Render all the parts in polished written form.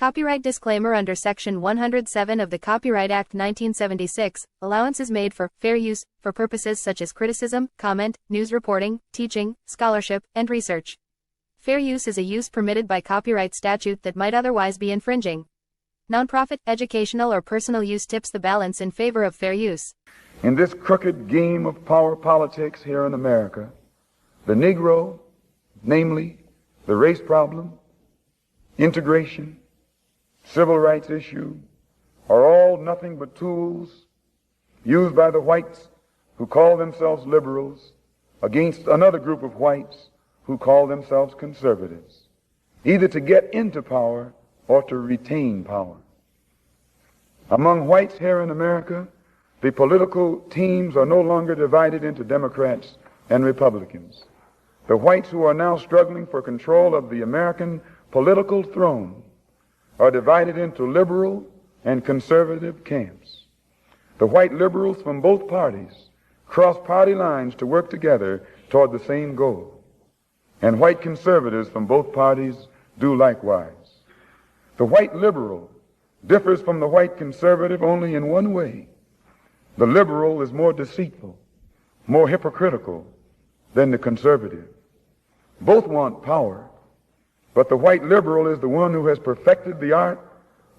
Copyright disclaimer. Under Section 107 of the Copyright Act 1976, allowance is made for fair use for purposes such as criticism, comment, news reporting, teaching, scholarship, and research. Fair use is a use permitted by copyright statute that might otherwise be infringing. Nonprofit, educational, or personal use tips the balance in favor of fair use. In this crooked game of power politics here in America, the Negro, namely the race problem, integration, civil rights issue, are all nothing but tools used by the whites who call themselves liberals against another group of whites who call themselves conservatives, either to get into power or to retain power. Among whites here in America, the political teams are no longer divided into Democrats and Republicans. The whites who are now struggling for control of the American political throne are divided into liberal and conservative camps. The white liberals from both parties cross party lines to work together toward the same goal, and white conservatives from both parties do likewise. The white liberal differs from the white conservative only in one way. The liberal is more deceitful, more hypocritical than the conservative. Both want power, but the white liberal is the one who has perfected the art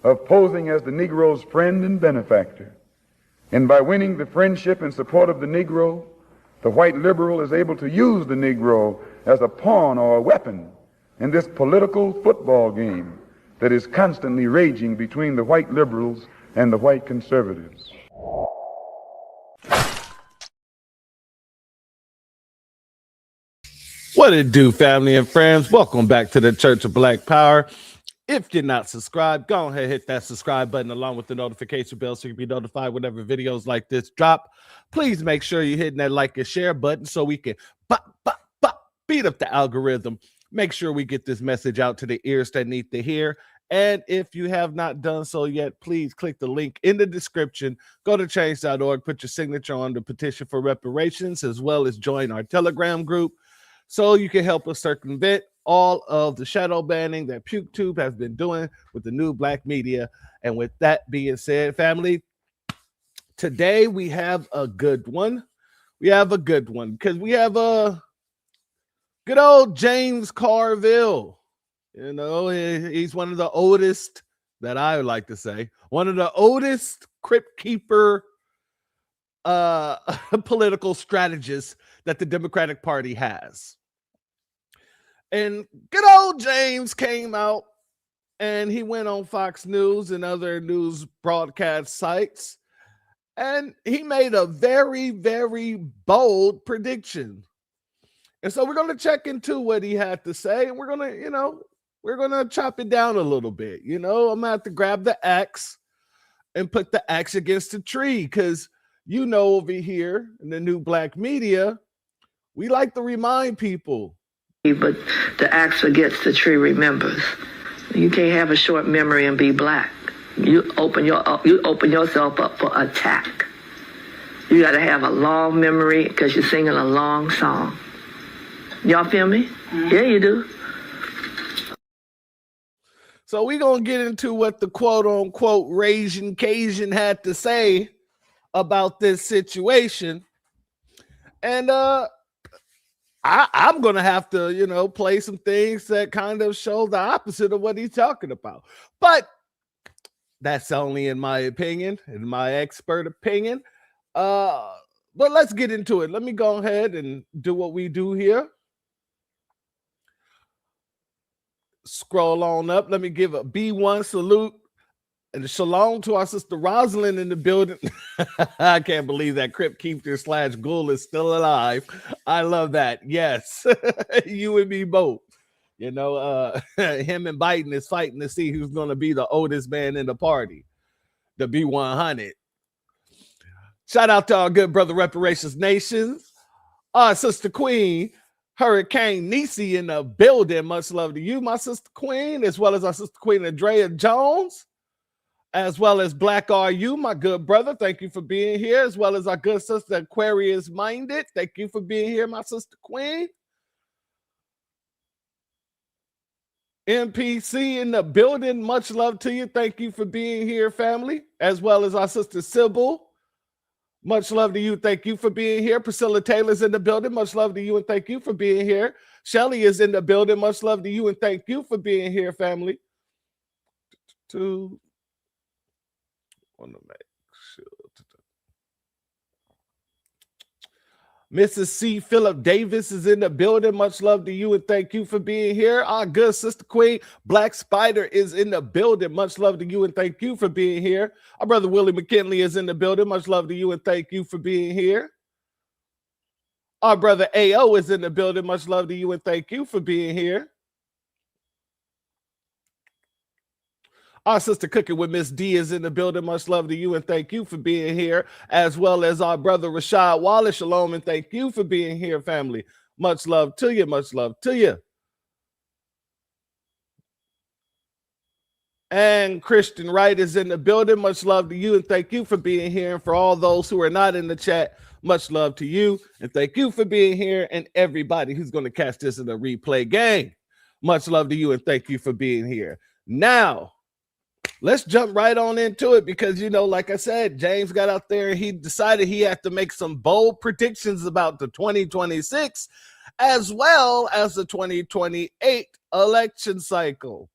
of posing as the Negro's friend and benefactor. And by winning the friendship and support of the Negro, the white liberal is able to use the Negro as a pawn or a weapon in this political football game that is constantly raging between the white liberals and the white conservatives. What it do, family and friends? Welcome back to the Church of Black Power. If you're not subscribed, go ahead and hit that subscribe button along with the notification bell so you can be notified whenever videos like this drop. Please make sure you're hitting that like and share button so we can beat up the algorithm. Make sure we get this message out to the ears that need to hear. And if you have not done so yet, please click the link in the description. Go to change.org, put your signature on the petition for reparations, as well as join our Telegram group, so you can help us circumvent all of the shadow banning that PukeTube has been doing with the new black media. And with that being said, family, today we have a good one. We have a good one because we have a good old James Carville. You know, he's one of the oldest, that I would like to say, one of the oldest crypt keeper political strategists that the Democratic Party has. And good old James came out and he went on Fox News and other news broadcast sites, and he made a very, very bold prediction. And so we're going to check into what he had to say, and we're going to, we're going to chop it down a little bit. I'm going to have to grab the axe and put the axe against the tree because, over here in the new black media, we like to remind people. But the axe forgets, the tree remembers. You can't have a short memory and be black. You open yourself up for attack. You got to have a long memory because you're singing a long song. Y'all feel me? Mm-hmm. Yeah, you do. So we're going to get into what the quote-unquote Raging Cajun had to say about this situation. And I'm going to have to, play some things that kind of show the opposite of what he's talking about. But that's only in my opinion, in my expert opinion. But let's get into it. Let me go ahead and do what we do here. Scroll on up. Let me give a B1 salute and shalom to our sister Rosalind in the building. I can't believe that Crypt Keeper / Ghoul is still alive. I love that. Yes, you and me both. Him and Biden is fighting to see who's going to be the oldest man in the party, the B100. Shout out to our good brother Reparations Nation, our sister Queen, Hurricane Nisi in the building. Much love to you, my sister Queen, as well as our sister Queen Andrea Jones, as well as Black RU, my good brother. Thank you for being here, as well as our good sister Aquarius Minded. Thank you for being here, my sister Queen. MPC in the building. Much love to you. Thank you for being here, family, as well as our sister Sybil. Much love to you. Thank you for being here. Priscilla Taylor's in the building. Much love to you and thank you for being here. Shelly is in the building. Much love to you and thank you for being here, family. Want to make sure. Mrs. C. Philip Davis is in the building. Much love to you and thank you for being here. Our good sister Queen Black Spider is in the building. Much love to you and thank you for being here. Our brother Willie McKinley is in the building. Much love to you and thank you for being here. Our brother AO is in the building. Much love to you and thank you for being here. Our sister Cooking with Miss D is in the building. Much love to you and thank you for being here, as well as our brother Rashad Wallace. Shalom and thank you for being here, family. Much love to you. Much love to you. And Christian Wright is in the building. Much love to you and thank you for being here. And for all those who are not in the chat, much love to you and thank you for being here. And everybody who's going to catch this in a replay game, much love to you and thank you for being here. Now, let's jump right on into it because, you know, like I said, James got out there and he decided he had to make some bold predictions about the 2026 as well as the 2028 election cycle.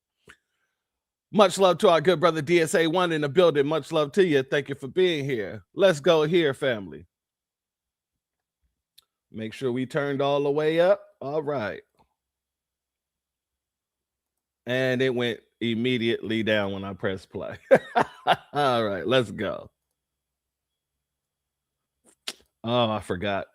Much love to our good brother DSA1 in the building. Much love to you. Thank you for being here. Let's go here, family. Make sure we turned all the way up. All right. And it went immediately down when I press play. All right, let's go. Oh, I forgot.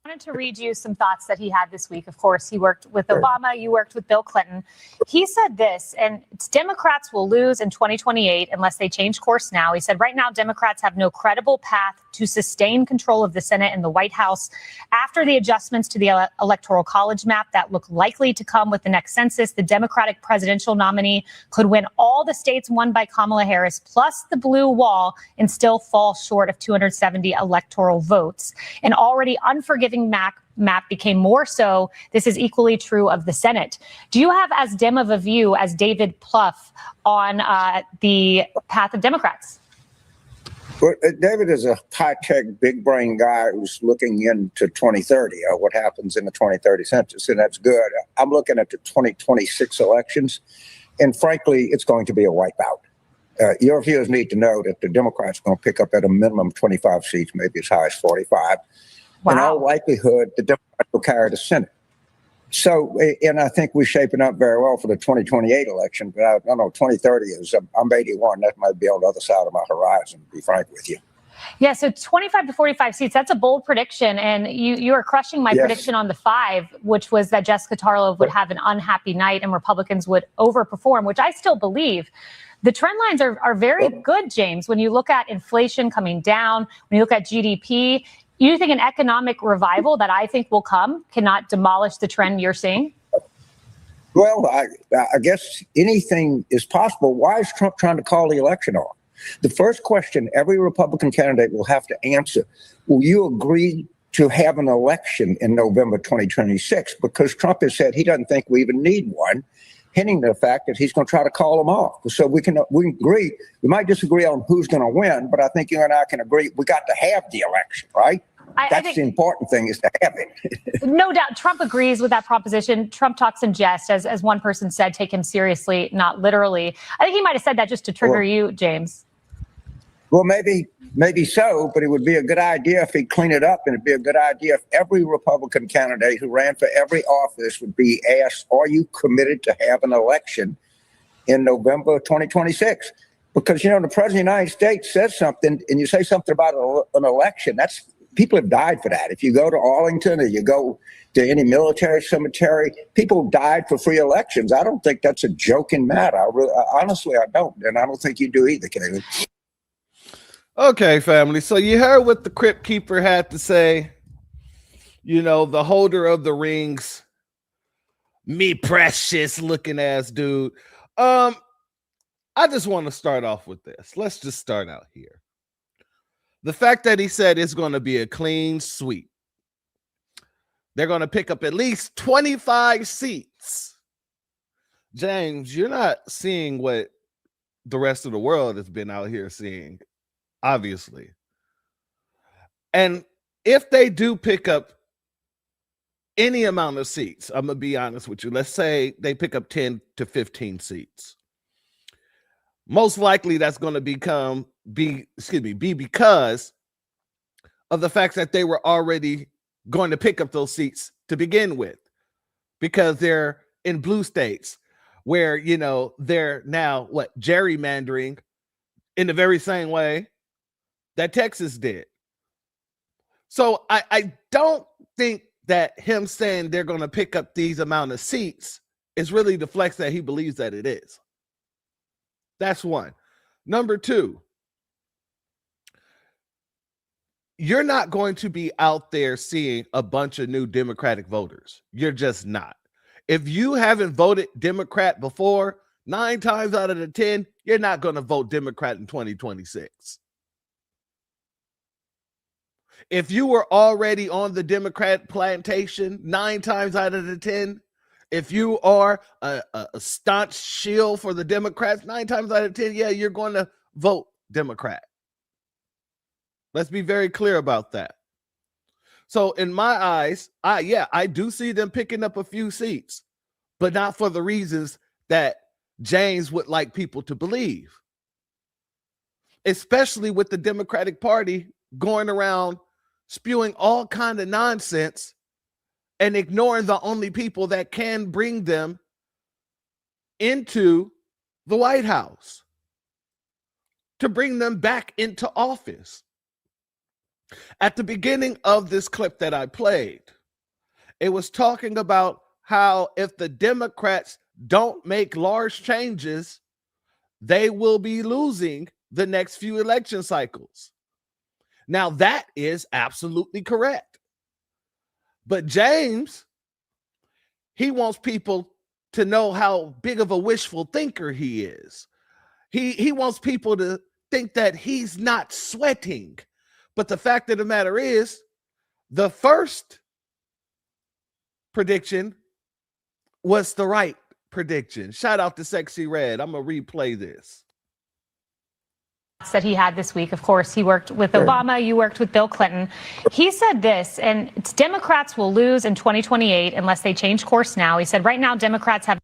I wanted to read you some thoughts that he had this week. Of course, he worked with Obama. You worked with Bill Clinton. He said this, and it's Democrats will lose in 2028 unless they change course now. He said right now, Democrats have no credible path to sustain control of the Senate and the White House after the adjustments to the Electoral College map that look likely to come with the next census. The Democratic presidential nominee could win all the states won by Kamala Harris, plus the blue wall, and still fall short of 270 electoral votes. An already unforgiving map became more so. This is equally true of the Senate. Do you have as dim of a view as David Plouffe on the path of Democrats? Well, David is a high-tech, big-brain guy who's looking into 2030, what happens in the 2030 census, and that's good. I'm looking at the 2026 elections, and frankly, it's going to be a wipeout. Your viewers need to know that the Democrats are going to pick up at a minimum 25 seats, maybe as high as 45. Wow. In all likelihood, the Democrats will carry the Senate. So, and I think we're shaping up very well for the 2028 election. But I don't know, 2030 is, I'm 81. That might be on the other side of my horizon, to be frank with you. Yeah, so 25 to 45 seats, that's a bold prediction. And you are crushing my prediction on the 5, which was that Jessica Tarlow would have an unhappy night and Republicans would overperform, which I still believe. The trend lines are very good, James. When you look at inflation coming down, when you look at GDP, you think an economic revival that I think will come cannot demolish the trend you're seeing? Well, I guess anything is possible. Why is Trump trying to call the election off? The first question every Republican candidate will have to answer, will you agree to have an election in November 2026? Because Trump has said he doesn't think we even need one, hinting to the fact that he's going to try to call them off. So we can agree. We might disagree on who's going to win, but I think you and I can agree we got to have the election, right? That's the important thing, is to have it. No doubt. Trump agrees with that proposition. Trump talks in jest, as one person said, take him seriously, not literally. I think he might have said that just to trigger you, James. Well, maybe so, but it would be a good idea if he'd clean it up, and it'd be a good idea if every Republican candidate who ran for every office would be asked, are you committed to have an election in November 2026? Because, you know, the President of the United States says something, and you say something about an election, people have died for that. If you go to Arlington or you go to any military cemetery, people died for free elections. I don't think that's a joking matter. Honestly, I don't. And I don't think you do either, Caleb. Okay, family. So you heard what the Crypt Keeper had to say. You know, the holder of the rings, me precious looking ass dude. I just want to start off with this. Let's just start out here. The fact that he said it's going to be a clean sweep. They're going to pick up at least 25 seats seats. James, you're not seeing what the rest of the world has been out here seeing, obviously. And if they do pick up any amount of seats, I'm going to be honest with you. Let's say they pick up 10 to 15 seats. Most likely that's going to be because of the fact that they were already going to pick up those seats to begin with, because they're in blue states where, you know, they're now gerrymandering in the very same way that Texas did. So I don't think that him saying they're going to pick up these amount of seats is really the flex that he believes that it is. That's one. Number two, you're not going to be out there seeing a bunch of new Democratic voters. You're just not. If you haven't voted Democrat before, 9 times out of the 10, you're not going to vote Democrat in 2026. If you were already on the Democrat plantation 9 times out of the 10, if you are a staunch shield for the Democrats 9 times out of 10, yeah, you're going to vote Democrat. Let's be very clear about that. So in my eyes, I do see them picking up a few seats, but not for the reasons that James would like people to believe. Especially with the Democratic Party going around spewing all kind of nonsense and ignoring the only people that can bring them into the White House, to bring them back into office. At the beginning of this clip that I played, it was talking about how if the Democrats don't make large changes, they will be losing the next few election cycles. Now, that is absolutely correct. But James, he wants people to know how big of a wishful thinker he is. He wants people to think that he's not sweating. But the fact of the matter is, the first prediction was the right prediction. Shout out to Sexy Red. I'm going to replay this. That he had this week. Of course, he worked with Obama. You worked with Bill Clinton. He said this, and it's Democrats will lose in 2028 unless they change course now. He said right now Democrats have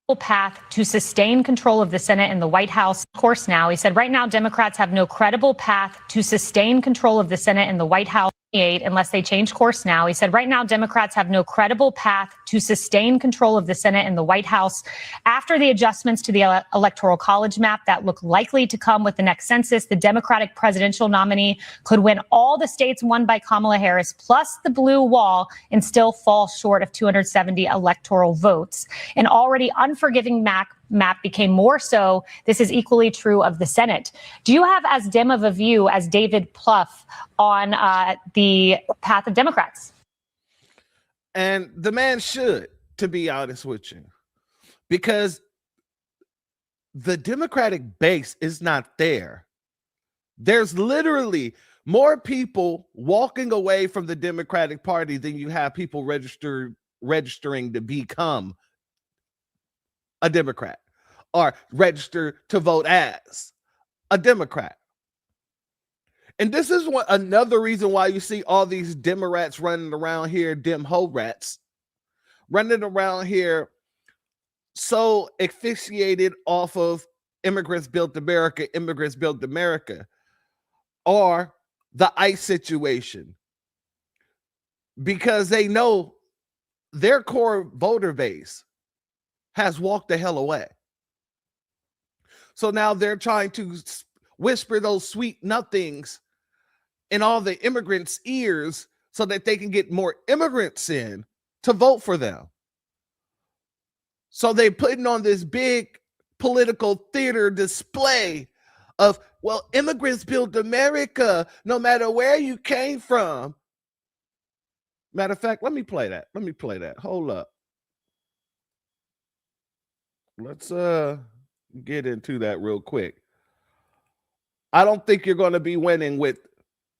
no path to sustain control of the Senate and the White House. Course now. He said right now Democrats have no credible path to sustain control of the Senate and the White House unless they change course now. He said right now Democrats have no credible path to sustain control of the Senate and the White House after the adjustments to the Electoral College map that look likely to come with the next census. The Democratic presidential nominee could win all the states won by Kamala Harris plus the blue wall and still fall short of 270 electoral votes. An already unforgiving map became more so. This is equally true of the Senate. Do you have as dim of a view as David Plouffe on the path of Democrats? And the man should, to be honest with you, because the Democratic base is not there. There's literally more people walking away from the Democratic Party than you have people registering to become a Democrat or register to vote as a Democrat. And this is another reason why you see all these Democrats running around here, Dem-ho-rats, running around here so asphyxiated off of Immigrants Built America, or the ICE situation, because they know their core voter base has walked the hell away. So now they're trying to whisper those sweet nothings in all the immigrants' ears so that they can get more immigrants in to vote for them. So they're putting on this big political theater display of, well, immigrants built America no matter where you came from. Matter of fact, let me play that. Hold up. Let's get into that real quick. I don't think you're going to be winning with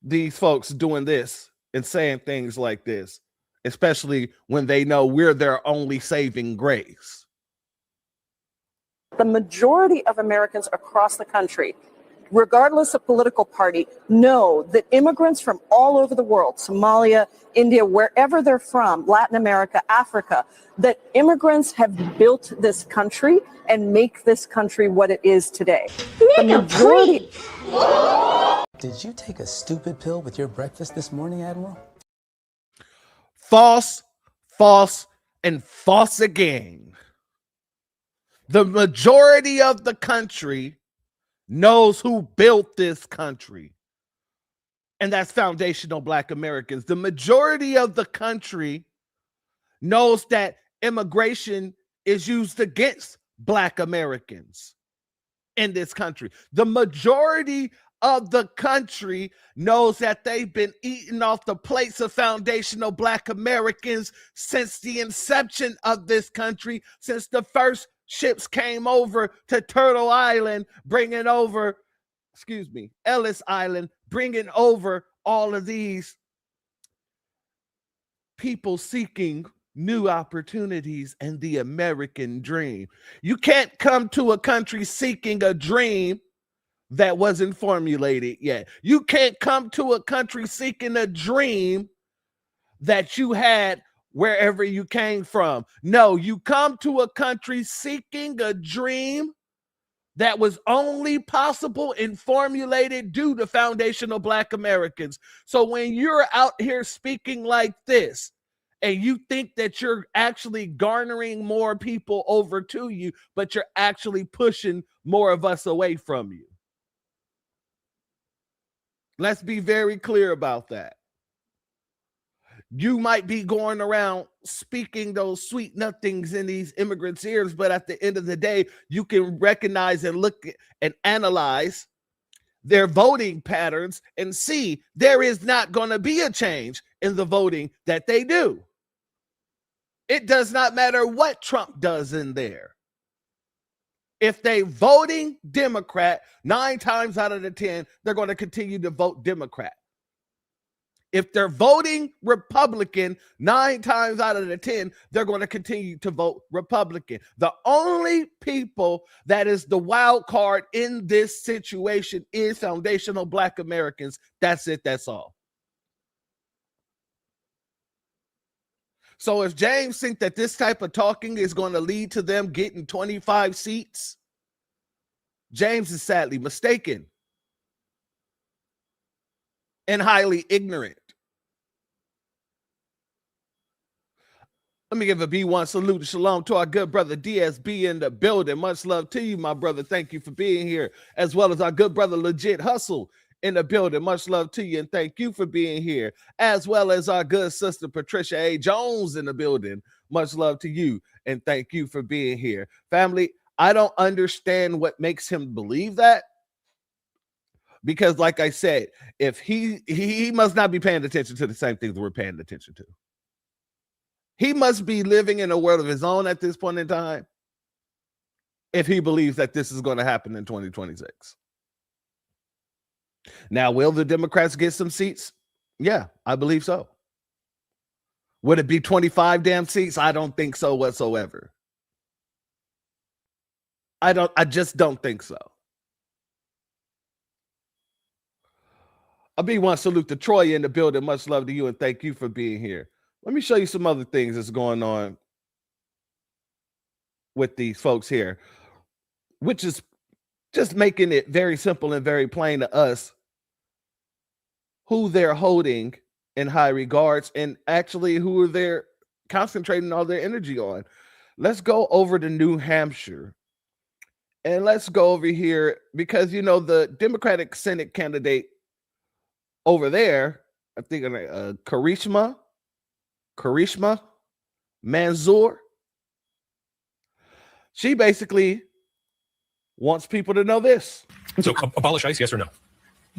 these folks doing this and saying things like this especially when they know we're their only saving grace. The majority of Americans across the country, regardless of political party, know that immigrants from all over the world, Somalia, India, wherever they're from, Latin America, Africa, that immigrants have built this country and make this country what it is today. The majority. Did you take a stupid pill with your breakfast this morning, Admiral? False, false, and false again. The majority of the country knows who built this country, and that's foundational Black Americans. The majority of the country knows that immigration is used against Black Americans in this country. The majority of the country knows that they've been eating off the plates of foundational Black Americans since the inception of this country, since the first ships came over to Turtle Island, bringing over, Ellis Island, bringing over all of these people seeking new opportunities and the American dream. You can't come to a country seeking a dream that wasn't formulated yet. You can't come to a country seeking a dream that you had wherever you came from. No, you come to a country seeking a dream that was only possible and formulated due to foundational Black Americans. So when you're out here speaking like this, and you think that you're actually garnering more people over to you, but you're actually pushing more of us away from you. Let's be very clear about that. You might be going around speaking those sweet nothings in these immigrants' ears, but at the end of the day, you can recognize and look and analyze their voting patterns and see there is not going to be a change in the voting that they do. It does not matter what Trump does in there. If they voting Democrat, 9 times out of the 10, they're going to continue to vote Democrat. If they're voting Republican, 9 times out of the 10, they're going to continue to vote Republican. The only people that is the wild card in this situation is foundational Black Americans. That's it. That's all. So if James thinks that this type of talking is going to lead to them getting 25 seats, James is sadly mistaken and highly ignorant. Let me give a B1 salute and shalom to our good brother DSB in the building. Much love to you, my brother. Thank you for being here, as well as our good brother Legit Hustle in the building. Much love to you and thank you for being here, as well as our good sister Patricia A. Jones in the building. Much love to you and thank you for being here. Family, I don't understand what makes him believe that, because like I said, if he must not be paying attention to the same things we're paying attention to. He must be living in a world of his own at this point in time if he believes that this is going to happen in 2026. Now, will the Democrats get some seats? Yeah, I believe so. Would it be 25 damn seats? I don't think so whatsoever. I just don't think so. A B1 salute to Troy in the building. Much love to you and thank you for being here. Let me show you some other things that's going on with these folks here, which is just making it very simple and very plain to us who they're holding in high regards and actually who they're concentrating all their energy on. Let's go over to New Hampshire and let's go over here because, you know, the Democratic Senate candidate over there, I think Karishma Manzoor, she basically wants people to know this. So abolish ICE, yes or no?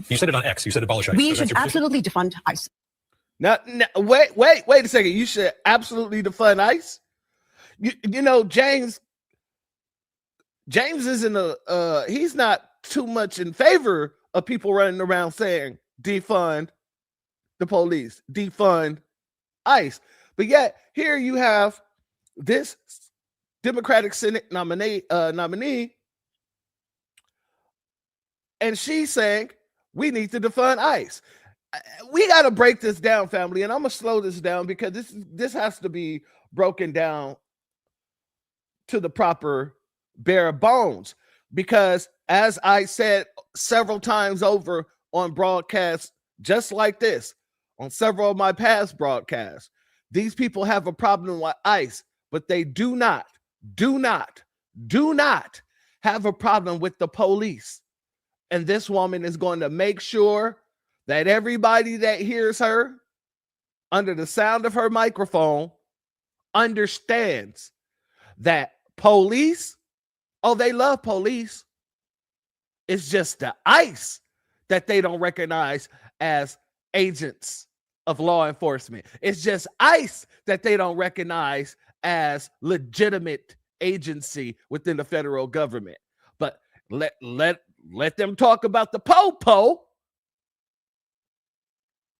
You said it on X. You said abolish ICE. We should absolutely defund ICE. Now, wait a second. You should absolutely defund ICE. You know, James isn't he's not too much in favor of people running around saying defund the police, defund ICE. But yet here you have this Democratic Senate nominee, and she's saying we need to defund ICE. We got to break this down, family, and I'm gonna slow this down because this has to be broken down to the proper bare bones. Because as I said several times over on broadcasts just like this, on several of my past broadcasts, these people have a problem with ICE, but they do not have a problem with the police. And this woman is going to make sure that everybody that hears her under the sound of her microphone understands that police, oh, they love police. It's just the ICE that they don't recognize as agents of law enforcement. It's just ICE that they don't recognize as legitimate agency within the federal government. But let them talk about the po-po.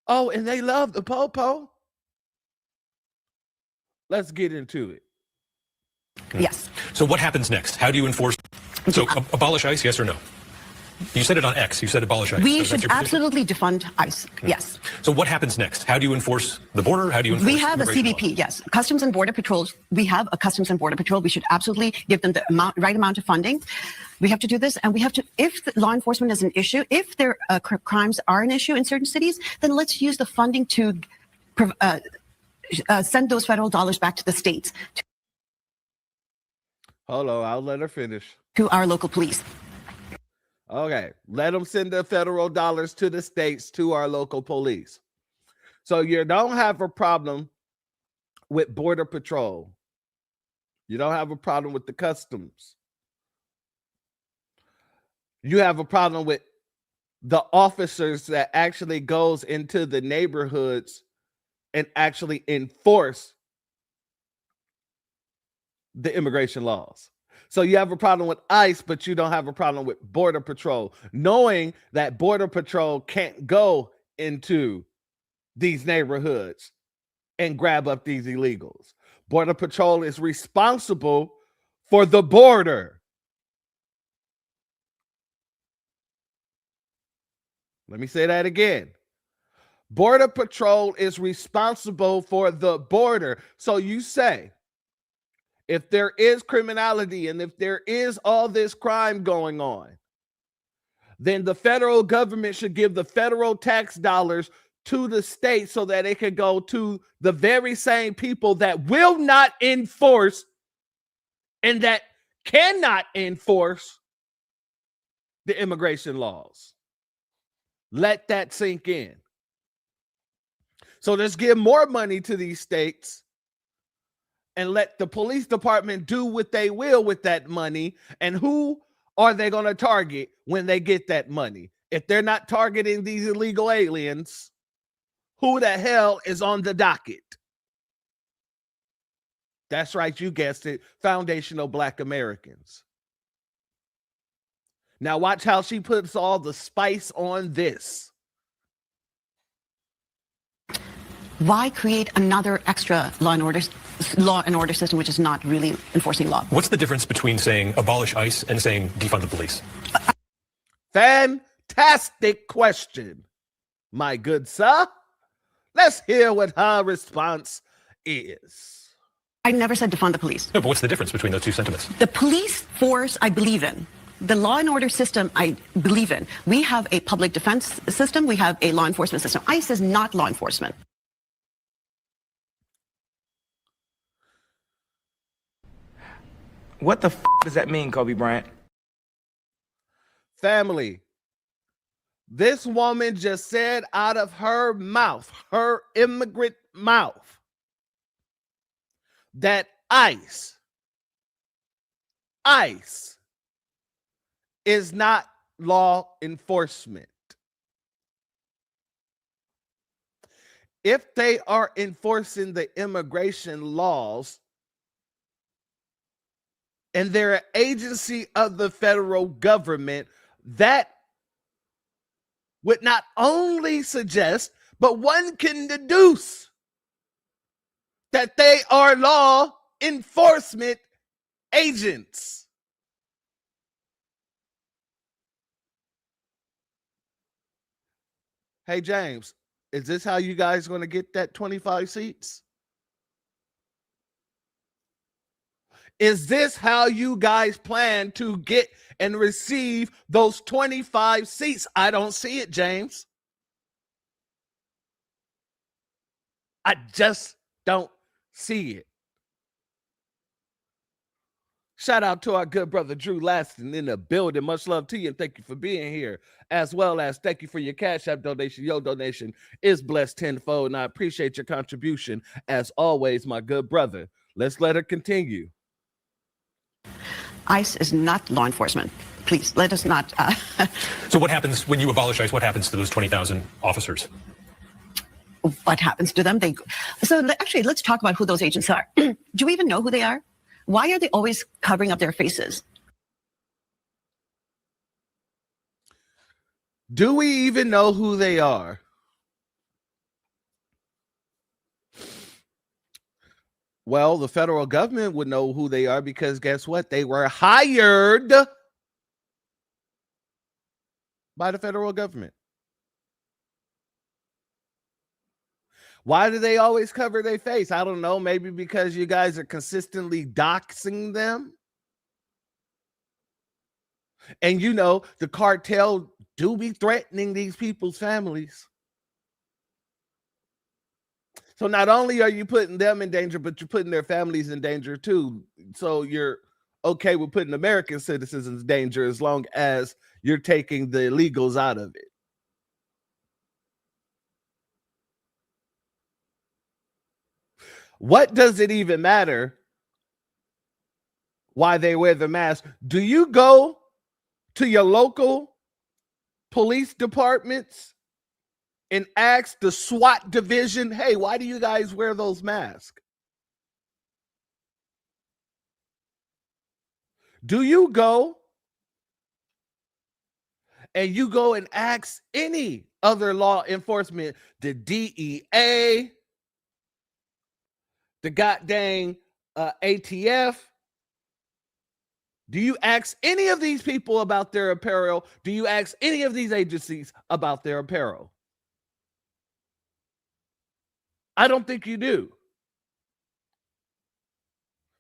Oh, and they love the po-po. Let's get into it. Yes. So what happens next? How do you enforce? So abolish ICE, yes or no? You said it on X. You said abolish ICE. We should absolutely defund ICE. Yes. So what happens next? How do you enforce the border? How do you enforce? We have a CBP. Law? Yes. Customs and Border Patrol. We have a Customs and Border Patrol. We should absolutely give them the right amount of funding. We have to do this, and we have to. If the law enforcement is an issue, if their crimes are an issue in certain cities, then let's use the funding to send those federal dollars back to the states. Hold on, I'll let her finish. To our local police. Okay, let them send the federal dollars to the states, to our local police. So you don't have a problem with Border Patrol. You don't have a problem with the customs. You have a problem with the officers that actually goes into the neighborhoods and actually enforce the immigration laws. So you have a problem with ICE, but you don't have a problem with Border Patrol, knowing that Border Patrol can't go into these neighborhoods and grab up these illegals. Border Patrol is responsible for the border. Let me say that again. Border Patrol is responsible for the border. So you say, if there is criminality and if there is all this crime going on, then the federal government should give the federal tax dollars to the state so that it can go to the very same people that will not enforce and that cannot enforce the immigration laws. Let that sink in. So let's give more money to these states and let the police department do what they will with that money. And who are they going to target when they get that money? If they're not targeting these illegal aliens, who the hell is on the docket? That's right, you guessed it, foundational Black Americans. Now watch how she puts all the spice on this. Why create another extra law and order system which is not really enforcing law? What's the difference between saying abolish ICE and saying defund the police? Fantastic question, my good sir. Let's hear what her response is. I never said defund the police. No, but what's the difference between those two sentiments? The police force, I believe in. The law and order system, I believe in. We have a public defense system. We have a law enforcement system. ICE is not law enforcement. What the does that mean, Kobe Bryant? Family, this woman just said out of her mouth, her immigrant mouth, that ICE is not law enforcement. If they are enforcing the immigration laws, and they're an agency of the federal government, that would not only suggest, but one can deduce that they are law enforcement agents. Hey, James, is this how you guys going to get that 25 seats? Is this how you guys plan to get and receive those 25 seats? I don't see it, James. I just don't see it. Shout out to our good brother Drew Laston in the building. Much love to you and thank you for being here, as well as thank you for your Cashapp donation. Your donation is blessed tenfold, and I appreciate your contribution as always, my good brother. Let's let her continue. ICE is not law enforcement. Please, let us not. So what happens when you abolish ICE? What happens to those 20,000 officers? What happens to them? Actually, let's talk about who those agents are. Do we even know who they are? Why are they always covering up their faces? Do we even know who they are? Well, the federal government would know who they are because guess what? They were hired by the federal government. Why do they always cover their face? I don't know. Maybe because you guys are consistently doxing them. And you know, the cartel do be threatening these people's families. So not only are you putting them in danger, but you're putting their families in danger too. So you're okay with putting American citizens in danger as long as you're taking the illegals out of it. What does it even matter why they wear the mask? Do you go to your local police departments and ask the SWAT division, hey, why do you guys wear those masks? Do you go and ask any other law enforcement, the DEA, the goddamn ATF? Do you ask any of these people about their apparel? Do you ask any of these agencies about their apparel? I don't think you do.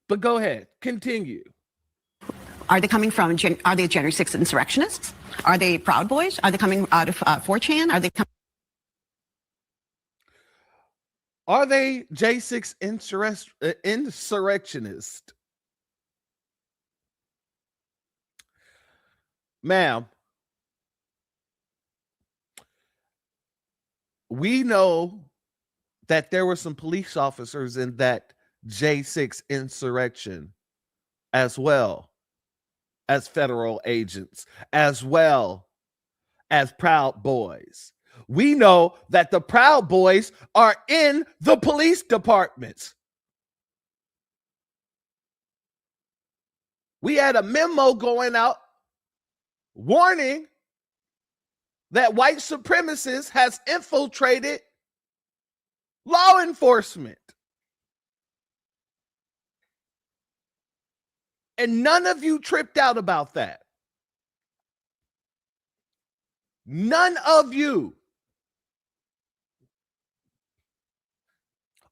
But go ahead, continue. Are they coming from, are they January 6th insurrectionists? Are they Proud Boys? Are they coming out of 4chan? Are they coming? Are they J6 insurrectionists? Ma'am, we know that there were some police officers in that J6 insurrection, as well as federal agents, as well as Proud Boys. We know that the Proud Boys are in the police departments. We had a memo going out warning that white supremacists has infiltrated law enforcement. And none of you tripped out about that. None of you.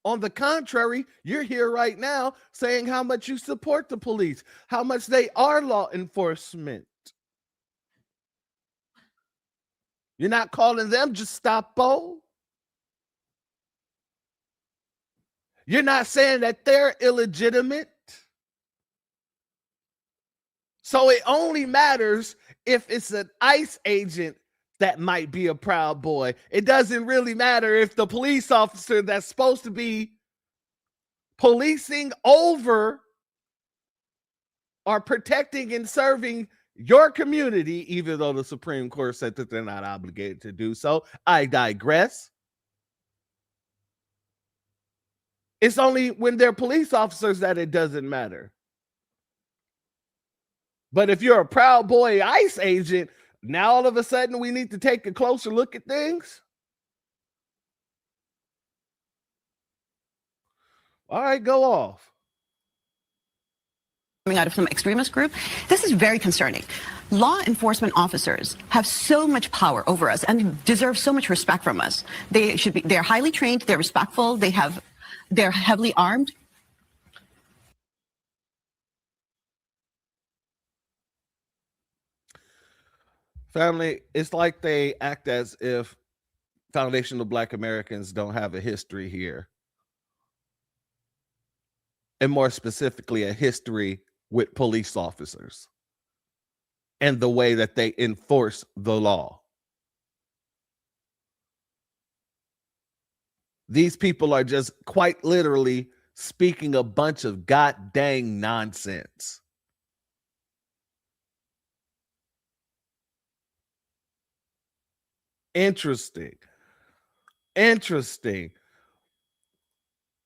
On the contrary, you're here right now saying how much you support the police, how much they are law enforcement. You're not calling them Gestapo. You're not saying that they're illegitimate. So it only matters if it's an ICE agent that might be a Proud Boy. It doesn't really matter if the police officer that's supposed to be policing over or protecting and serving your community, even though the Supreme Court said that they're not obligated to do so. I digress. It's only when they're police officers that it doesn't matter. But if you're a Proud Boy ICE agent, now all of a sudden we need to take a closer look at things. All right, go off. Coming out of some extremist group. This is very concerning. Law enforcement officers have so much power over us and deserve so much respect from us. They're highly trained, they're respectful, they're heavily armed. Family, it's like they act as if foundational Black Americans don't have a history here. And more specifically, a history with police officers and the way that they enforce the law. These people are just quite literally speaking a bunch of god dang nonsense. Interesting.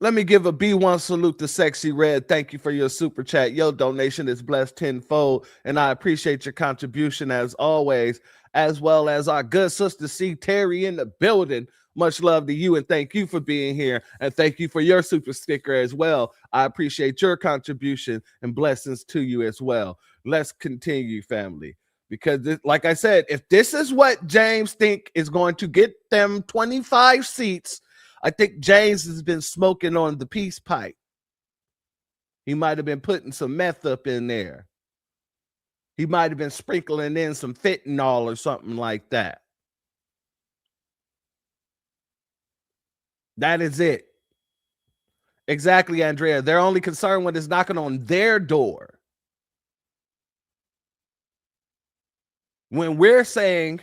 Let me give a B1 salute to Sexy Red. Thank you for your super chat. Your donation is blessed tenfold, and I appreciate your contribution as always, as well as our good sister C. Terry in the building. Much love to you, and thank you for being here, and thank you for your super sticker as well. I appreciate your contribution, and blessings to you as well. Let's continue, family, because like I said, if this is what James think is going to get them 25 seats, I think James has been smoking on the peace pipe. He might have been putting some meth up in there. He might have been sprinkling in some fentanyl or something like that. That is it. Exactly, Andrea. They're only concerned when it's knocking on their door. When we're saying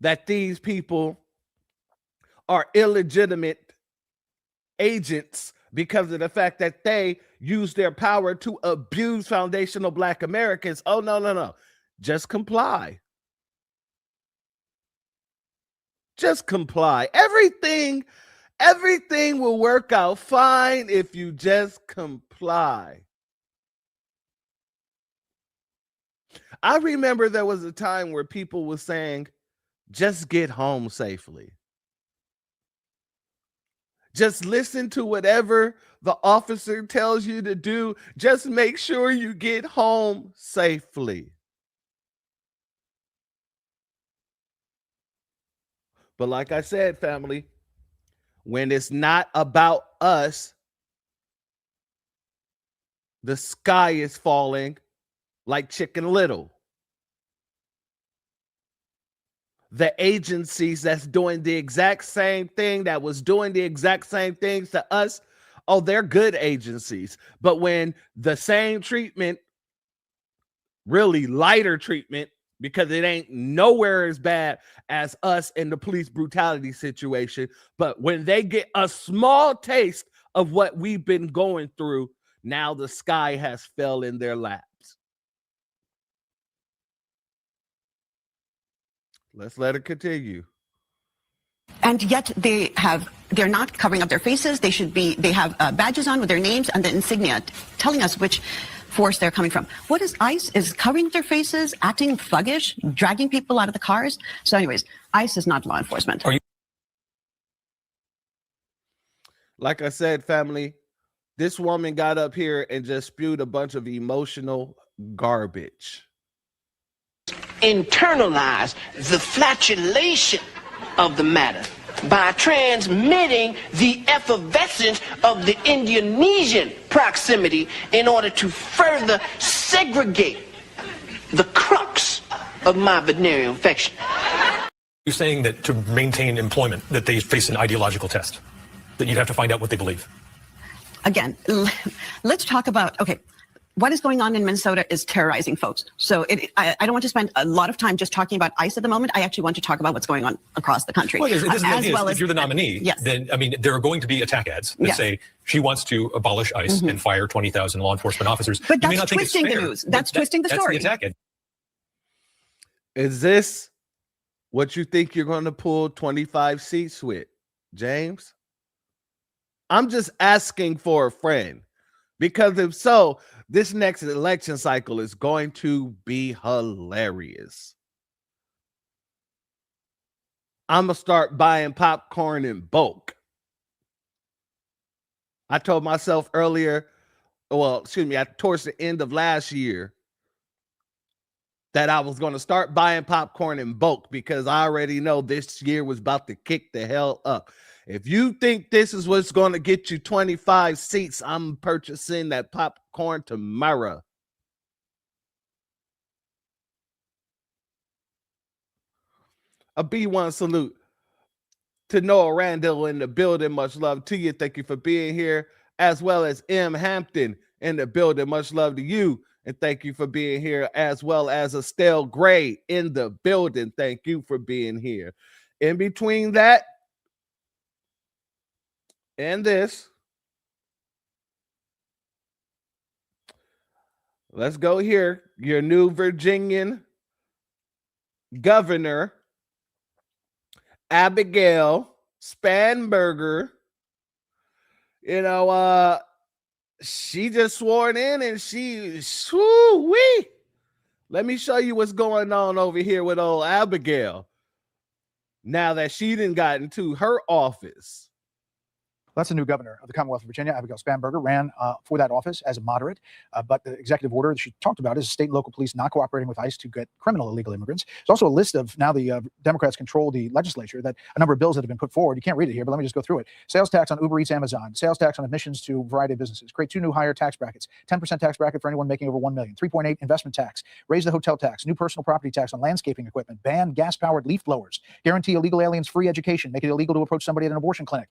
that these people are illegitimate agents because of the fact that they use their power to abuse foundational Black Americans. Oh, no. Just comply. Just comply. Everything will work out fine if you just comply. I remember there was a time where people were saying, just get home safely. Just listen to whatever the officer tells you to do. Just make sure you get home safely. But like I said, family, when it's not about us, the sky is falling like Chicken Little. The agencies that's doing the exact same thing, that was doing the exact same things to us, oh, they're good agencies. But when the same treatment, really lighter treatment, because it ain't nowhere as bad as us in the police brutality situation, but when they get a small taste of what we've been going through, now the sky has fell in their laps. Let's let it continue. And yet they're not covering up their faces. They have badges on with their names and the insignia telling us which force they're coming from. What is ICE? Is covering their faces, acting thuggish, dragging people out of the cars. So anyways, ICE is not law enforcement. Like I said, family, this woman got up here and just spewed a bunch of emotional garbage. Internalize the flatulation of the matter by transmitting the effervescence of the Indonesian proximity in order to further segregate the crux of my venereal infection. You're saying that to maintain employment, that they face an ideological test, that you'd have to find out what they believe. Again, let's talk about, okay, what is going on in Minnesota is terrorizing folks. So I don't want to spend a lot of time just talking about ICE at the moment. I actually want to talk about what's going on across the country. Well, if you're the nominee, yes. Then, I mean, there are going to be attack ads that say she wants to abolish ICE and fire 20,000 law enforcement officers. But that's twisting the news. That's twisting the story. That's the attack ad. Is this what you think you're going to pull 25 seats with, James? I'm just asking for a friend, because if so, this next election cycle is going to be hilarious. I'm going to start buying popcorn in bulk. I told myself earlier, towards the end of last year, that I was going to start buying popcorn in bulk because I already know this year was about to kick the hell up. If you think this is what's going to get you 25 seats, I'm purchasing that popcorn tomorrow. A B1 salute to Noah Randall in the building. Much love to you. Thank you for being here, as well as M. Hampton in the building. Much love to you, and thank you for being here, as well as Estelle Gray in the building. Thank you for being here. In between that and this, let's go here. Your new Virginian governor, Abigail Spanberger, she just sworn in, and let me show you what's going on over here with old Abigail now that she done got into her office. That's the new governor of the Commonwealth of Virginia. Abigail Spanberger ran for that office as a moderate, but the executive order that she talked about is state and local police not cooperating with ICE to get criminal illegal immigrants. There's also a list of, now the Democrats control the legislature, that a number of bills that have been put forward. You can't read it here, but let me just go through it. Sales tax on Uber Eats, Amazon. Sales tax on admissions to a variety of businesses. Create 2 new higher tax brackets. 10% tax bracket for anyone making over $1 million. 3.8 investment tax. Raise the hotel tax. New personal property tax on landscaping equipment. Ban gas-powered leaf blowers. Guarantee illegal aliens free education. Make it illegal to approach somebody at an abortion clinic.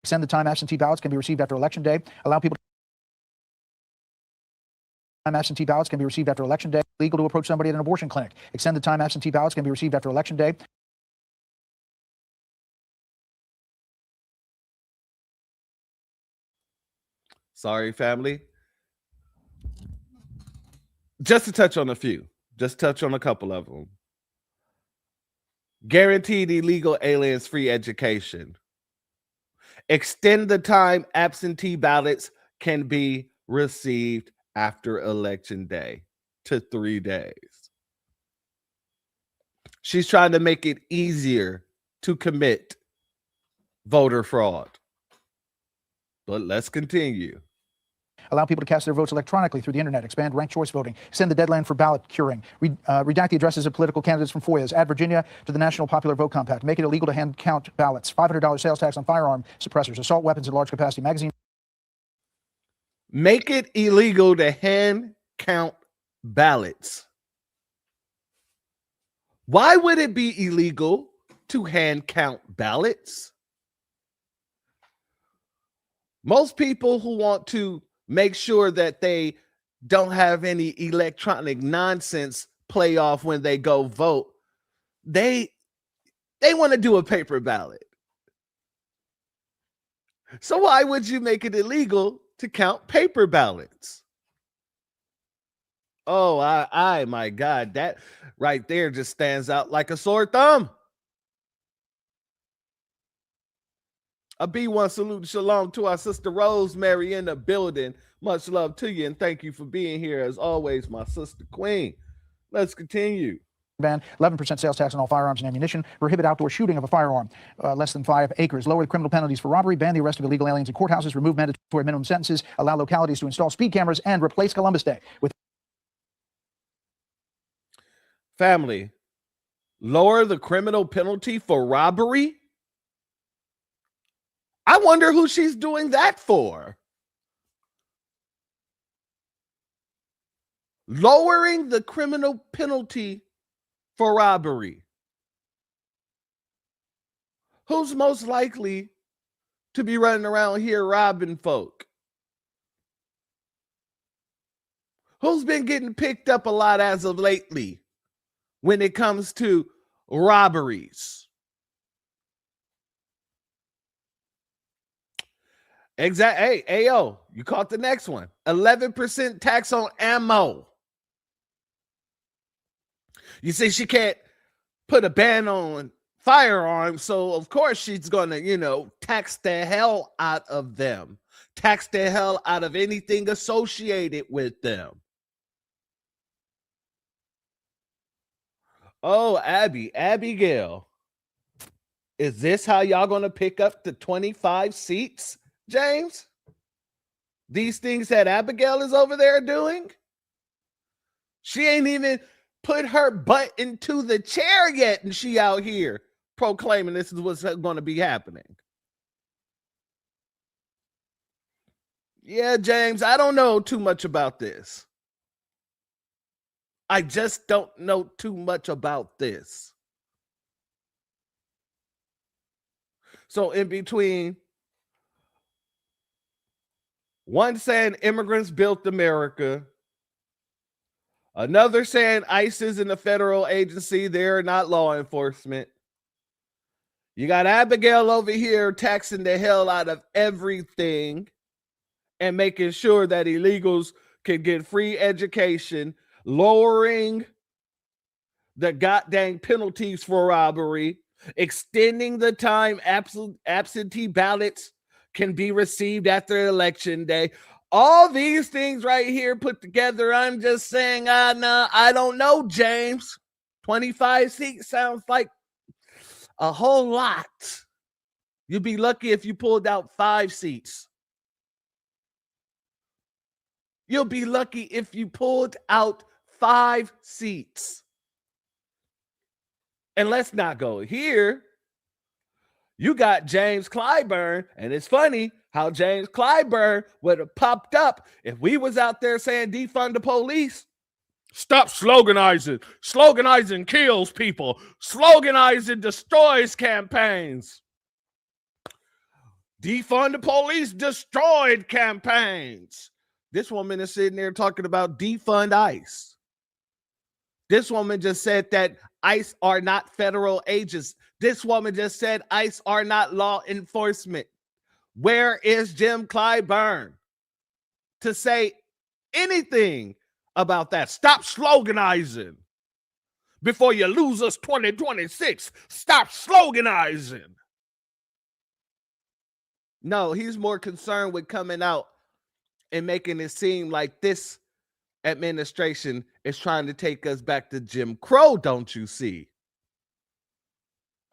Extend the time absentee ballots can be received after Election Day. Allow people time absentee ballots can be received after Election Day. Legal to approach somebody at an abortion clinic. Extend the time absentee ballots can be received after Election Day. Sorry, family. Just to touch on a few. Just touch on a couple of them. Guaranteed illegal aliens free education. Extend the time absentee ballots can be received after Election Day to 3 days. She's trying to make it easier to commit voter fraud. But let's continue. Allow people to cast their votes electronically through the internet. Expand ranked choice voting. Extend the deadline for ballot curing. Redact the addresses of political candidates from FOIAs. Add Virginia to the National Popular Vote Compact. Make it illegal to hand count ballots. $500 sales tax on firearm suppressors. Assault weapons and large capacity magazine. Make it illegal to hand count ballots. Why would it be illegal to hand count ballots? Most people who want to make sure that they don't have any electronic nonsense play off when they go vote, they want to do a paper ballot. So why would you make it illegal to count paper ballots? Oh, my God, that right there just stands out like a sore thumb. A B1 salute, shalom to our sister Rosemary in the building. Much love to you, and thank you for being here as always, my sister queen. Let's continue. Ban 11% sales tax on all firearms and ammunition. Prohibit outdoor shooting of a firearm less than 5 acres. Lower the criminal penalties for robbery. Ban the arrest of illegal aliens in courthouses. Remove mandatory minimum sentences. Allow localities to install speed cameras and replace Columbus Day with family. Lower the criminal penalty for robbery. I wonder who she's doing that for. Lowering the criminal penalty for robbery. Who's most likely to be running around here robbing folk? Who's been getting picked up a lot as of lately when it comes to robberies? Exactly. Hey, yo, you caught the next one. 11% tax on ammo. You say she can't put a ban on firearms, so of course she's going to, tax the hell out of them. Tax the hell out of anything associated with them. Oh, Abigail. Is this how y'all gonna pick up the 25 seats, James? These things that Abigail is over there doing? She ain't even put her butt into the chair yet, and she out here proclaiming this is what's going to be happening. Yeah, James, I don't know too much about this. I just don't know too much about this. So in between one saying immigrants built America, another saying ICE isn't a federal agency, they're not law enforcement. You got Abigail over here taxing the hell out of everything and making sure that illegals can get free education, lowering the goddamn penalties for robbery, extending the time absentee ballots can be received after election day. All these things right here put together, I'm just saying, no, I don't know, James. 25 seats sounds like a whole lot. You'd be lucky if you pulled out 5 seats. You'll be lucky if you pulled out 5 seats. And let's not go here. You got James Clyburn, and it's funny how James Clyburn would have popped up if we was out there saying defund the police. Stop sloganizing. Sloganizing kills people. Sloganizing destroys campaigns. Defund the police destroyed campaigns. This woman is sitting there talking about defund ICE. This woman just said that ICE are not federal agents. This woman just said ICE are not law enforcement. Where is Jim Clyburn to say anything about that? Stop sloganizing before you lose us 2026. Stop sloganizing. No, he's more concerned with coming out and making it seem like this administration is trying to take us back to Jim Crow, don't you see?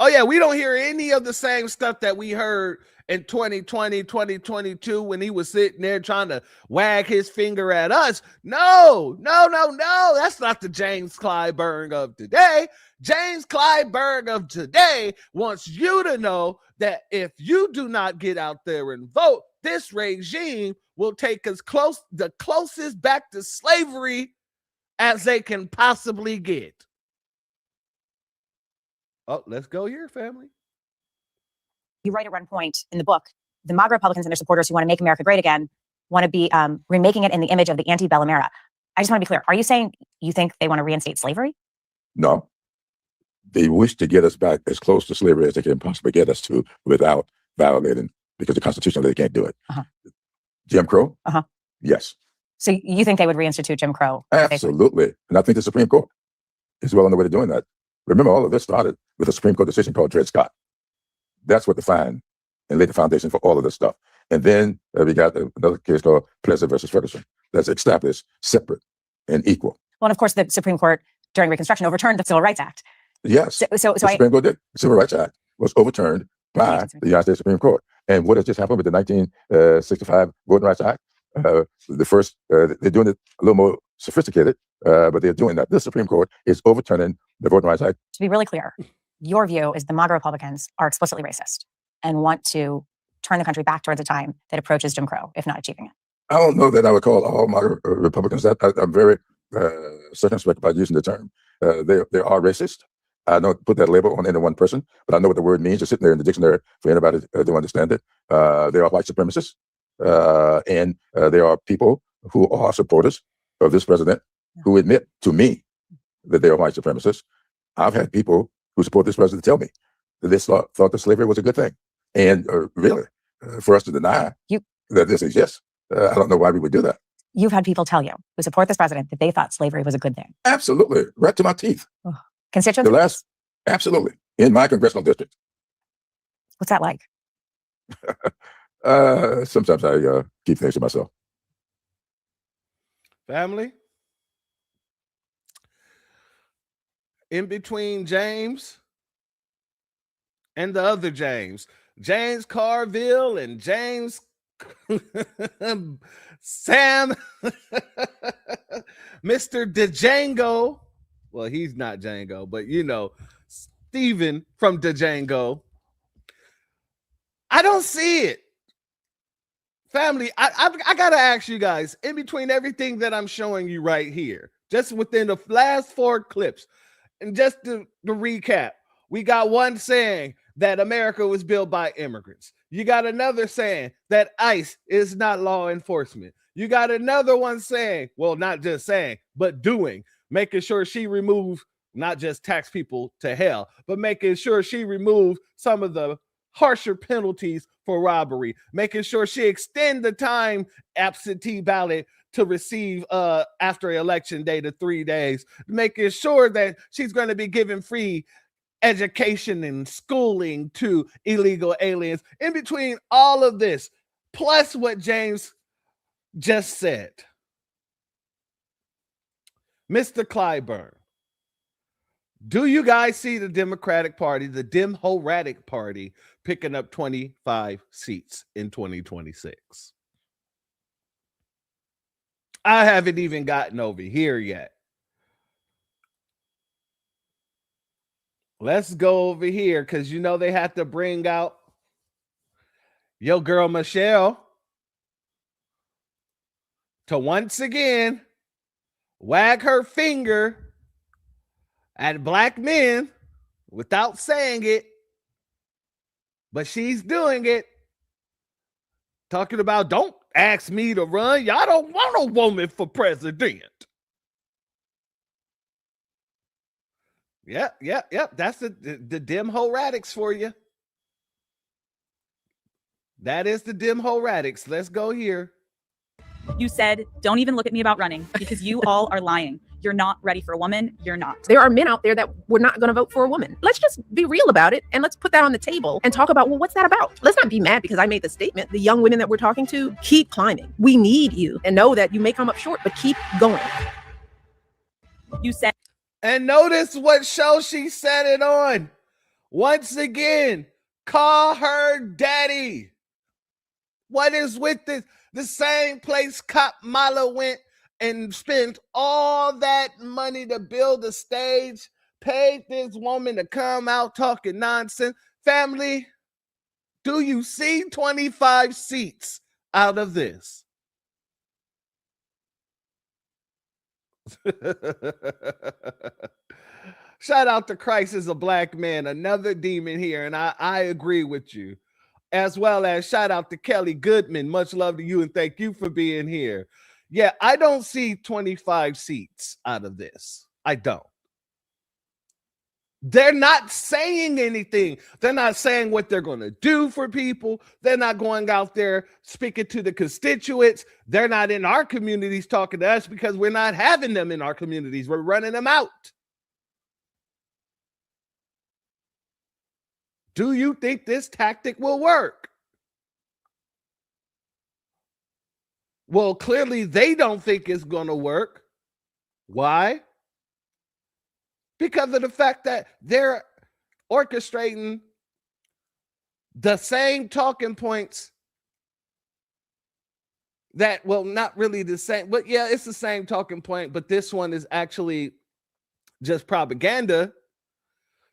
Oh, yeah, we don't hear any of the same stuff that we heard in 2020, 2022 when he was sitting there trying to wag his finger at us. No. That's not the James Clyburn of today. James Clyburn of today wants you to know that if you do not get out there and vote, this regime will take us the closest back to slavery as they can possibly get. Oh, let's go here, family. You write at one point in the book, the MAGA Republicans and their supporters who want to make America great again want to be remaking it in the image of the antebellum era. I just want to be clear. Are you saying you think they want to reinstate slavery? No. They wish to get us back as close to slavery as they can possibly get us to without violating, because the Constitution, they can't do it. Jim Crow? Yes. So you think they would reinstitute Jim Crow? Absolutely. And I think the Supreme Court is well on the way to doing that. Remember, all of this started with a Supreme Court decision called Dred Scott. That's what defined and laid the foundation for all of this stuff. And then we got another case called Plessy versus Ferguson that's established separate and equal. Well, and of course, the Supreme Court during Reconstruction overturned the Civil Rights Act. Yes. The Supreme Court did. The Civil Rights Act was overturned by the United States Supreme Court. And what has just happened with the 1965 Voting Rights Act? The first, they're doing it a little more sophisticated, but they're doing that. The Supreme Court is overturning the Voting Rights Act. To be really clear, your view is the MAGA Republicans are explicitly racist and want to turn the country back towards a time that approaches Jim Crow, if not achieving it. I don't know that I would call all MAGA Republicans that. I'm very circumspect about using the term. They are racist. I don't put that label on any one person, but I know what the word means. It's sitting there in the dictionary for anybody to understand it. They are white supremacists, and they are people who are supporters of this president who admit to me that they are white supremacists. I've had people who support this president tell me that they thought that slavery was a good thing. And really, for us to deny that this exists, I don't know why we would do that. You've had people tell you who support this president that they thought slavery was a good thing. Absolutely. Right to my teeth. Constituents? Absolutely. In my congressional district. What's that like? Sometimes I keep things to myself. Family? in between James and the other James Carville and James Sam, Mr. Django. Well, he's not Django, but you know, Steven from Django. I don't see it. Family, I got to ask you guys, in between everything that I'm showing you right here, just within the last 4 clips, and just to recap, we got one saying that America was built by immigrants. You got another saying that ICE is not law enforcement. You got another one saying, well, not just saying, but doing, making sure she removed, not just tax people to hell, but making sure she removed some of the harsher penalties for robbery, making sure she extend the time absentee ballot to receive after election day to 3 days, making sure that she's going to be given free education and schooling to illegal aliens. In between all of this, plus what James just said, Mr. Clyburn, do you guys see the Democratic Party, the Dem-Horatic Party, picking up 25 seats in 2026? I haven't even gotten over here yet. Let's go over here because you know they have to bring out your girl Michelle to once again wag her finger at black men without saying it, but she's doing it. Talking about, don't ask me to run. Y'all don't want a woman for president. Yep. That's the Dem-Horatics for you. That is the Dem-Horatics. Let's go here. You said, don't even look at me about running because you all are lying. You're not ready for a woman. You're not. There are men out there that were not going to vote for a woman. Let's just be real about it. And let's put that on the table and talk about, well, what's that about? Let's not be mad because I made the statement. The young women that we're talking to, keep climbing. We need you, and know that you may come up short, but keep going. You said. And notice what show she said it on. Once again, call her daddy. What is with this? The same place Kamala went and spent all that money to build a stage, paid this woman to come out talking nonsense. Family, do you see 25 seats out of this? Shout out to Christ is a black man, another demon here, and I agree with you. As well as shout out to Kelly Goodman. Much love to you and thank you for being here. Yeah, I don't see 25 seats out of this. I don't. They're not saying anything. They're not saying what they're going to do for people. They're not going out there speaking to the constituents. They're not in our communities talking to us because we're not having them in our communities. We're running them out. Do you think this tactic will work? Well, clearly they don't think it's going to work. Why? Because of the fact that they're orchestrating the same talking points that, well, not really the same, but yeah, it's the same talking point, but this one is actually just propaganda.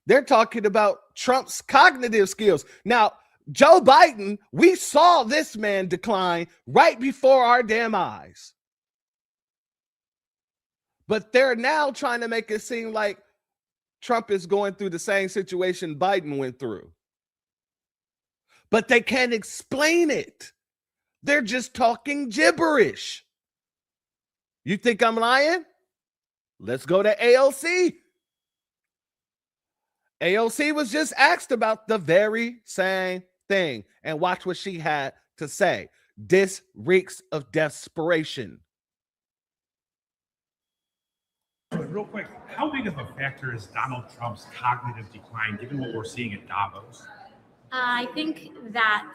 They're talking about Trump's cognitive skills. Now, Joe Biden, we saw this man decline right before our damn eyes. But they're now trying to make it seem like Trump is going through the same situation Biden went through. But they can't explain it. They're just talking gibberish. You think I'm lying? Let's go to AOC. AOC was just asked about the very same thing. And watch what she had to say. This reeks of desperation. Real quick, how big of a factor is Donald Trump's cognitive decline, given what we're seeing at Davos? I think that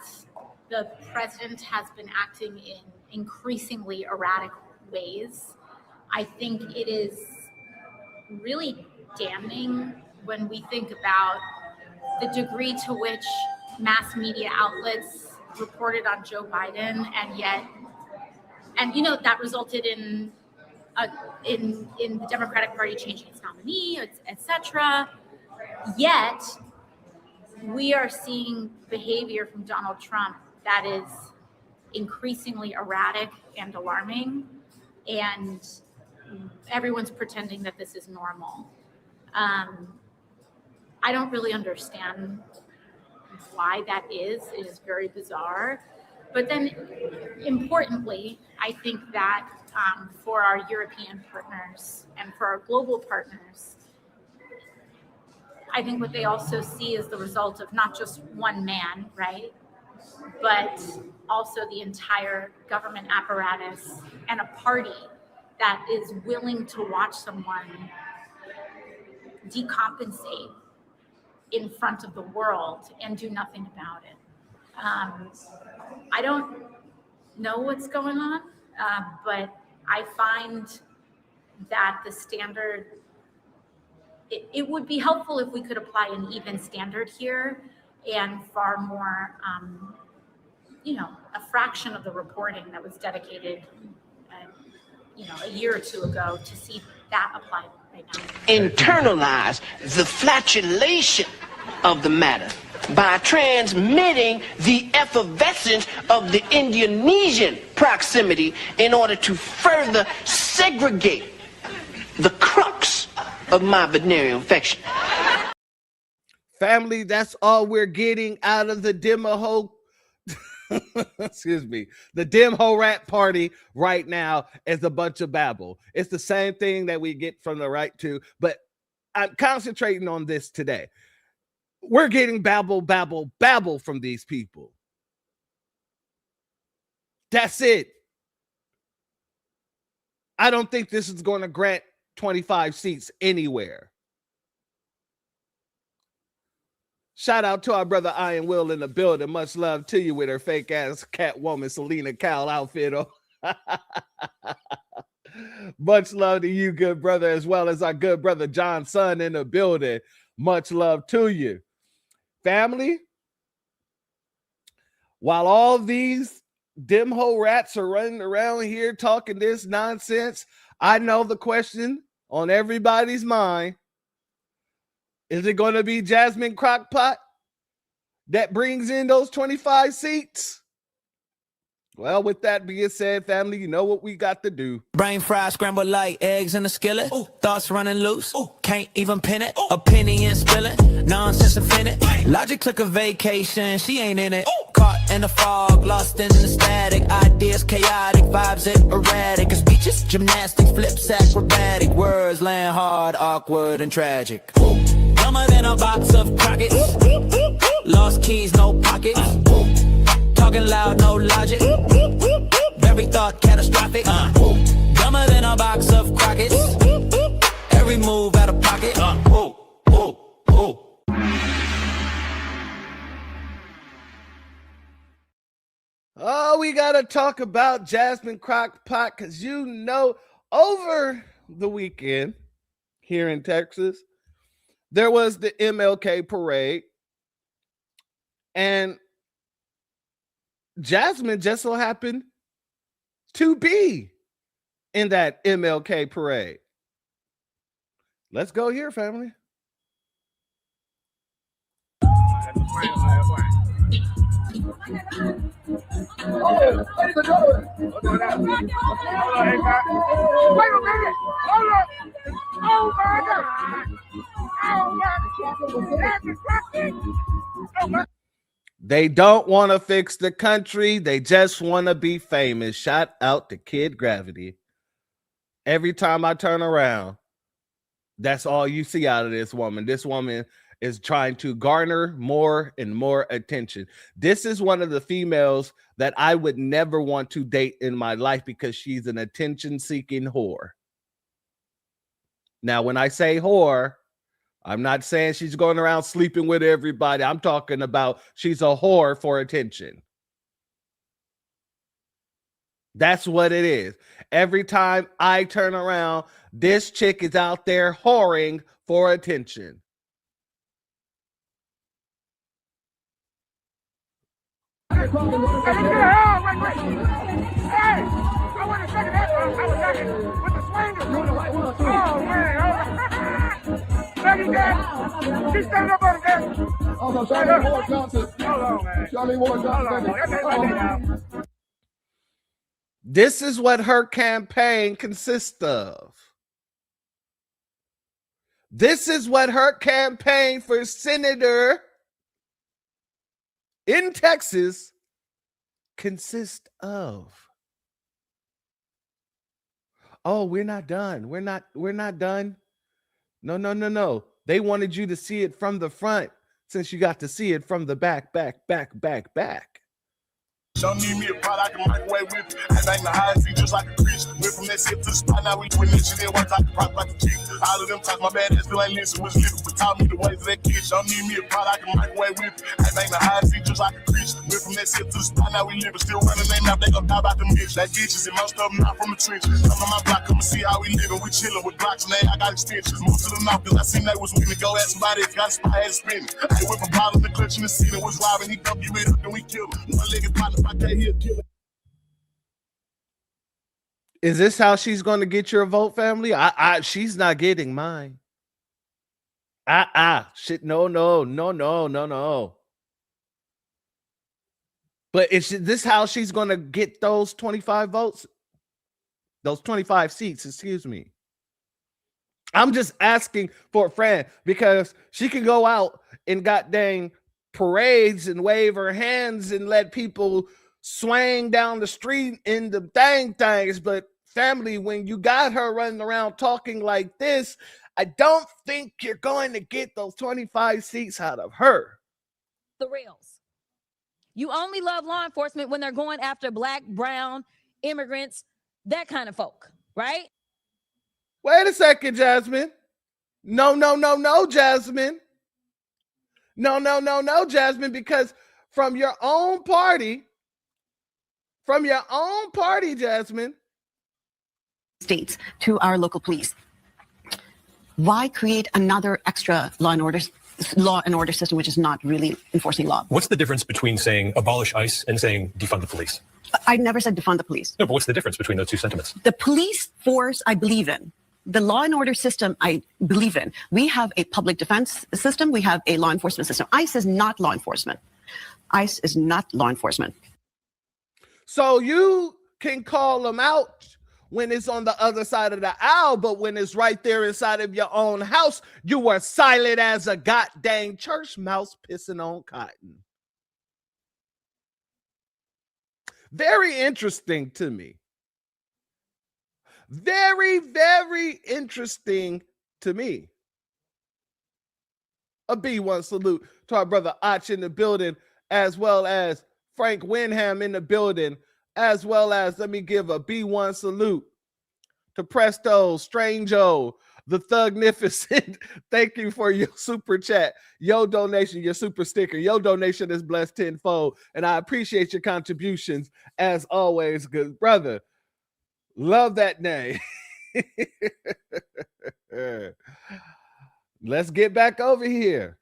the president has been acting in increasingly erratic ways. I think it is really damning when we think about the degree to which mass media outlets reported on Joe Biden, and you know that resulted in the Democratic Party changing its nominee, etc. Yet we are seeing behavior from Donald Trump that is increasingly erratic and alarming, and everyone's pretending that this is normal. I don't really understand why that is. It is very bizarre. But then, importantly, I think that for our European partners and for our global partners, I think what they also see is the result of not just one man, right? But also the entire government apparatus and a party that is willing to watch someone decompensate in front of the world and do nothing about it. I don't know what's going on, but I find that the standard, it would be helpful if we could apply an even standard here and far more, a fraction of the reporting that was dedicated, a year or two ago to see that applied right now. Internalize the flatulation of the matter by transmitting the effervescence of the Indonesian proximity in order to further segregate the crux of my venereal infection. Family, that's all we're getting out of the demo excuse me, the demo rat party right now is a bunch of babble. It's the same thing that we get from the right too, but I'm concentrating on this today. We're getting babble from these people. That's it. I don't think this is going to grant 25 seats anywhere. Shout out to our brother Iron Will in the building. Much love to you with her fake ass Catwoman Selena Kyle outfit on. Much love to you, good brother, as well as our good brother John Son in the building. Much love to you. Family, while all these dimho rats are running around here talking this nonsense, I know the question on everybody's mind. Is it going to be Jasmine Crockpot that brings in those 25 seats? Well, with that being said, family, you know what we got to do. Brain fried, scrambled like eggs in a skillet. Ooh. Thoughts running loose. Ooh. Can't even pin it. Ooh. Opinion spilling. Nonsense infinite. Logic took a vacation. She ain't in it. Ooh. Caught in the fog, lost in the static. Ideas chaotic, vibes erratic. Speeches gymnastics, flips acrobatic. Words land hard, awkward, and tragic. Ooh. Dumber than a box of Crockets. Lost keys, no pockets. Talking loud, no logic. Every thought catastrophic. Dumber than a box of Crockets. Every move out of pocket. Oh, we got to talk about Jasmine Crockpot because over the weekend here in Texas, there was the MLK parade, and Jasmine just so happened to be in that MLK parade. Let's go here, family. They don't want to fix the country. They just want to be famous. Shout out to Kid Gravity. Every time I turn around, that's all you see out of this woman. This woman is trying to garner more and more attention. This is one of the females that I would never want to date in my life because she's an attention-seeking whore. Now, when I say whore, I'm not saying she's going around sleeping with everybody. I'm talking about she's a whore for attention. That's what it is. Every time I turn around, this chick is out there whoring for attention. This is what her campaign consists of. This is what her campaign for senator in Texas consists of. Oh, we're not done. We're not done. No. They wanted you to see it from the front since you got to see it from the back. Don't need me a pot, I can microwave with it. I bang the high seat just like a Chris. Went from that shit to the spot, now we doing this shit. One time, pop like a chick. All of them talk, my bad ass still ain't listen. Was little, but taught me the ways of that kid. Don't need me a pot, I can microwave with it. I bang the high seat just like a Chris. Went from that shit to the spot, now we living. Still running, they now they gon' die about the bitch. That bitches and most of them not from the trenches. Come on my block, come and see how we living. We chillin' with blocks and I got extensions. Move to the north, cause I seen that was winning. Go ask somebody if got a spot, had spinning. I whip a bottle, the clutch in the ceiling was robbing. He come give it up and we kill him. One-legged partner, if I can't hear kill him. Is this how she's going to get your vote, family? She's not getting mine. Shit, no. But is this how she's going to get those 25 votes? Those 25 seats, excuse me. I'm just asking for a friend because she can go out and goddamn parades and wave her hands and let people swang down the street in the things, but family, when you got her running around talking like this, I don't think you're going to get those 25 seats out of her. The rails. You only love law enforcement when they're going after black, brown, immigrants, that kind of folk, right? Wait a second, Jasmine. No, Jasmine. No, Jasmine, because from your own party, Jasmine. States to our local police. Why create another extra law and order system which is not really enforcing law? What's the difference between saying abolish ICE and saying defund the police? I never said defund the police. No, but what's the difference between those two sentiments? The police force, I believe in. The law and order system, I believe in. We have a public defense system. We have a law enforcement system. ICE is not law enforcement. ICE is not law enforcement. So you can call them out when it's on the other side of the aisle, but when it's right there inside of your own house, you are silent as a goddamn church mouse pissing on cotton. Very interesting to me. Very, very interesting to me. A B1 salute to our brother Och in the building, as well as Frank Winham in the building, as well as let me give a B1 salute to Presto, Strango, the Thugnificent. Thank you for your super chat, your donation, your super sticker. Your donation is blessed tenfold, and I appreciate your contributions as always, good brother. Love that name. Let's get back over here.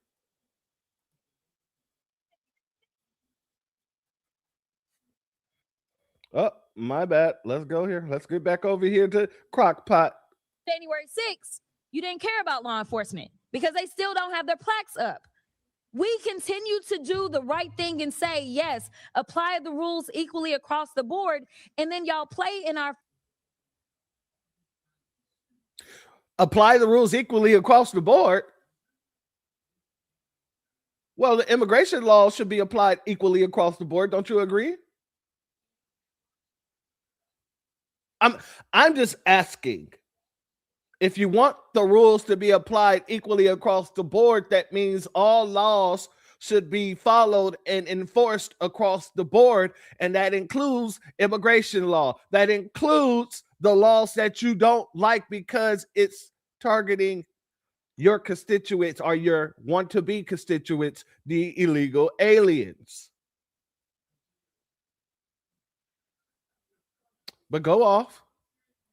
Oh, my bad. Let's go here. Let's get back over here to Crockpot. January 6th, you didn't care about law enforcement because they still don't have their plaques up. We continue to do the right thing and say, yes, apply the rules equally across the board. And then y'all play in our... Apply the rules equally across the board. Well, the immigration law should be applied equally across the board. Don't you agree? I'm just asking. If you want the rules to be applied equally across the board, that means all laws should be followed and enforced across the board. And that includes immigration law. That includes the laws that you don't like because it's targeting your constituents or your want-to-be constituents, the illegal aliens. But go off.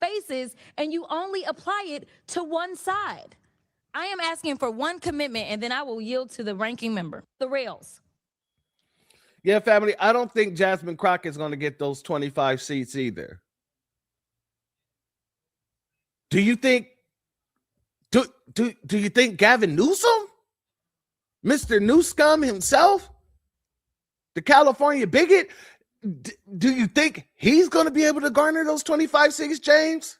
Faces, and you only apply it to one side. I am asking for one commitment, and then I will yield to the ranking member. The rails. Yeah, family, I don't think Jasmine Crockett's going to get those 25 seats either. Do you think do you think Gavin Newsom, Mr. Newscum himself, the California bigot, do you think he's going to be able to garner those 25 seats, James?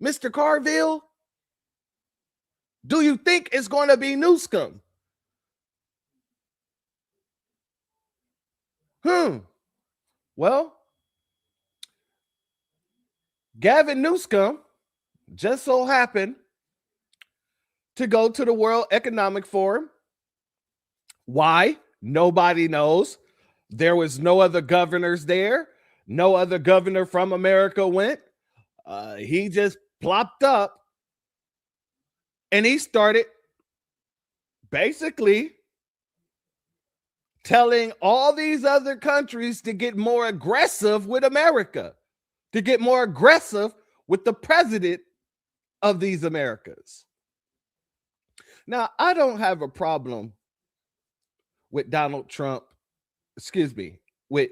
Mr. Carville? Do you think it's going to be Newscum? Well, Gavin Newscum just so happened to go to the World Economic Forum. Why? Nobody knows. There was no other governors there. No other governor from America went. He just plopped up and he started basically telling all these other countries to get more aggressive with America, to get more aggressive with the president of these Americas. Now, I don't have a problem with Donald Trump, with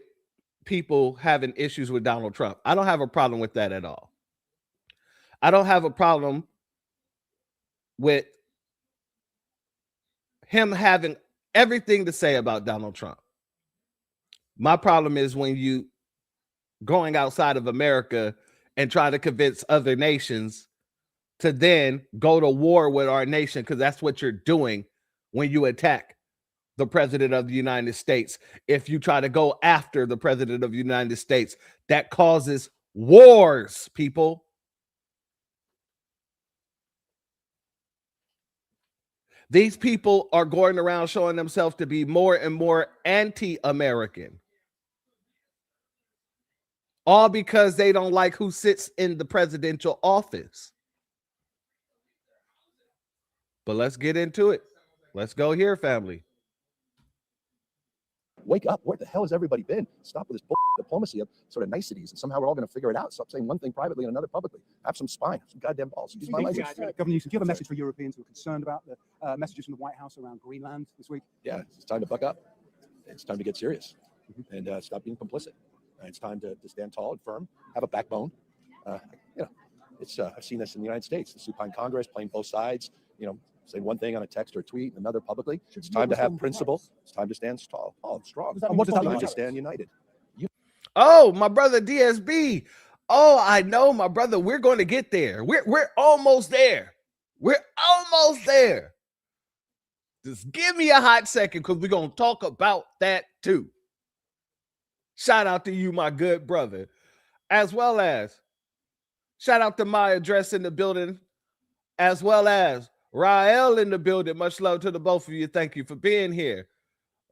people having issues with Donald Trump. I don't have a problem with that at all. I don't have a problem with him having everything to say about Donald Trump. My problem is when you going outside of America and try to convince other nations to then go to war with our nation, because that's what you're doing when you attack the president of the United States. If you try to go after the president of the United States, that causes wars, people. These people are going around showing themselves to be more and more anti-American. All because they don't like who sits in the presidential office. But let's get into it. Let's go here, family. Wake up. Where the hell has everybody been? Stop with this diplomacy of sort of niceties, and somehow we're all going to figure it out. Stop saying one thing privately and another publicly. Have some spine, some goddamn balls. Use my language. Governor Newsom, do you have a message for Europeans who are concerned about the messages from the White House around Greenland this week? Yeah, it's time to buck up. It's time to get serious and stop being complicit. It's time to stand tall and firm, have a backbone. I've seen this in the United States, the supine Congress playing both sides, saying one thing on a text or a tweet, another publicly. It's time to have principle. It's time to stand tall and strong. And what does that mean? It's time to stand united. Oh, my brother DSB. Oh, I know, my brother. We're going to get there. We're almost there. We're almost there. Just give me a hot second, because we're going to talk about that too. Shout out to you, my good brother. As well as shout out to my address in the building, as well as Rael in the building. Much love to the both of you. Thank you for being here.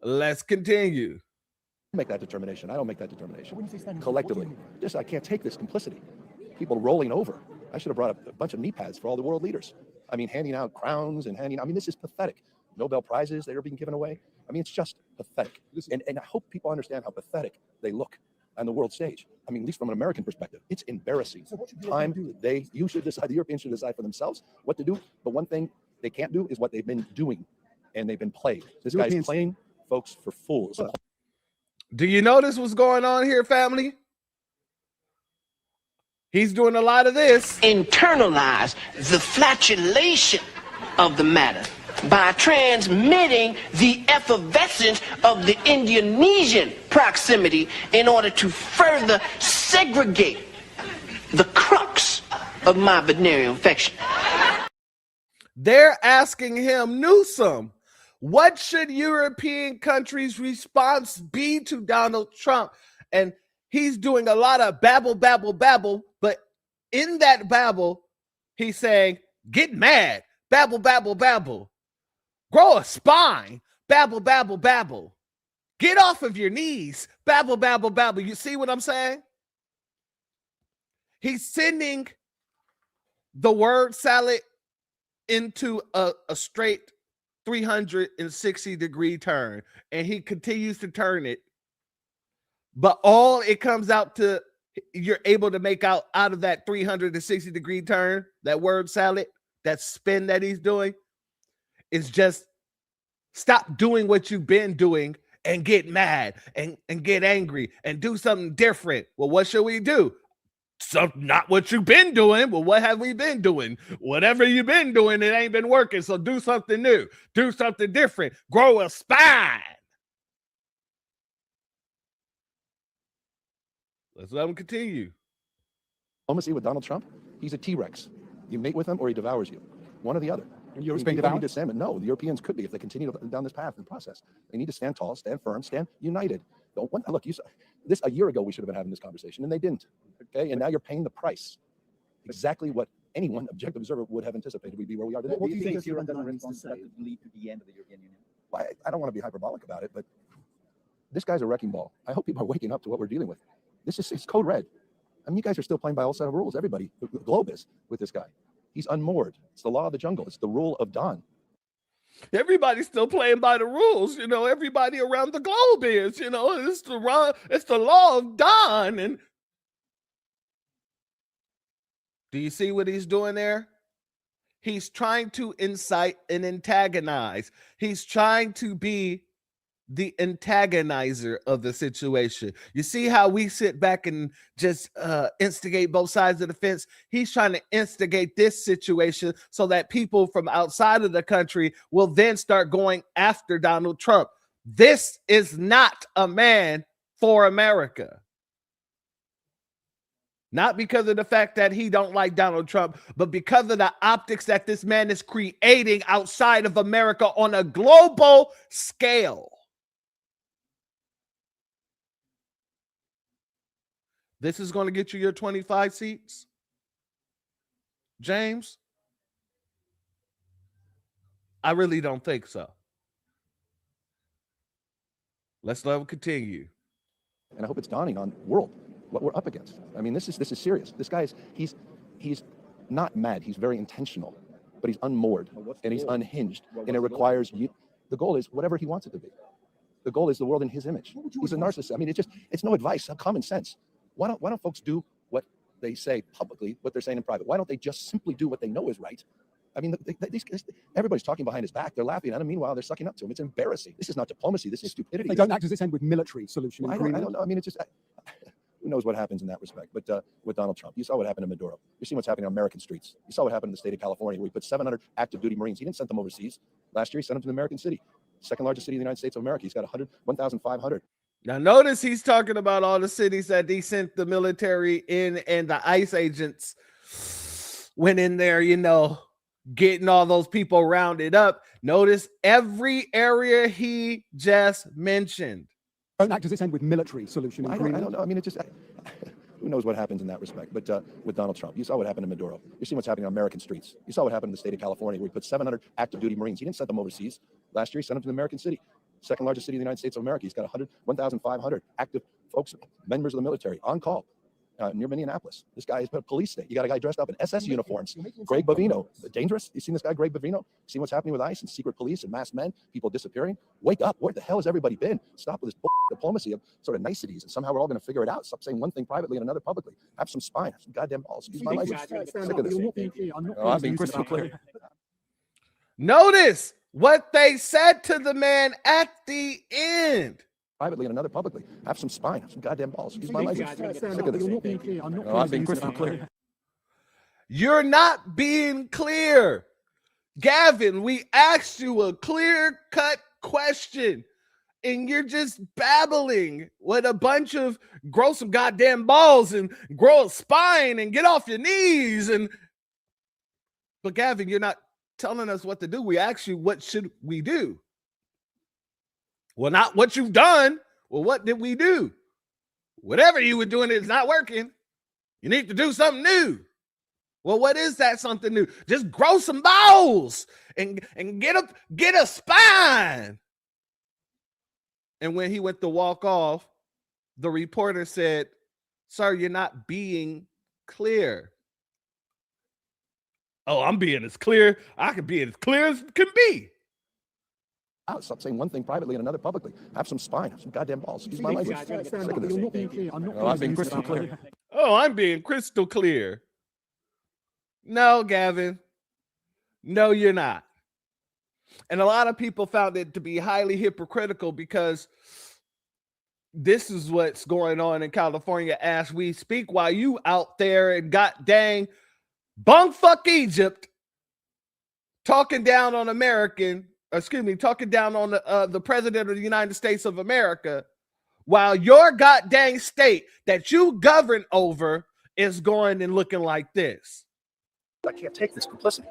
Let's continue. Make that determination. I don't make that determination. Collectively. I can't take this complicity. People rolling over. I should have brought a bunch of knee pads for all the world leaders. Handing out crowns and this is pathetic. Nobel Prizes that are being given away. It's just pathetic. And I hope people understand how pathetic they look on the world stage. At least from an American perspective, it's embarrassing. You should decide, the Europeans should decide for themselves what to do. But one thing they can't do is what they've been doing, and they've been played. This guy's playing folks for fools. Do you notice what's going on here, family? He's doing a lot of this. Internalize the flatulation of the matter by transmitting the effervescence of the Indonesian proximity in order to further segregate the crux of my venereal infection. They're asking him, Newsom, what should European countries' response be to Donald Trump? And he's doing a lot of babble, but in that babble, he's saying, get mad, babble. Grow a spine, babble. Get off of your knees, babble. You see what I'm saying? He's sending the word salad into a straight 360-degree turn, and he continues to turn it. But all it comes out to you're able to make out of that 360-degree turn, that word salad, that spin that he's doing, is just stop doing what you've been doing and get mad and get angry and do something different. Well, what should we do? Not what you've been doing. Well, what have we been doing? Whatever you've been doing, it ain't been working. So do something new. Do something different. Grow a spine. Let's let him continue. Diplomacy with Donald Trump, he's a T-Rex. You mate with him or he devours you. One or the other. Europe's You being need devoured? to stand, no, the Europeans could be if they continue down this path and process. They need to stand tall, stand firm, stand united. Don't look. You saw this a year ago. We should have been having this conversation, and they didn't. Okay, and now you're paying the price. Exactly what anyone objective observer would have anticipated we'd be where we are today. What do you think Europe needs to say to lead to the end of the European Union? Well, I don't want to be hyperbolic about it, but this guy's a wrecking ball. I hope people are waking up to what we're dealing with. This is it's code red. I mean, you guys are still playing by all set of rules. Everybody, the globe is with this guy. He's unmoored. It's the law of the jungle. It's the rule of Don. Everybody's still playing by the rules, you know. Everybody around the globe is, you know. It's the law of Don. And do you see what he's doing there? He's trying to incite and antagonize. He's trying to be the antagonizer of the situation. You see how we sit back and just instigate both sides of the fence? He's trying to instigate this situation so that people from outside of the country will then start going after Donald Trump. This is not a man for America. Not because of the fact that he don't like Donald Trump, but because of the optics that this man is creating outside of America on a global scale. This is going to get you your 25 seats, James? I really don't think so. Let's let him continue. And I hope it's dawning on the world what we're up against. I mean, this is serious. This guy is he's not mad. He's very intentional, but he's unmoored and he's unhinged, and it requires you. The goal is whatever he wants it to be. The goal is the world in his image. He's a narcissist. I mean, it's no advice. Common sense. Why don't folks do what they say publicly, what they're saying in private? Why don't they just simply do what they know is right? I mean, these guys, everybody's talking behind his back. They're laughing at him. Meanwhile, they're sucking up to him. It's embarrassing. This is not diplomacy. This is stupidity. They don't act as this end with military solution. I don't know. I mean, it's just who knows what happens in that respect. But with Donald Trump, you saw what happened in Maduro. You see what's happening on American streets. You saw what happened in the state of California, where he put 700 active duty Marines. He didn't send them overseas. Last year, he sent them to the American city, second largest city in the United States of America. He's got 1,500. Now, notice he's talking about all the cities that he sent the military in, and the ICE agents went in there, you know, getting all those people rounded up. Notice every area he just mentioned. Don't act as this end with military solution. I don't know. I mean, it's just who knows what happens in that respect. But with Donald Trump, you saw what happened in Maduro. You see what's happening on American streets. You saw what happened in the state of California, where he put 700 active duty Marines. He didn't send them overseas. Last year, he sent them to the American city, second largest city in the United States of America. He's got 1,500 active folks, members of the military on call near Minneapolis. This guy is a police state. You got a guy dressed up in SS uniforms. Greg Bovino, dangerous. You seen this guy, Greg Bovino? See what's happening with ICE and secret police and masked men, people disappearing? Wake up. Where the hell has everybody been? Stop with this diplomacy of sort of niceties, and somehow we're all going to figure it out. Stop saying one thing privately and another publicly. Have some spine. Have some goddamn balls. Use my language. Sick of this. I'm being crystal clear. Notice what they said to the man at the end. Privately and another publicly. Have some spine. Have some goddamn balls. Use my language. Sick of this. I'm being crystal clear. You're not being clear. Gavin, we asked you a clear-cut question, and you're just babbling with a bunch of grow some goddamn balls and grow a spine and get off your knees. But Gavin, you're not telling us what to do. We asked you, what should we do? Well, not what you've done. Well, what did we do? Whatever you were doing is not working. You need to do something new. Well, what is that something new? Just grow some balls and get a spine. And when he went to walk off, the reporter said, "Sir, you're not being clear." Oh, I'm being as clear. I can be as clear as can be. Stop saying one thing privately and another publicly. Have some spine. Have some goddamn balls. Use my language. Sick of this. I'm being crystal clear. Oh, I'm being crystal clear. No, Gavin. No, you're not. And a lot of people found it to be highly hypocritical because this is what's going on in California as we speak, while you out there and god dang bungfuck Egypt talking down on talking down on the president of the United States of America, while your god dang state that you govern over is going and looking like this. I can't take this complicity.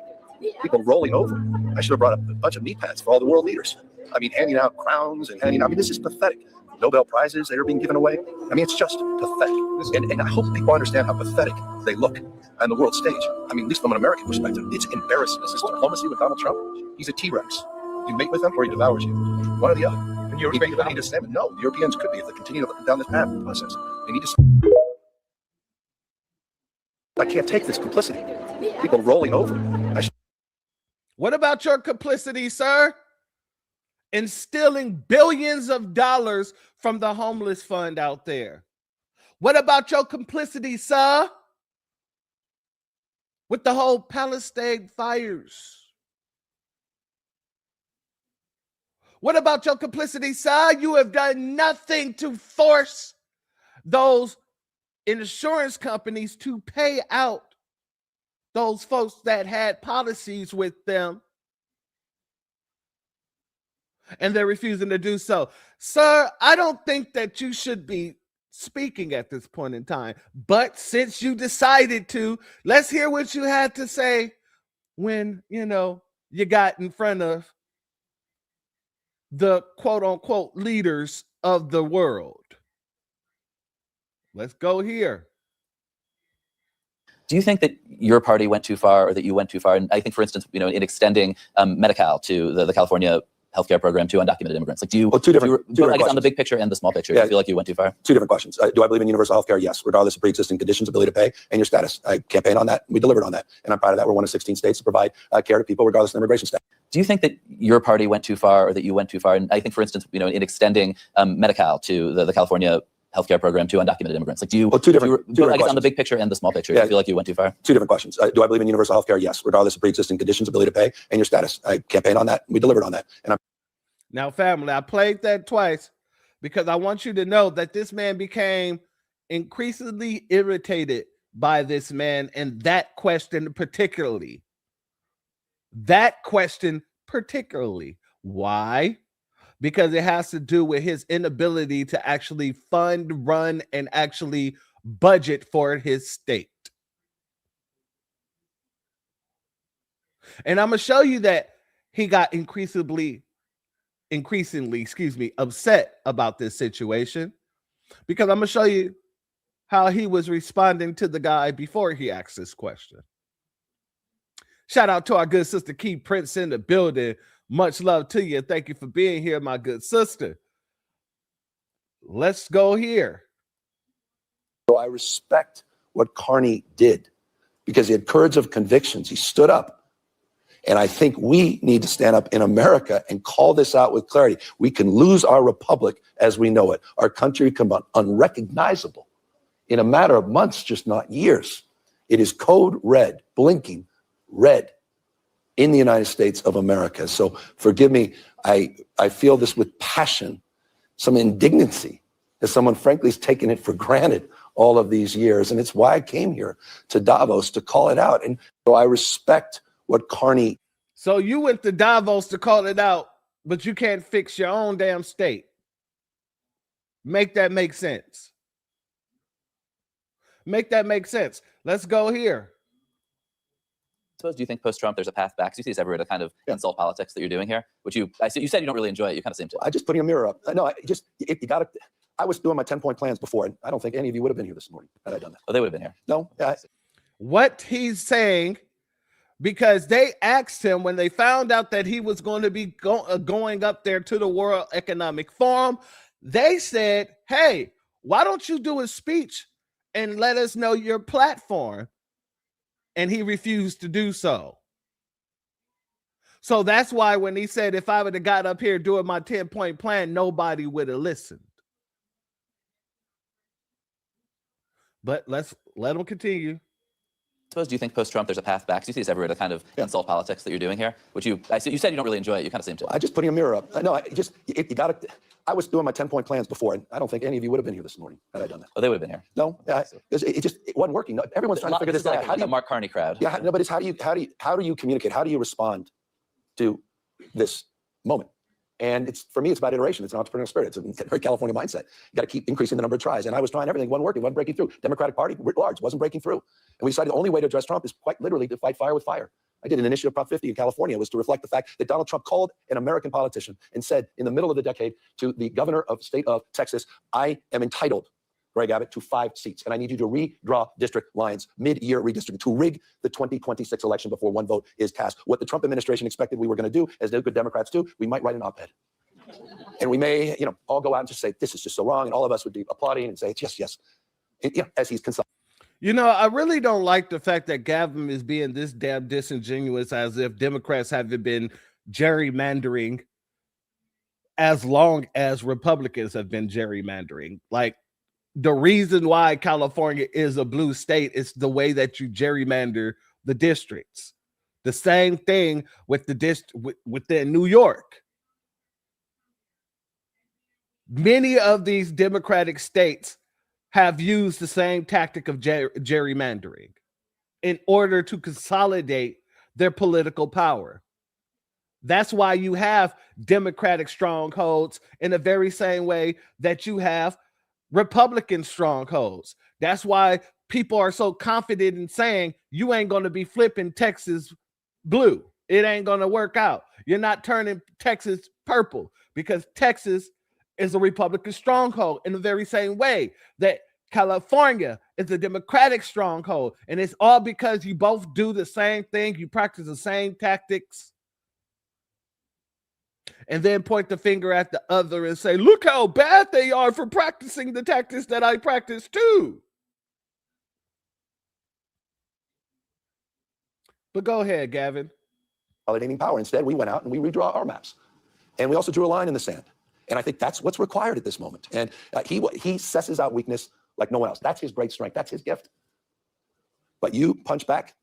People rolling over. I should have brought up a bunch of knee pads for all the world leaders. I mean, handing out crowns and this is pathetic. Nobel Prizes that are being given away. I mean, it's just pathetic. And I hope people understand how pathetic they look on the world stage. I mean, at least from an American perspective, it's embarrassing. This is diplomacy with Donald Trump. He's a T-Rex. You mate with him or he devours you. One or the other. And you need to stand. No, the Europeans could be if they continue down this path process. They need to. I can't take this complicity. People rolling over. What about your complicity, sir, in stealing billions of dollars from the homeless fund out there? What about your complicity, sir, with the whole Palestine fires? What about your complicity, sir? You have done nothing to force those insurance companies to pay out those folks that had policies with them, and they're refusing to do so. Sir, I don't think that you should be speaking at this point in time, but since you decided to, let's hear what you had to say when, you got in front of the quote-unquote leaders of the world. Let's go here. Do you think that your party went too far, or that you went too far? And I think, for instance, in extending Medi-Cal to the California healthcare program to undocumented immigrants. Like, do you? Well, two different I guess on the big picture and the small picture, do you feel like you went too far? Two different questions. Do I believe in universal health care? Yes, regardless of pre-existing conditions, ability to pay, and your status. I campaigned on that. We delivered on that. And I'm proud of that. We're one of 16 states to provide care to people regardless of immigration status. Do you think that your party went too far, or that you went too far? And I think, for instance, in extending Medi-Cal to the California healthcare program to undocumented immigrants. Like, do you? Well, two different I guess on the big picture and the small picture, do you feel like you went too far? Two different questions. Do I believe in universal health care? Yes, regardless of pre-existing conditions, ability to pay, and your status. I campaigned on that. We delivered on that. And I'm Now, family, I played that twice because I want you to know that this man became increasingly irritated by this man, and that question particularly. Why? Because it has to do with his inability to actually fund, run, and actually budget for his state. And I'm going to show you that he got increasingly, upset about this situation, because I'm going to show you how he was responding to the guy before he asked this question. Shout out to our good sister Key Prince in the building. Much love to you. Thank you for being here, my good sister. Let's go here. So I respect what Carney did because he had courage of convictions. He stood up. And I think we need to stand up in America and call this out with clarity. We can lose our republic as we know it. Our country can become unrecognizable in a matter of months, just not years. It is code red, blinking red in the United States of America. So forgive me, I feel this with passion, some indignancy, as someone frankly has taken it for granted all of these years. And it's why I came here to Davos to call it out. And so I respect what Carney. So you went to Davos to call it out, but you can't fix your own damn state. Make that make sense. Make that make sense. Let's go here. Do you think post-Trump there's a path back? So you see this everywhere, the kind of insult politics that you're doing here, which you said you don't really enjoy it. You kind of seem to. I just putting a mirror up. No, you got to. I was doing my 10-point plans before, and I don't think any of you would have been here this morning had I done that. Oh, they would have been here. No. What he's saying, because they asked him when they found out that he was going to be going up there to the World Economic Forum, they said, hey, why don't you do a speech and let us know your platform? And he refused to do so. So that's why when he said, if I would have got up here doing my 10-point plan, nobody would have listened. But let's let them continue. Suppose, do you think post-Trump there's a path back? 'Cause you see this everywhere, the kind of insult politics that you're doing here, which you said you don't really enjoy it. You kind of seem to. I just putting a mirror up. No, you got to. I was doing my 10-point plans before, and I don't think any of you would have been here this morning had I done that. Oh, they would have been here. No, it wasn't working. No, everyone's trying to figure this out. How do you Mark Carney crowd? Yeah, no, but it's how do you communicate? How do you respond to this moment? And for me, it's about iteration. It's an entrepreneurial spirit. It's a very California mindset. You got to keep increasing the number of tries. And I was trying everything, wasn't working, wasn't breaking through. Democratic Party, writ large, wasn't breaking through. And we decided the only way to address Trump is quite literally to fight fire with fire. I did an initiative, Prop 50 in California. It was to reflect the fact that Donald Trump called an American politician and said in the middle of the decade to the governor of the state of Texas, I am entitled, Greg Abbott, to 5 seats. And I need you to redraw district lines, mid-year redistricting, to rig the 2026 election before one vote is cast. What the Trump administration expected we were going to do, as good Democrats do, we might write an op-ed. And we may, all go out and just say, this is just so wrong. And all of us would be applauding and say, yes. As he's consulting. I really don't like the fact that Gavin is being this damn disingenuous, as if Democrats haven't been gerrymandering as long as Republicans have been gerrymandering. Like, the reason why California is a blue state is the way that you gerrymander the districts. The same thing with within New York. Many of these Democratic states have used the same tactic of gerrymandering in order to consolidate their political power. That's why you have Democratic strongholds in the very same way that you have Republican strongholds. That's why people are so confident in saying you ain't going to be flipping Texas blue. It ain't going to work out. You're not turning Texas purple, because Texas is a Republican stronghold in the very same way that California is a Democratic stronghold. And it's all because you both do the same thing. You practice the same tactics. And then point the finger at the other and say, look how bad they are for practicing the tactics that I practice too. But go ahead, Gavin. Consolidating power. Instead, we went out and we redraw our maps. And we also drew a line in the sand. And I think that's what's required at this moment. And he assesses out weakness like no one else. That's his great strength. That's his gift. But you punch back.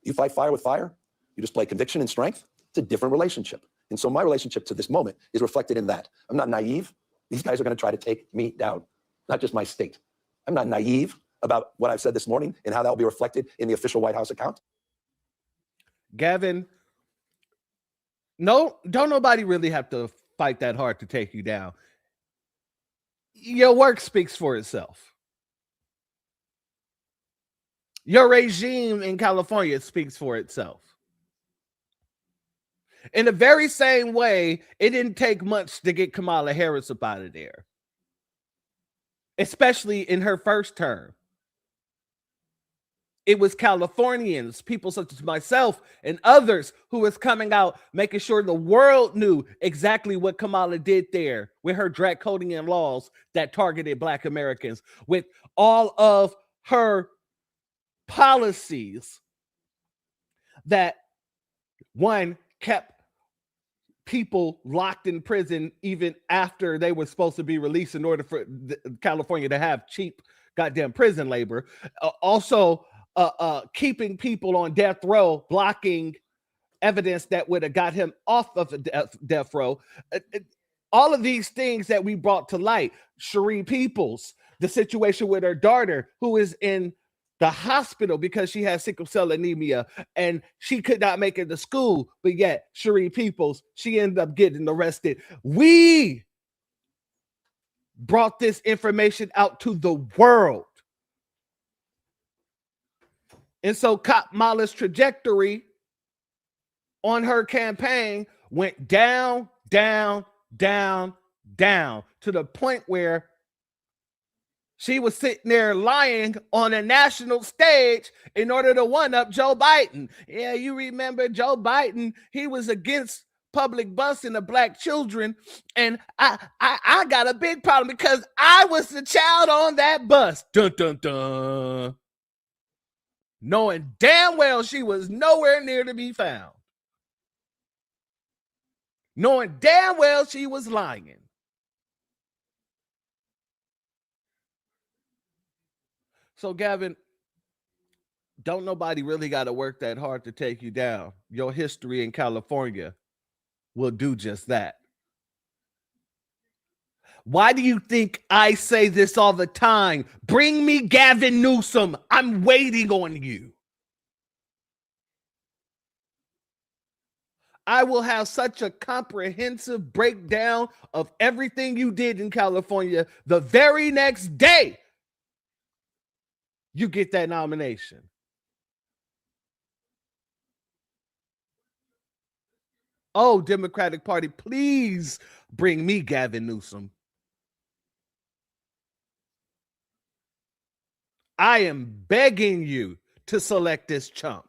You fight fire with fire. You display conviction and strength. It's a different relationship. And so my relationship to this moment is reflected in that. I'm not naive. These guys are going to try to take me down, not just my state. I'm not naive about what I've said this morning and how that will be reflected in the official White House account. Gavin, no, don't nobody really have to fight that hard to take you down. Your work speaks for itself. Your regime in California speaks for itself. In the very same way, it didn't take much to get Kamala Harris up out of there, especially in her first term. It was Californians, people such as myself and others, who was coming out, making sure the world knew exactly what Kamala did there with her draconian laws that targeted Black Americans, with all of her policies that, one, kept people locked in prison even after they were supposed to be released in order for California to have cheap goddamn prison labor. Also, keeping people on death row, blocking evidence that would have got him off of death row. All of these things that we brought to light. Cherie Peoples, the situation with her daughter who is in the hospital because she has sickle cell anemia and she could not make it to school, but yet Cherie Peoples, she ended up getting arrested. We brought this information out to the world. And so Kamala's trajectory on her campaign went down, down, down, down, to the point where she was sitting there lying on a national stage in order to one-up Joe Biden. Yeah, you remember Joe Biden, he was against public busing of Black children, and I got a big problem because I was the child on that bus. Dun, dun, dun. Knowing damn well she was nowhere near to be found. Knowing damn well she was lying. So, Gavin, don't nobody really got to work that hard to take you down. Your history in California will do just that. Why do you think I say this all the time? Bring me Gavin Newsom. I'm waiting on you. I will have such a comprehensive breakdown of everything you did in California the very next day you get that nomination. Oh, Democratic Party, please bring me Gavin Newsom. I am begging you to select this chump.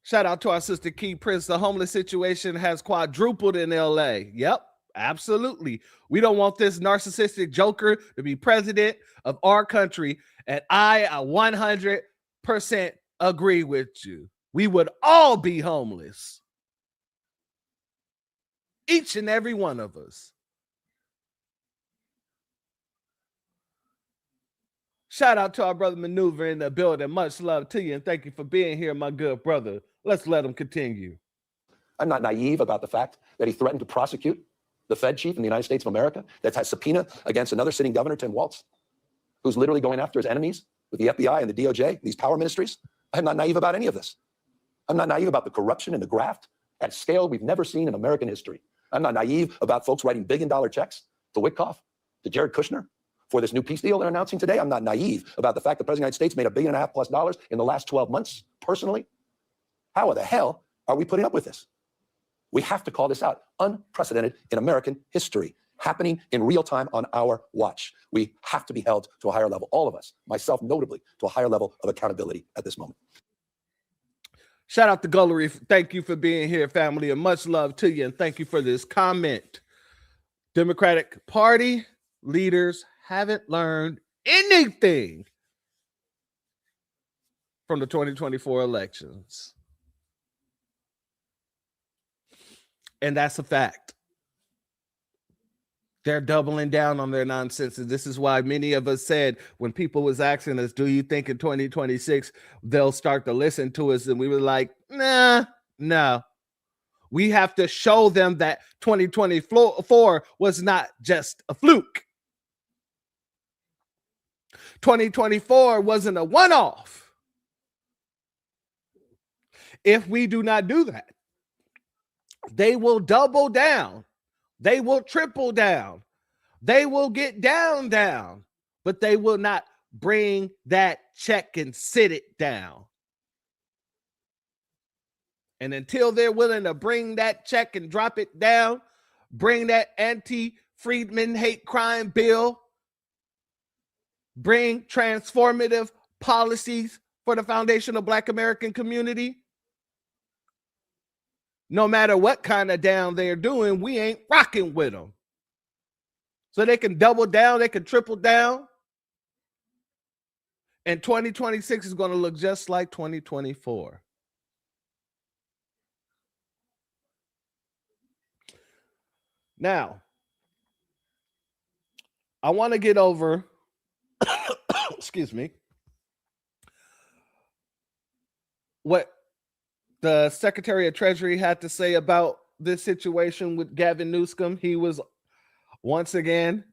Shout out to our sister Key Prince. The homeless situation has quadrupled in LA. Yep, absolutely. We don't want this narcissistic joker to be president of our country. And I 100% agree with you. We would all be homeless. Each and every one of us. Shout out to our brother Maneuver in the building. Much love to you, and thank you for being here, my good brother. Let's let him continue. I'm not naive about the fact that he threatened to prosecute the Fed chief in the United States of America that has subpoena against another sitting governor, Tim Walz, who's literally going after his enemies with the FBI and the DOJ, these power ministries. I'm not naive about any of this. I'm not naive about the corruption and the graft at scale we've never seen in American history. I'm not naive about folks writing billion-dollar checks to Witkoff, to Jared Kushner for this new peace deal they're announcing today. I'm not naive about the fact that the President of the United States made $1.5 billion+ in the last 12 months personally. How the hell are we putting up with this? We have to call this out. Unprecedented in American history, happening in real time on our watch. We have to be held to a higher level, all of us, myself notably, to a higher level of accountability at this moment. Shout out to Gullery. Thank you for being here, family, and much love to you. And thank you for this comment. Democratic Party leaders haven't learned anything from the 2024 elections. And that's a fact. They're doubling down on their nonsense. And this is why many of us said when people was asking us, do you think in 2026 they'll start to listen to us? And we were like, nah, no. We have to show them that 2024 was not just a fluke. 2024 wasn't a one-off. If we do not do that, they will double down. They will triple down. They will get down, but they will not bring that check and sit it down. And until they're willing to bring that check and drop it down, bring that anti-Freedmen hate crime bill, bring transformative policies for the foundation of Black American community, no matter what kind of down they're doing, we ain't rocking with them. So they can double down, they can triple down. And 2026 is going to look just like 2024. Now, I want to get over, excuse me, what the Secretary of Treasury had to say about this situation with Gavin Newsom. He was once again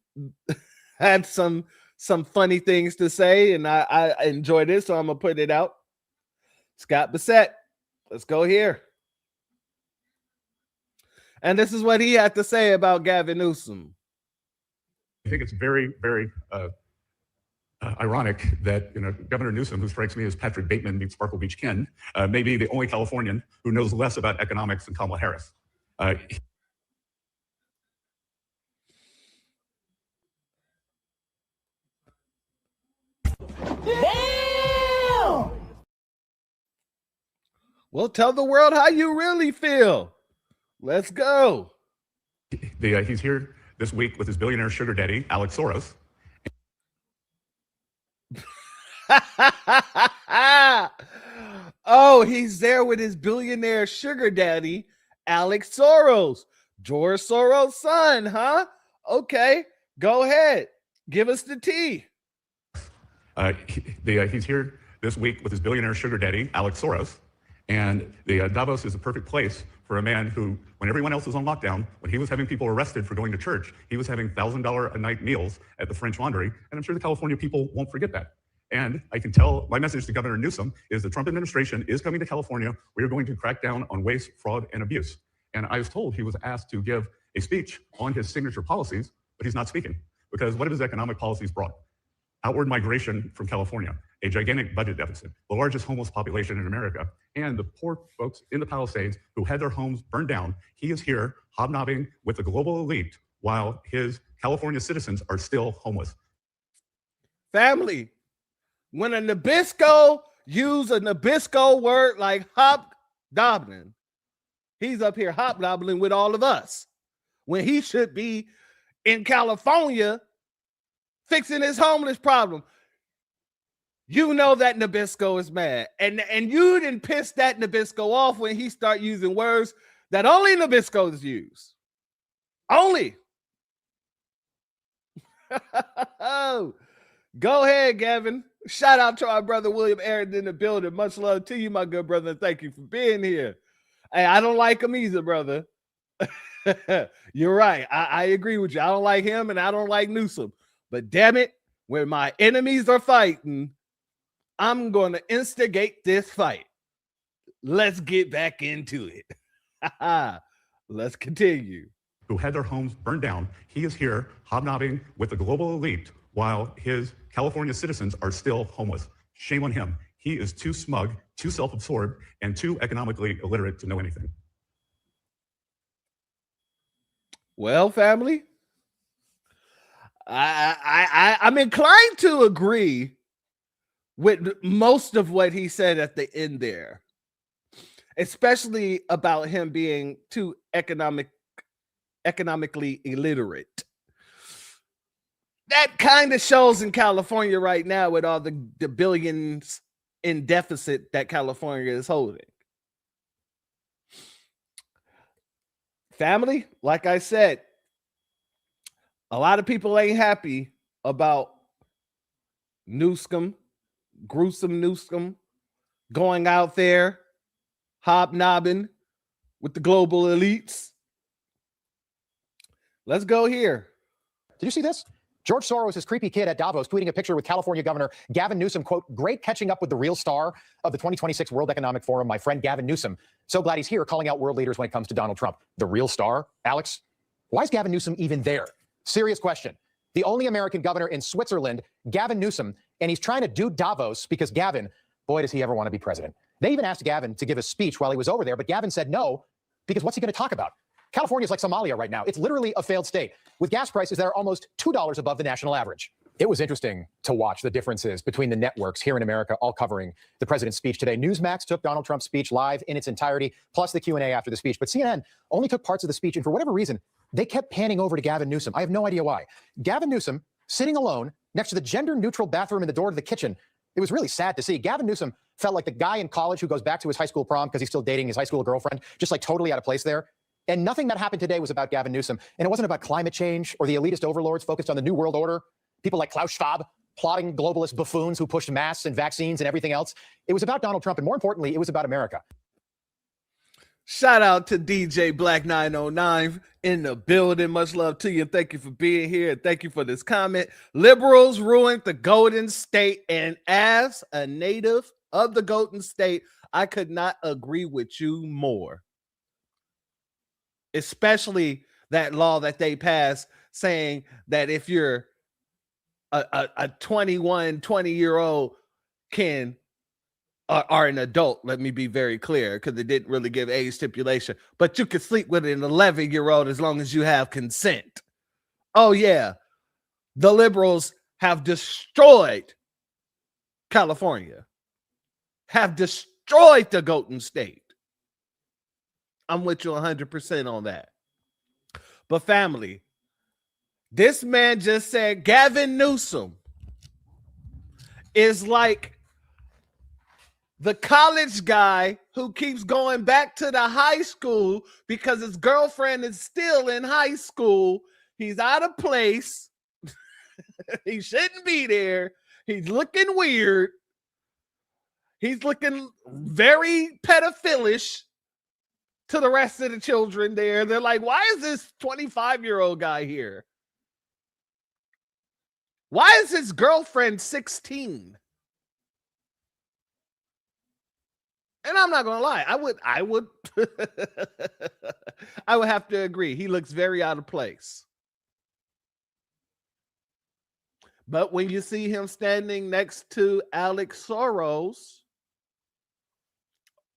had some funny things to say, and I enjoyed it, so I'm gonna put it out. Scott Bissett, let's go here. And this is what he had to say about Gavin Newsom. I think it's very, very ironic that Governor Newsom, who strikes me as Patrick Bateman meets Sparkle Beach Ken, may be the only Californian who knows less about economics than Kamala Harris. Damn! Well, tell the world how you really feel. Let's go. He's here this week with his billionaire sugar daddy, Alex Soros. Oh, he's there with his billionaire sugar daddy, Alex Soros. George Soros' son, huh? Okay, go ahead. Give us the tea. He's here this week with his billionaire sugar daddy, Alex Soros. And Davos is a perfect place for a man who, when everyone else was on lockdown, when he was having people arrested for going to church, he was having $1,000 a night meals at the French Laundry. And I'm sure the California people won't forget that. And I can tell my message to Governor Newsom is the Trump administration is coming to California. We are going to crack down on waste, fraud, and abuse. And I was told he was asked to give a speech on his signature policies, but he's not speaking because what have his economic policies brought? Outward migration from California, a gigantic budget deficit, the largest homeless population in America, and the poor folks in the Palisades who had their homes burned down. He is here hobnobbing with the global elite while his California citizens are still homeless. Family, when a Nabisco use a Nabisco word like hobnobbing, he's up here hobnobbing with all of us when he should be in California fixing his homeless problem. You know that Nabisco is mad. And you didn't piss that Nabisco off when he start using words that only Nabiscos use. Only. Oh, go ahead, Gavin. Shout out to our brother William Aaron in the building. Much love to you, my good brother. Thank you for being here. Hey, I don't like him either, brother. You're right. I agree with you. I don't like him and I don't like Newsom. But damn it, when my enemies are fighting, I'm going to instigate this fight. Let's get back into it. Let's continue. Who had their homes burned down. He is here hobnobbing with the global elite while his California citizens are still homeless. Shame on him. He is too smug, too self-absorbed, and too economically illiterate to know anything. Well, family, I'm inclined to agree with most of what he said at the end there, especially about him being too economically illiterate. That kind of shows in California right now with all the billions in deficit that California is holding. Family, like I said, a lot of people ain't happy about Newsom, gruesome Newsom, going out there, hobnobbing with the global elites. Let's go here. Did you see this? George Soros' creepy kid at Davos tweeting a picture with California Governor Gavin Newsom, quote, "Great catching up with the real star of the 2026 World Economic Forum, my friend Gavin Newsom. So glad he's here calling out world leaders when it comes to Donald Trump." The real star? Alex, why is Gavin Newsom even there? Serious question. The only American governor in Switzerland, Gavin Newsom, and he's trying to do Davos because Gavin, boy, does he ever want to be president. They even asked Gavin to give a speech while he was over there, but Gavin said no, because what's he going to talk about? California is like Somalia right now. It's literally a failed state with gas prices that are almost $2 above the national average. It was interesting to watch the differences between the networks here in America all covering the president's speech today. Newsmax took Donald Trump's speech live in its entirety, plus the Q&A after the speech. But CNN only took parts of the speech, and for whatever reason, they kept panning over to Gavin Newsom. I have no idea why. Gavin Newsom sitting alone next to the gender-neutral bathroom and the door to the kitchen. It was really sad to see. Gavin Newsom felt like the guy in college who goes back to his high school prom because he's still dating his high school girlfriend, just like totally out of place there. And nothing that happened today was about Gavin Newsom. And it wasn't about climate change or the elitist overlords focused on the New World Order, people like Klaus Schwab, plotting globalist buffoons who pushed masks and vaccines and everything else. It was about Donald Trump. And more importantly, it was about America. Shout out to DJ Black 909 in the building. Much love to you. Thank you for being here. And thank you for this comment. Liberals ruined the Golden State. And as a native of the Golden State, I could not agree with you more. Especially that law that they passed saying that if you're a 20-year-old can are an adult, let me be very clear, because it didn't really give age stipulation, but you can sleep with an 11-year-old as long as you have consent. Oh yeah, the liberals have destroyed California, have destroyed the Golden State. I'm with you 100% on that. But family, this man just said Gavin Newsom is like The college guy who keeps going back to the high school because his girlfriend is still in high school. He's out of place. He shouldn't be there. He's looking weird. He's looking very pedophilish to the rest of the children there. They're like, why is this 25-year-old guy here? Why is his girlfriend 16? And I'm not gonna lie, I would I would have to agree. He looks very out of place. But when you see him standing next to Alex Soros,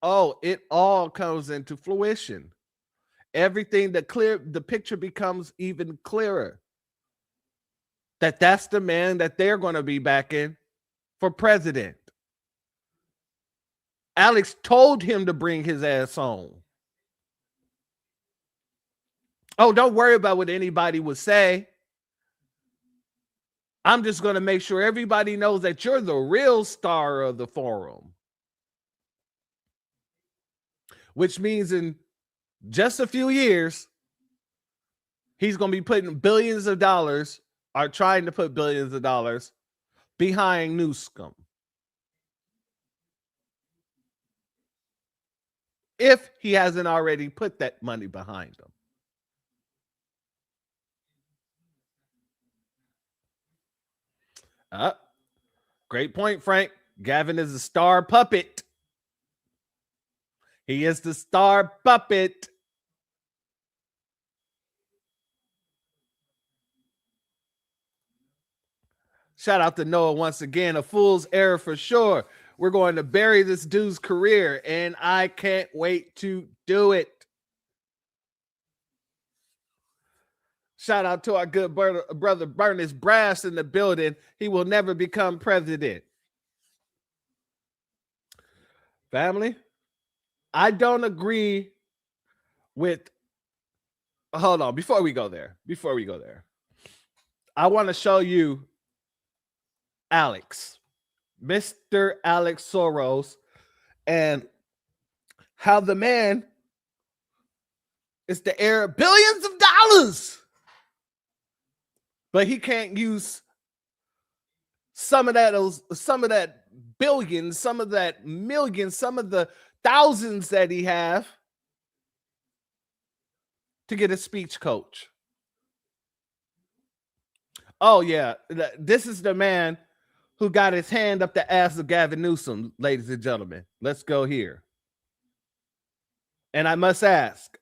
oh, it all comes into fruition. Everything the picture becomes even clearer. That's the man that they're going to be backing for president. Alex told him to bring his ass home. Oh, don't worry about what anybody would say. I'm just going to make sure everybody knows that you're the real star of the forum. Which means in just a few years, he's going to be putting billions of dollars, or trying to put billions of dollars, behind Newsom. If he hasn't already put that money behind him. Great point, Frank. Gavin is a star puppet. He is the star puppet. Shout out to Noah once again. A fool's error for sure. We're going to bury this dude's career, and I can't wait to do it. Shout out to our good brother Bernice Brass in the building. He will never become president. Family, I don't agree with... Hold on, before we go there, I want to show you Alex, Mr. Alex Soros, and how the man is the heir of billions of dollars, but he can't use some of that billions, some of that millions, some of the thousands that he have to get a speech coach. Oh yeah, this is the man who got his hand up the ass of Gavin Newsom, ladies and gentlemen. Let's go here. And I must ask,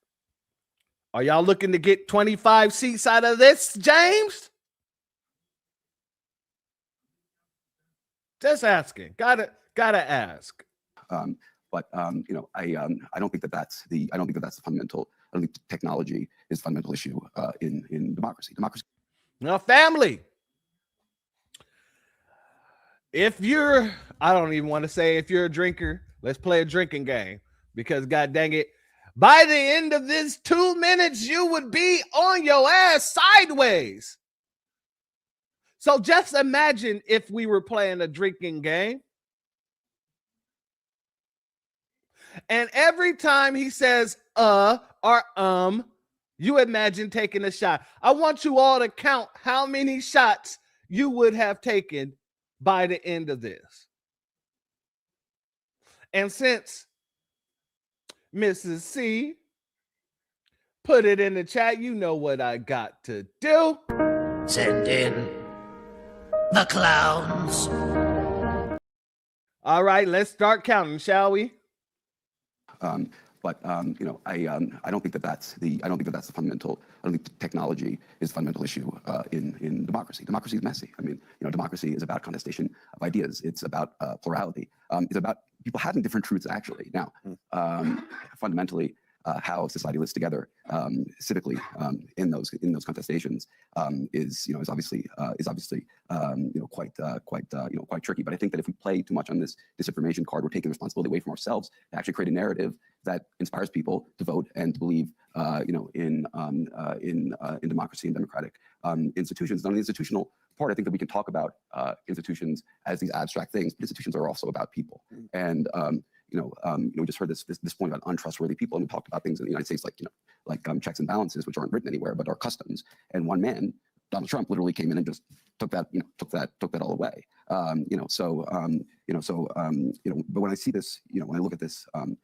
are y'all looking to get 25 seats out of this, James? Just asking. Gotta ask. You know, I don't think that that's the fundamental. I don't think technology is a fundamental issue in democracy. Now, family, if you're, I don't even want to say if you're a drinker, let's play a drinking game, because God dang it, by the end of this 2 minutes, you would be on your ass sideways. So just imagine if we were playing a drinking game, and every time he says or you imagine taking a shot. I want you all to count how many shots you would have taken by the end of this. And since Mrs. C put it in the chat, you know what I got to do. Send in the clowns. All right, let's start counting, shall we? You know, I don't think that that's the fundamental. I don't think technology is a fundamental issue in democracy. Democracy is messy. I mean, you know, democracy is about contestation of ideas. It's about plurality. It's about people having different truths. Actually, now, fundamentally, how society lives together civically in those contestations is obviously quite tricky. But I think that if we play too much on this disinformation card, we're taking responsibility away from ourselves to actually create a narrative that inspires people to vote and to believe, in democracy and democratic institutions. On the institutional part, I think that we can talk about institutions as these abstract things, but institutions are also about people. And we just heard this point about untrustworthy people, and we talked about things in the United States like checks and balances, which aren't written anywhere but are customs. And one man, Donald Trump, literally came in and just took that all away. But when I see this, when I look at this, more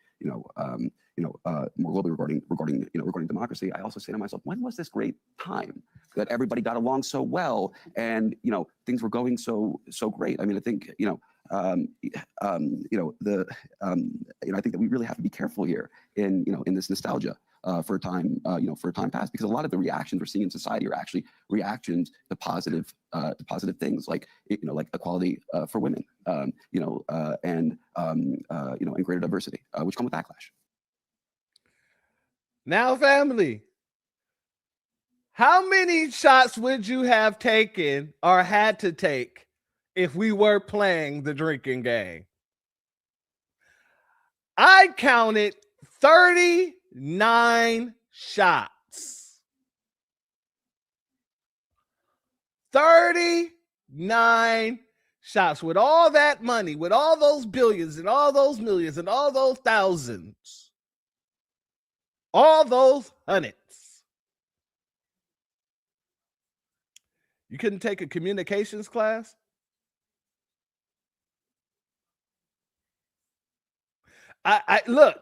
globally regarding democracy, I also say to myself, when was this great time that everybody got along so well and things were going so great? I mean, I think I think that we really have to be careful here in this nostalgia for a time past, because a lot of the reactions we're seeing in society are actually reactions to positive things like equality for women, and greater diversity, which come with backlash. Now, family, how many shots would you have taken or had to take if we were playing the drinking game? I counted 39 shots. 39 shots. With all that money, with all those billions and all those millions and all those thousands, all those hundreds. You couldn't take a communications class? I look,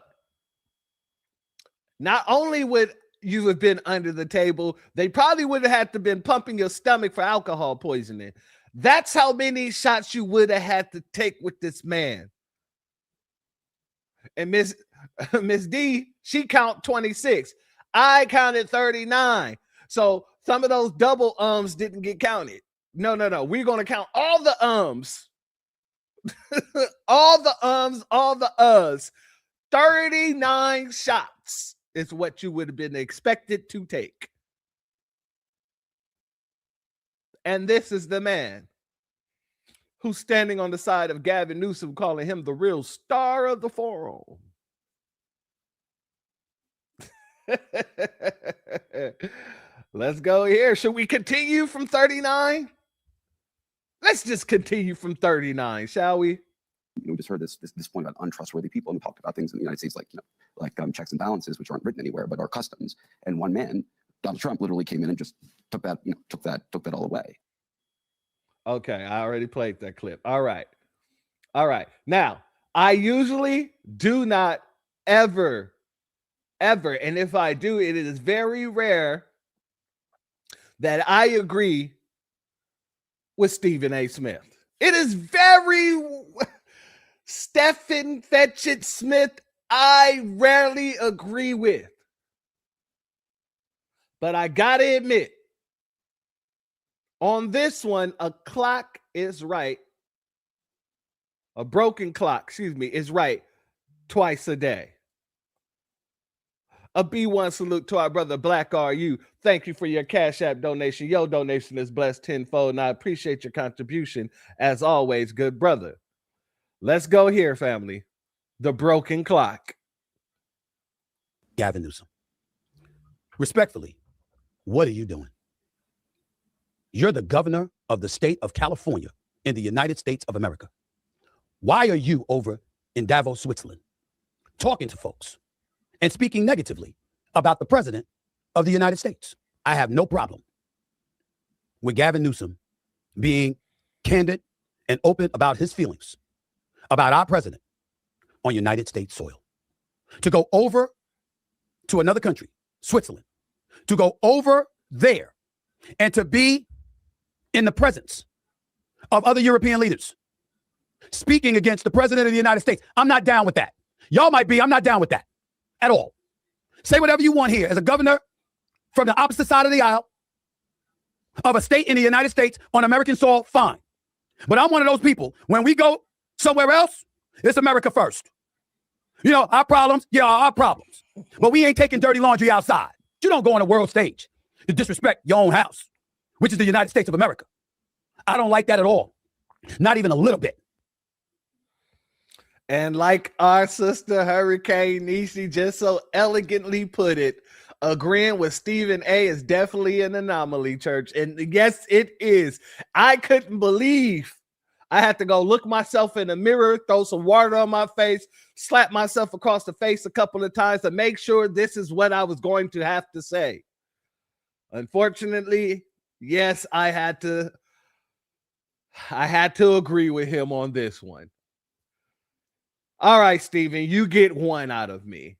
not only would you have been under the table, they probably would have had to been pumping your stomach for alcohol poisoning. That's how many shots you would have had to take with this man. And Miss D, she count 26. I counted 39. So some of those double didn't get counted. No. We're going to count all the all the all the uhs. 39 shots is what you would have been expected to take. And this is the man who's standing on the side of Gavin Newsom, calling him the real star of the forum. Let's go here. Should we continue from 39? Let's just continue from 39, shall we? We just heard this point about untrustworthy people, and we talked about things in the United States like checks and balances, which aren't written anywhere but are customs. And one man, Donald Trump, literally came in and just took that all away. Okay, I already played that clip. All right. Now, I usually do not ever, and if I do, it is very rare that I agree with Stephen A. Smith. It is very Stephen Fetchit Smith, I rarely agree with. But I gotta admit, on this one, a clock is right. A broken clock, is right twice a day. A B1 salute to our brother Black RU. Thank you for your Cash App donation. Your donation is blessed tenfold, and I appreciate your contribution as always, good brother. Let's go here, family. The broken clock. Gavin Newsom. Respectfully, what are you doing? You're the governor of the state of California in the United States of America. Why are you over in Davos, Switzerland, talking to folks and speaking negatively about the president of the United States? I have no problem with Gavin Newsom being candid and open about his feelings about our president on United States soil. To go over to another country, Switzerland, to go over there and to be in the presence of other European leaders speaking against the president of the United States. I'm not down with that. Y'all might be. I'm not down with that at all. Say whatever you want here as a governor from the opposite side of the aisle of a state in the United States on American soil, fine. But I'm one of those people, when we go somewhere else, it's America first. You know, our problems, our problems. But we ain't taking dirty laundry outside. You don't go on a world stage to disrespect your own house, which is the United States of America. I don't like that at all. Not even a little bit. And like our sister Hurricane Nishi just so elegantly put it, agreeing with Stephen A is definitely an anomaly, church. And yes, it is. I couldn't believe I had to go look myself in the mirror, throw some water on my face, slap myself across the face a couple of times to make sure this is what I was going to have to say. Unfortunately, yes, I had to agree with him on this one. All right, Steven, you get one out of me.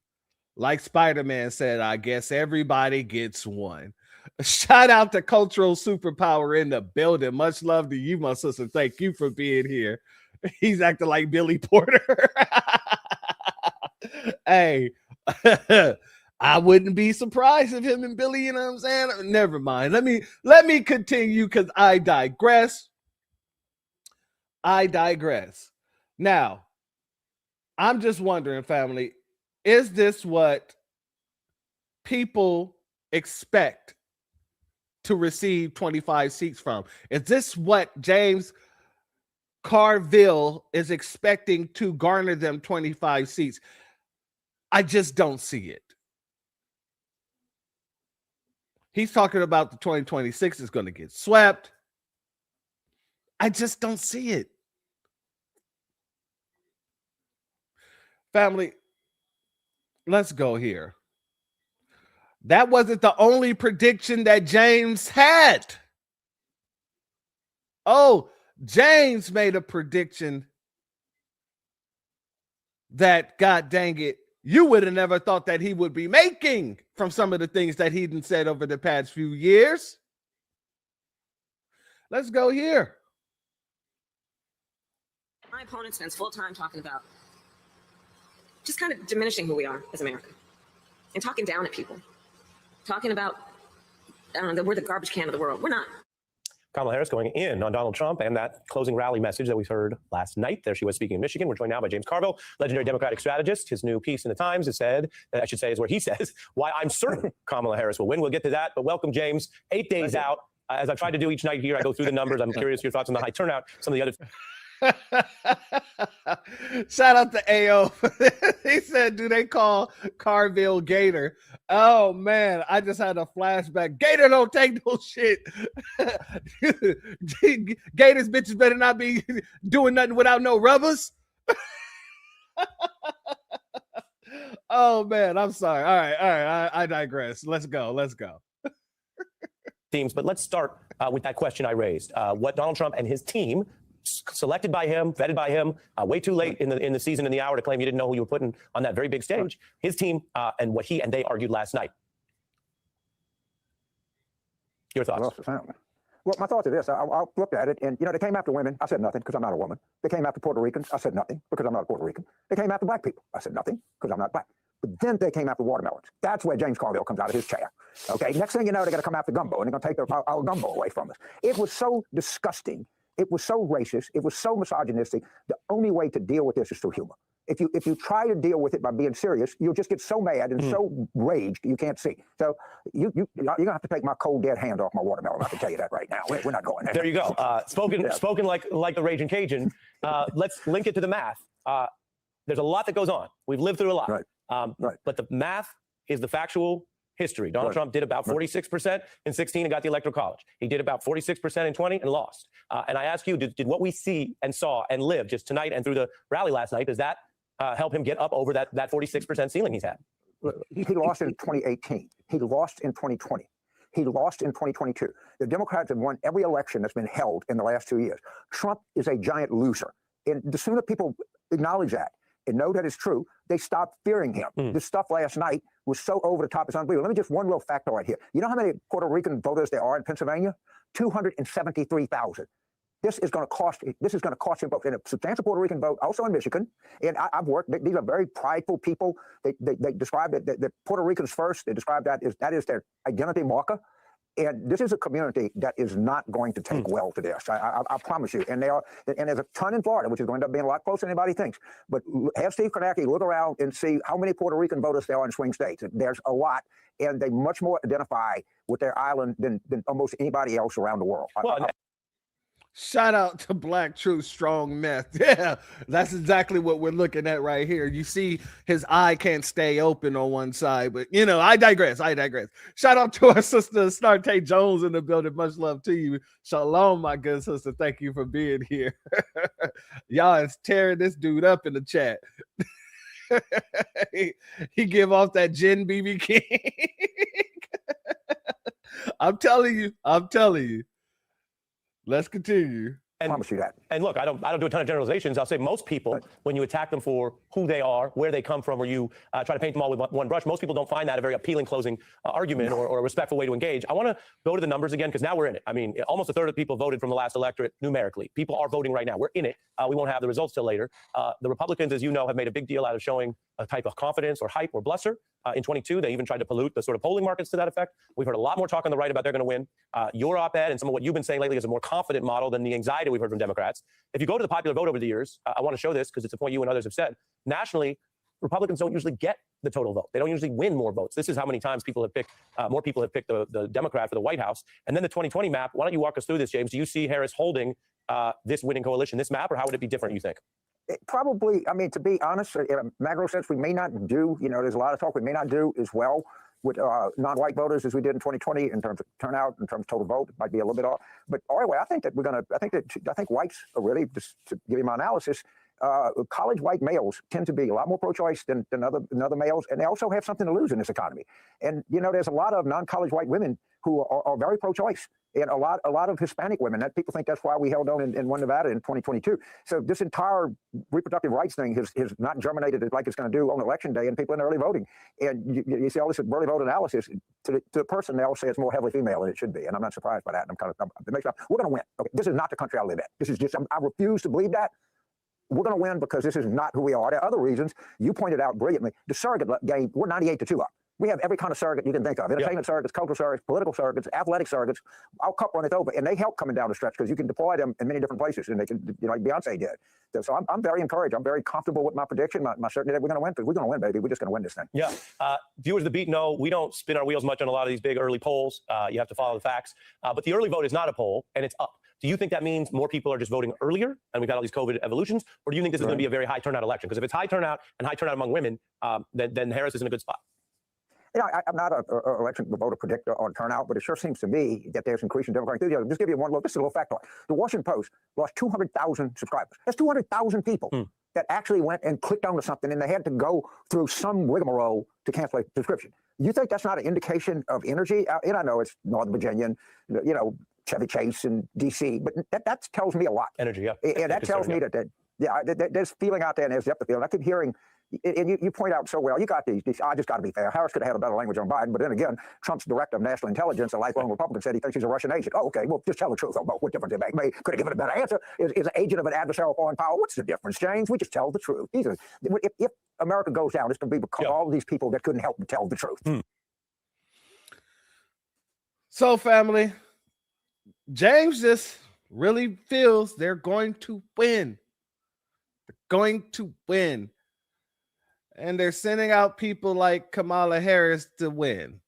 Like Spider-Man said, I guess everybody gets one. Shout out to Cultural Superpower in the building. Much love to you, my sister. Thank you for being here. He's acting like Billy Porter. Hey, I wouldn't be surprised if him and Billy, you know what I'm saying? Never mind. Let me continue because I digress. Now, I'm just wondering, family, is this what people expect to receive 25 seats from? Is this what James Carville is expecting to garner them 25 seats? I just don't see it. He's talking about the 2026 is going to get swept. I just don't see it. Family, let's go here. That wasn't the only prediction that James had. Oh, James made a prediction that, God dang it, you would have never thought that he would be making from some of the things that he'd said over the past few years. Let's go here. My opponent spends full time talking about just kind of diminishing who we are as America and talking down at people, talking about, I don't know, that we're the garbage can of the world. We're not. Kamala Harris going in on Donald Trump and that closing rally message that we heard last night. There she was speaking in Michigan. We're joined now by James Carville, legendary Democratic strategist. His new piece in the Times is said, I should say, is where he says, why I'm certain Kamala Harris will win. We'll get to that. But welcome, James. 8 days out. As I've tried to do each night here, I go through the numbers. I'm curious your thoughts on the high turnout. Some of the other. Shout out to AO. He said, do they call Carville Gator? Oh man, I just had a flashback. Gator don't take no shit. Gators bitches better not be doing nothing without no rubbers. Oh man, I'm sorry. All right. I digress. Let's go. Teams, but let's start with that question I raised. What Donald Trump and his team, selected by him, vetted by him, way too late in the season, in the hour to claim you didn't know who you were putting on that very big stage. His team and what he and they argued last night. Your thoughts? Well, my thoughts are this. I looked at it, and, they came after women. I said nothing because I'm not a woman. They came after Puerto Ricans. I said nothing because I'm not a Puerto Rican. They came after black people. I said nothing because I'm not black. But then they came after watermelons. That's where James Carville comes out of his chair. Okay, next thing you know, they're going to come after gumbo, and they're going to take our gumbo away from us. It was so disgusting. It was so racist. It was so misogynistic. The only way to deal with this is through humor. If you try to deal with it by being serious, you'll just get so mad and so raged you can't see. So you're gonna have to take my cold dead hand off my watermelon. I can tell you that right now. We're not going there. There you go. Spoken like the Raging Cajun. Let's link it to the math. There's a lot that goes on. We've lived through a lot. Right. But the math is the factual history. Donald Trump did about 46% in 16 and got the Electoral College. He did about 46% in 20 and lost. And I ask you, did what we see and saw and lived just tonight and through the rally last night, does that help him get up over that 46% ceiling he's had? He lost in 2018. He lost in 2020. He lost in 2022. The Democrats have won every election that's been held in the last 2 years. Trump is a giant loser. And the sooner people acknowledge that and know that it's true, they stop fearing him. This stuff last night was so over the top, it's unbelievable. Let me just one little factoid here. You know how many Puerto Rican voters there are in Pennsylvania? 273,000. This is going to cost him votes. And a substantial Puerto Rican vote, also in Michigan. And I've worked, these are very prideful people. They describe it, that Puerto Ricans first, they describe that is their identity marker. And this is a community that is not going to take well to this. I promise you. And there's a ton in Florida, which is going to end up being a lot closer than anybody thinks. But have Steve Kornacki look around and see how many Puerto Rican voters there are in swing states. There's a lot. And they much more identify with their island than almost anybody else around the world. Shout out to Black Truth Strong Meth. Yeah, that's exactly what we're looking at right here. You see his eye can't stay open on one side, but you know, I digress. Shout out to our sister Snarte Jones in the building. Much love to you. Shalom, my good sister. Thank you for being here. Y'all is tearing this dude up in the chat. he give off that Jen BB King. I'm telling you. Let's continue. And, promise you that. And look, I don't do a ton of generalizations. I'll say most people, when you attack them for who they are, where they come from, or you try to paint them all with one brush, most people don't find that a very appealing closing argument or a respectful way to engage. I want to go to the numbers again, because now we're in it. I mean, almost a third of people voted from the last electorate numerically. People are voting right now. We're in it. We won't have the results till later. The Republicans, as you know, have made a big deal out of showing a type of confidence or hype or bluster. In 22, they even tried to pollute the sort of polling markets to that effect. We've heard a lot more talk on the right about they're going to win. Your op-ed and some of what you've been saying lately is a more confident model than the anxiety we've heard from Democrats. If you go to the popular vote over the years, I want to show this because it's a point you and others have said. Nationally, Republicans don't usually get the total vote. They don't usually win more votes. This is how many times people have picked, more people have picked the Democrat for the White House. And then the 2020 map, why don't you walk us through this, James? Do you see Harris holding this winning coalition, this map, or how would it be different, you think? Probably, I mean, to be honest, in a macro sense, we may not do, there's a lot of talk, we may not do as well with non-white voters as we did in 2020 in terms of turnout, in terms of total vote. It might be a little bit off. But anyway, I think whites are really, just to give you my analysis, college white males tend to be a lot more pro-choice than other males, and they also have something to lose in this economy. And, there's a lot of non-college white women who are very pro-choice. And a lot of Hispanic women. That people think that's why we held on in one Nevada in 2022. So this entire reproductive rights thing has not germinated like it's going to do on election day and people in early voting. And you see all this early vote analysis to the person, they all say it's more heavily female than it should be. And I'm not surprised by that. And we're going to win. Okay, this is not the country I live in. This is just, I refuse to believe that. We're going to win because this is not who we are. There are other reasons. You pointed out brilliantly. The surrogate game, we're 98-2 up. We have every kind of surrogate you can think of. Entertainment surrogates, cultural surrogates, political surrogates, athletic surrogates. I'll cup run it over. And they help coming down the stretch because you can deploy them in many different places. And they can, like Beyonce did. So I'm very encouraged. I'm very comfortable with my prediction, my certainty that we're going to win. Because we're going to win, baby. We're just going to win this thing. Yeah. Viewers of The Beat know we don't spin our wheels much on a lot of these big early polls. You have to follow the facts. But the early vote is not a poll, and it's up. Do you think that means more people are just voting earlier and we've got all these COVID evolutions? Or do you think this is going to be a very high turnout election? Because if it's high turnout and high turnout among women, then Harris is in a good spot. I'm not an election voter predictor on turnout, but it sure seems to me that there's increasing Democratic enthusiasm. Just give you one look. This is a little factoid. The Washington Post lost 200,000 subscribers. That's 200,000 people that actually went and clicked onto something, and they had to go through some rigmarole to cancel a subscription. You think that's not an indication of energy? And I know it's Northern Virginia, and, Chevy Chase and D.C., but that tells me a lot. Energy, yeah. And that tells me that there's feeling out there, and there's depth of feeling. I keep hearing. And you point out so well, you got these. I just got to be fair. Harris could have had a better language on Biden, but then again, Trump's director of national intelligence, a lifelong Republican, said he thinks he's a Russian agent. Oh, okay, well, just tell the truth about what difference it makes. Could have given a better answer. Is an agent of an adversarial foreign power? What's the difference, James? We just tell the truth. If America goes down, it's going to be because all of these people that couldn't help but tell the truth. So, family, James just really feels they're going to win. They're going to win. And they're sending out people like Kamala Harris to win,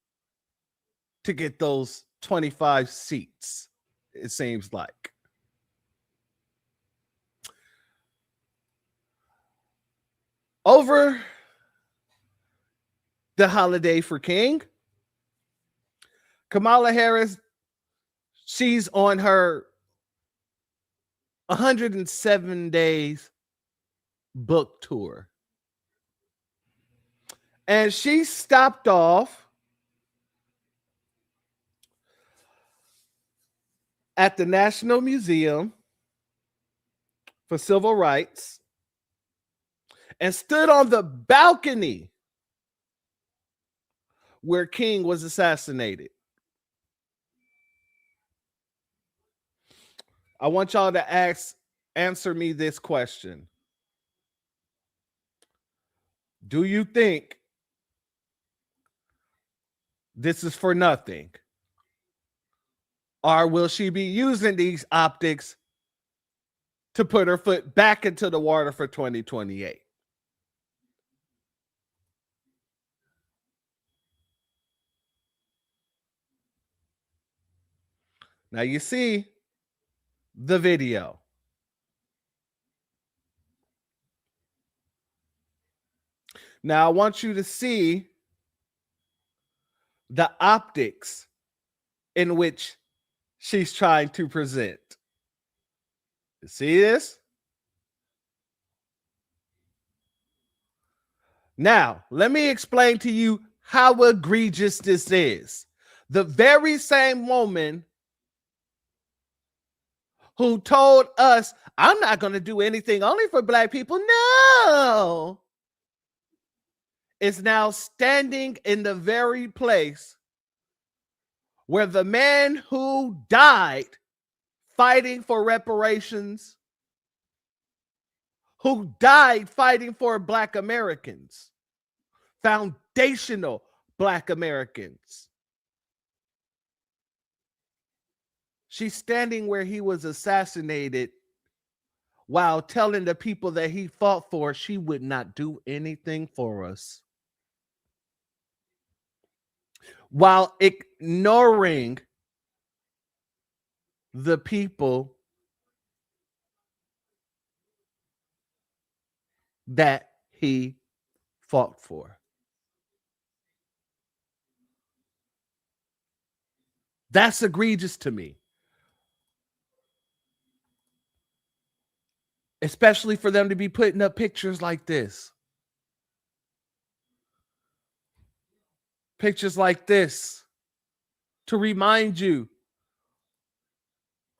to get those 25 seats, it seems like. Over the holiday for King, Kamala Harris, she's on her 107 days book tour. And she stopped off at the National Museum for Civil Rights and stood on the balcony where King was assassinated. I want y'all to answer me this question. Do you think this is for nothing? Or will she be using these optics to put her foot back into the water for 2028? Now you see, the video. Now I want you to see the optics in which she's trying to present. You see this? Now, let me explain to you how egregious this is. The very same woman who told us, I'm not going to do anything only for black people. No. Is now standing in the very place where the man who died fighting for reparations, who died fighting for Black Americans, foundational Black Americans. She's standing where he was assassinated while telling the people that he fought for she would not do anything for us, while ignoring the people that he fought for. That's egregious to me. Especially for them to be putting up pictures like this. Pictures like this to remind you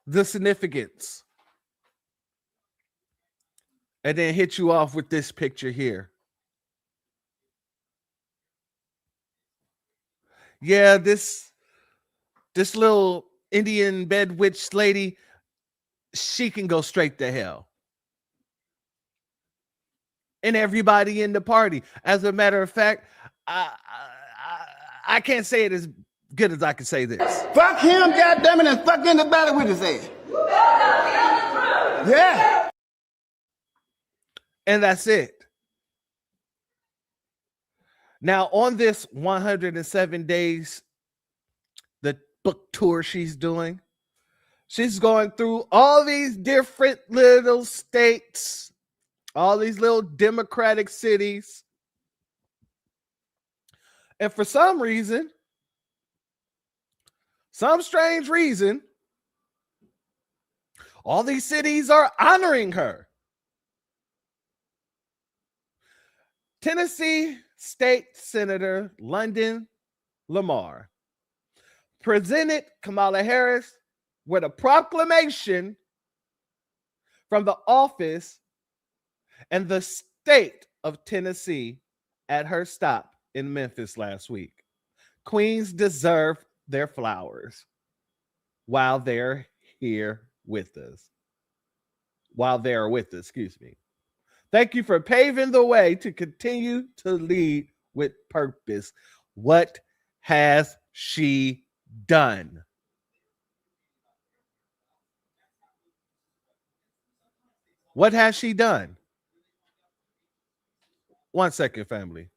the significance. And then hit you off with this picture here. Yeah, this little Indian bed witch lady, she can go straight to hell. And everybody in the party. As a matter of fact, I can't say it as good as I can say this. Fuck him, goddammit, and fuck anybody with his ass. Yeah. And that's it. Now, on this 107 days, the book tour she's doing, she's going through all these different little states, all these little democratic cities. And for some reason, some strange reason, all these cities are honoring her. Tennessee State Senator London Lamar presented Kamala Harris with a proclamation from the office and the state of Tennessee at her stop in Memphis last week. Queens deserve their flowers while they're here with us. While they're with us, excuse me. Thank you for paving the way to continue to lead with purpose. What has she done? What has she done? 1 second, family.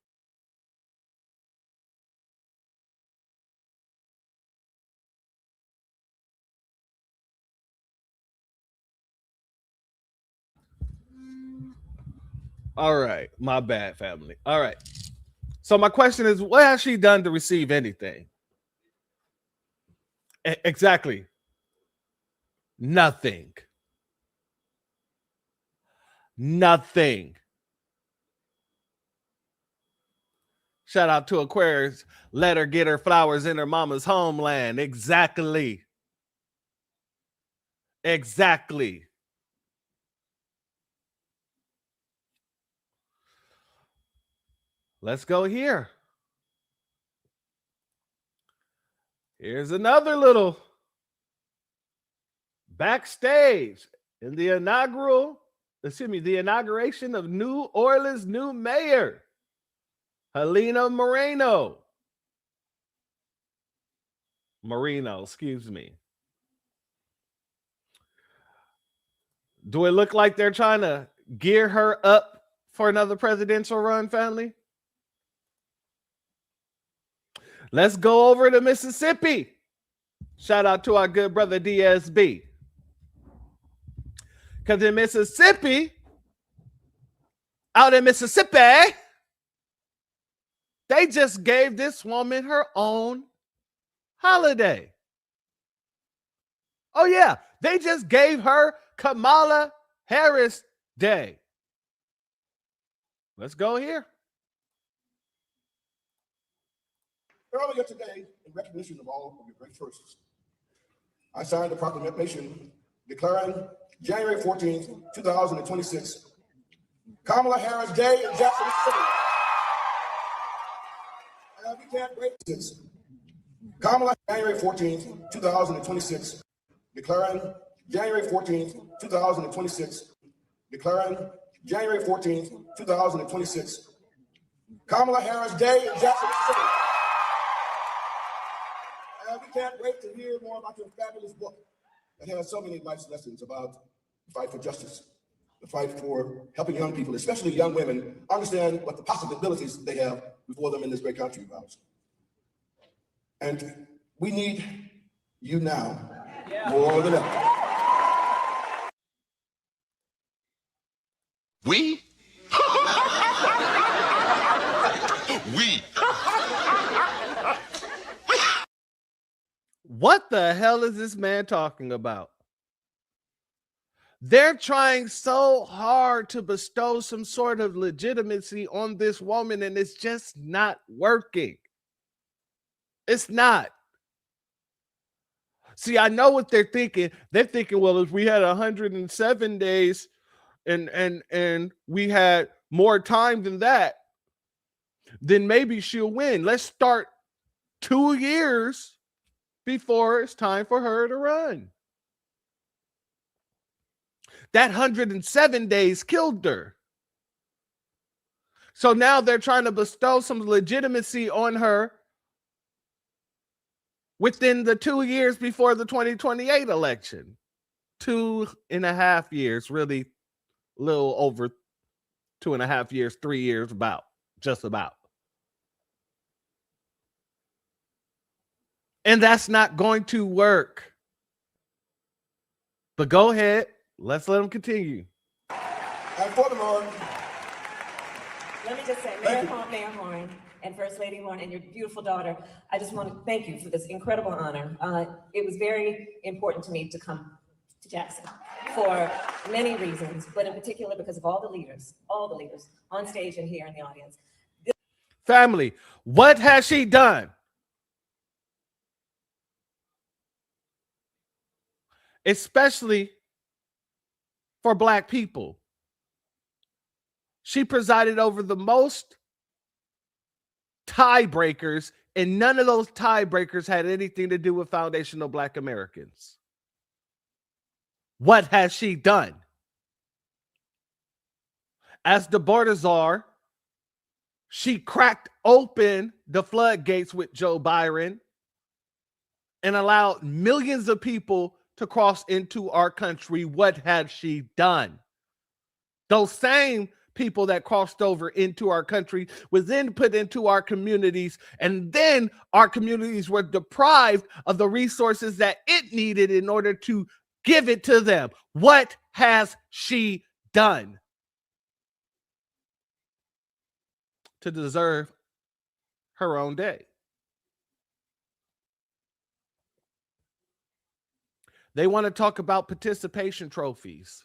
All right, my bad, family. All right. So my question is, what has she done to receive anything? Exactly. Nothing. Nothing. Shout out to Aquarius. Let her get her flowers in her mama's homeland. Exactly. Exactly. Let's go here. Here's another little backstage in the inauguration of New Orleans' new mayor, Helena Moreno, excuse me. Do it look like they're trying to gear her up for another presidential run, family? Let's go over to Mississippi. Shout out to our good brother DSB. Because in Mississippi, out in Mississippi, they just gave this woman her own holiday. Oh, yeah. They just gave her Kamala Harris Day. Let's go here. Earlier today, in recognition of all of your great firsts, I signed a proclamation declaring January 14th, 2026, Kamala Harris Day in Jackson, Mississippi. And we can't wait since Kamala, January 14th, 2026, declaring January 14th, 2026, declaring January 14th, 2026, Kamala Harris Day in Jackson, Mississippi. And we can't wait to hear more about your fabulous book that has so many life lessons about the fight for justice, the fight for helping young people, especially young women, understand what the possibilities they have before them in this great country of ours. And we need you now more than ever. We? We. What the hell is this man talking about? They're trying so hard to bestow some sort of legitimacy on this woman, and it's just not working. It's not. See, I know what they're thinking. They're thinking, well, if we had 107 days and we had more time than that, then maybe she'll win. Let's start 2 years before it's time for her to run. That 107 days killed her. So now they're trying to bestow some legitimacy on her within the 2 years before the 2028 election. 2.5 years, really a little over 2.5 years, 3 years, just about. And that's not going to work. But go ahead. Let's let them continue. And furthermore, Let me just say, Mayor Horn and First Lady Horn and your beautiful daughter, I just want to thank you for this incredible honor. It was very important to me to come to Jackson for many reasons, but in particular because of all the leaders on stage and here in the audience. Family, what has she done? Especially for Black people. She presided over the most tiebreakers, and none of those tiebreakers had anything to do with foundational Black Americans. What has she done? As the border czar, she cracked open the floodgates with Joe Biden and allowed millions of people to cross into our country. What has she done? Those same people that crossed over into our country was then put into our communities, and then our communities were deprived of the resources that it needed in order to give it to them. What has she done to deserve her own day? They want to talk about participation trophies.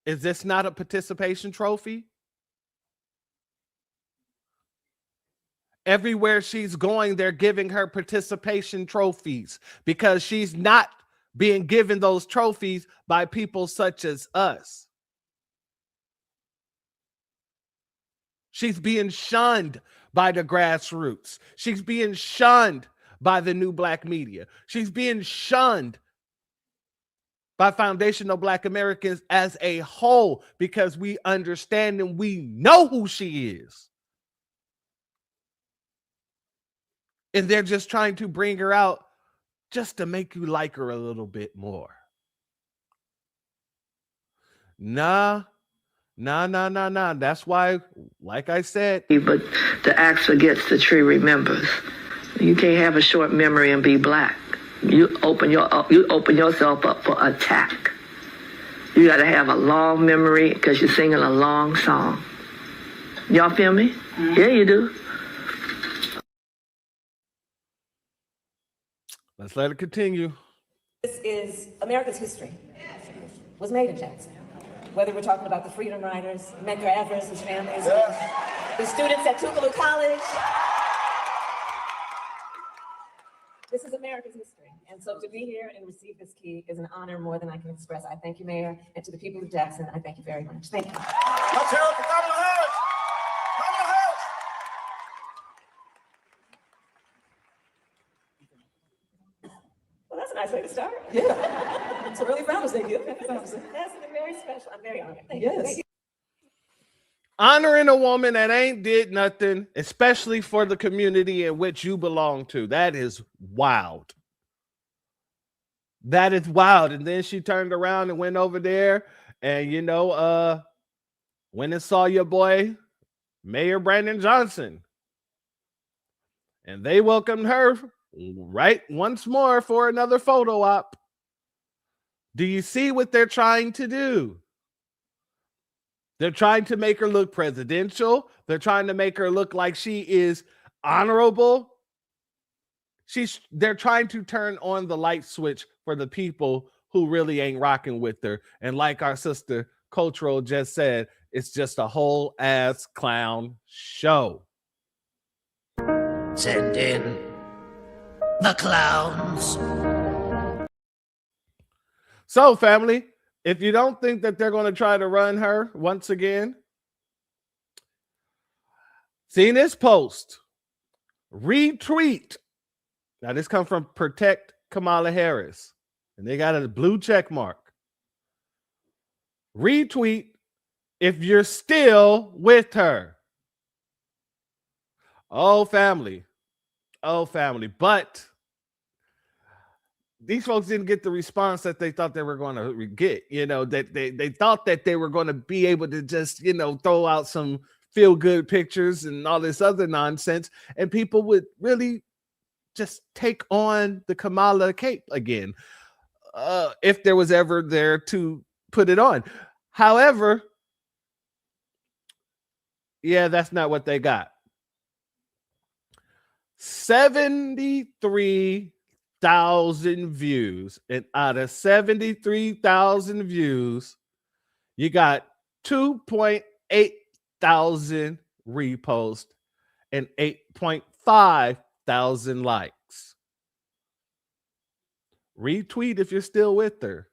Is this not a participation trophy? Everywhere she's going, they're giving her participation trophies because she's not being given those trophies by people such as us. She's being shunned by the grassroots. She's being shunned by the new Black media. She's being shunned by foundational Black Americans as a whole because we understand and we know who she is. And they're just trying to bring her out just to make you like her a little bit more. Nah. That's why, like I said. But the axe forgets, the tree remembers. You can't have a short memory and be Black. You open yourself up for attack. You got to have a long memory because you're singing a long song. Y'all feel me? Yeah, you do. Let's let it continue. This is America's history. Was made in Jackson. Whether we're talking about the Freedom Riders, Medgar Evers, his families, the students at Tougaloo College. This is America's history. And so to be here and receive this key is an honor more than I can express. I thank you, Mayor, and to the people of Jackson, I thank you very much. Thank you. Let's hear it for Kamala Harris. Kamala Harris. Well, that's a nice way to start. Yeah. It's a really Founders Day gift. That's very special. I'm very honored. Thank you. Thank you. Honoring a woman that ain't did nothing, especially for the community in which you belong to. That is wild. That is wild. And then she turned around and went over there and, went and saw your boy, Mayor Brandon Johnson. And they welcomed her right once more for another photo op. Do you see what they're trying to do? They're trying to make her look presidential. They're trying to make her look like she is honorable. They're trying to turn on the light switch for the people who really ain't rocking with her. And like our sister Cultural just said, it's just a whole ass clown show. Send in the clowns. So, family, if you don't think that they're going to try to run her once again, see this post, retweet. Now, this comes from Protect Kamala Harris, and they got a blue check mark. Retweet if you're still with her. Oh, family. Oh, family. But these folks didn't get the response that they thought they were going to get. That they thought that they were going to be able to just, throw out some feel-good pictures and all this other nonsense, and people would really just take on the Kamala cape again, if there was ever there to put it on. However, yeah, that's not what they got. 73,000 views, and out of 73,000 views, you got 2.8 thousand reposts and 8.5 thousand likes. Retweet if you're still with her.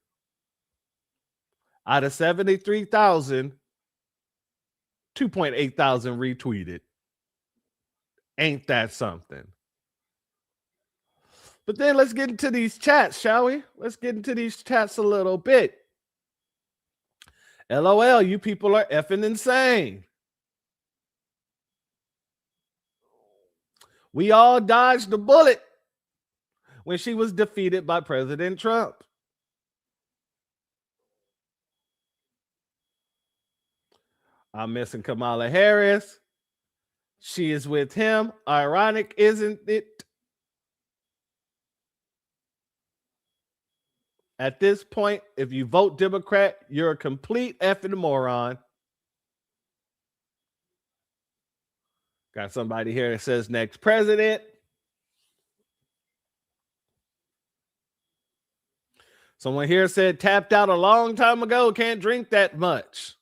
Out of 73,000, 2.8 thousand retweeted. Ain't that something? But then let's get into these chats, shall we? Let's get into these chats a little bit. LOL, you people are effing insane. We all dodged the bullet when she was defeated by President Trump. I'm missing Kamala Harris. She is with him. Ironic, isn't it? At this point, if you vote Democrat, you're a complete effing moron. Got somebody here that says next president. Someone here said tapped out a long time ago, can't drink that much.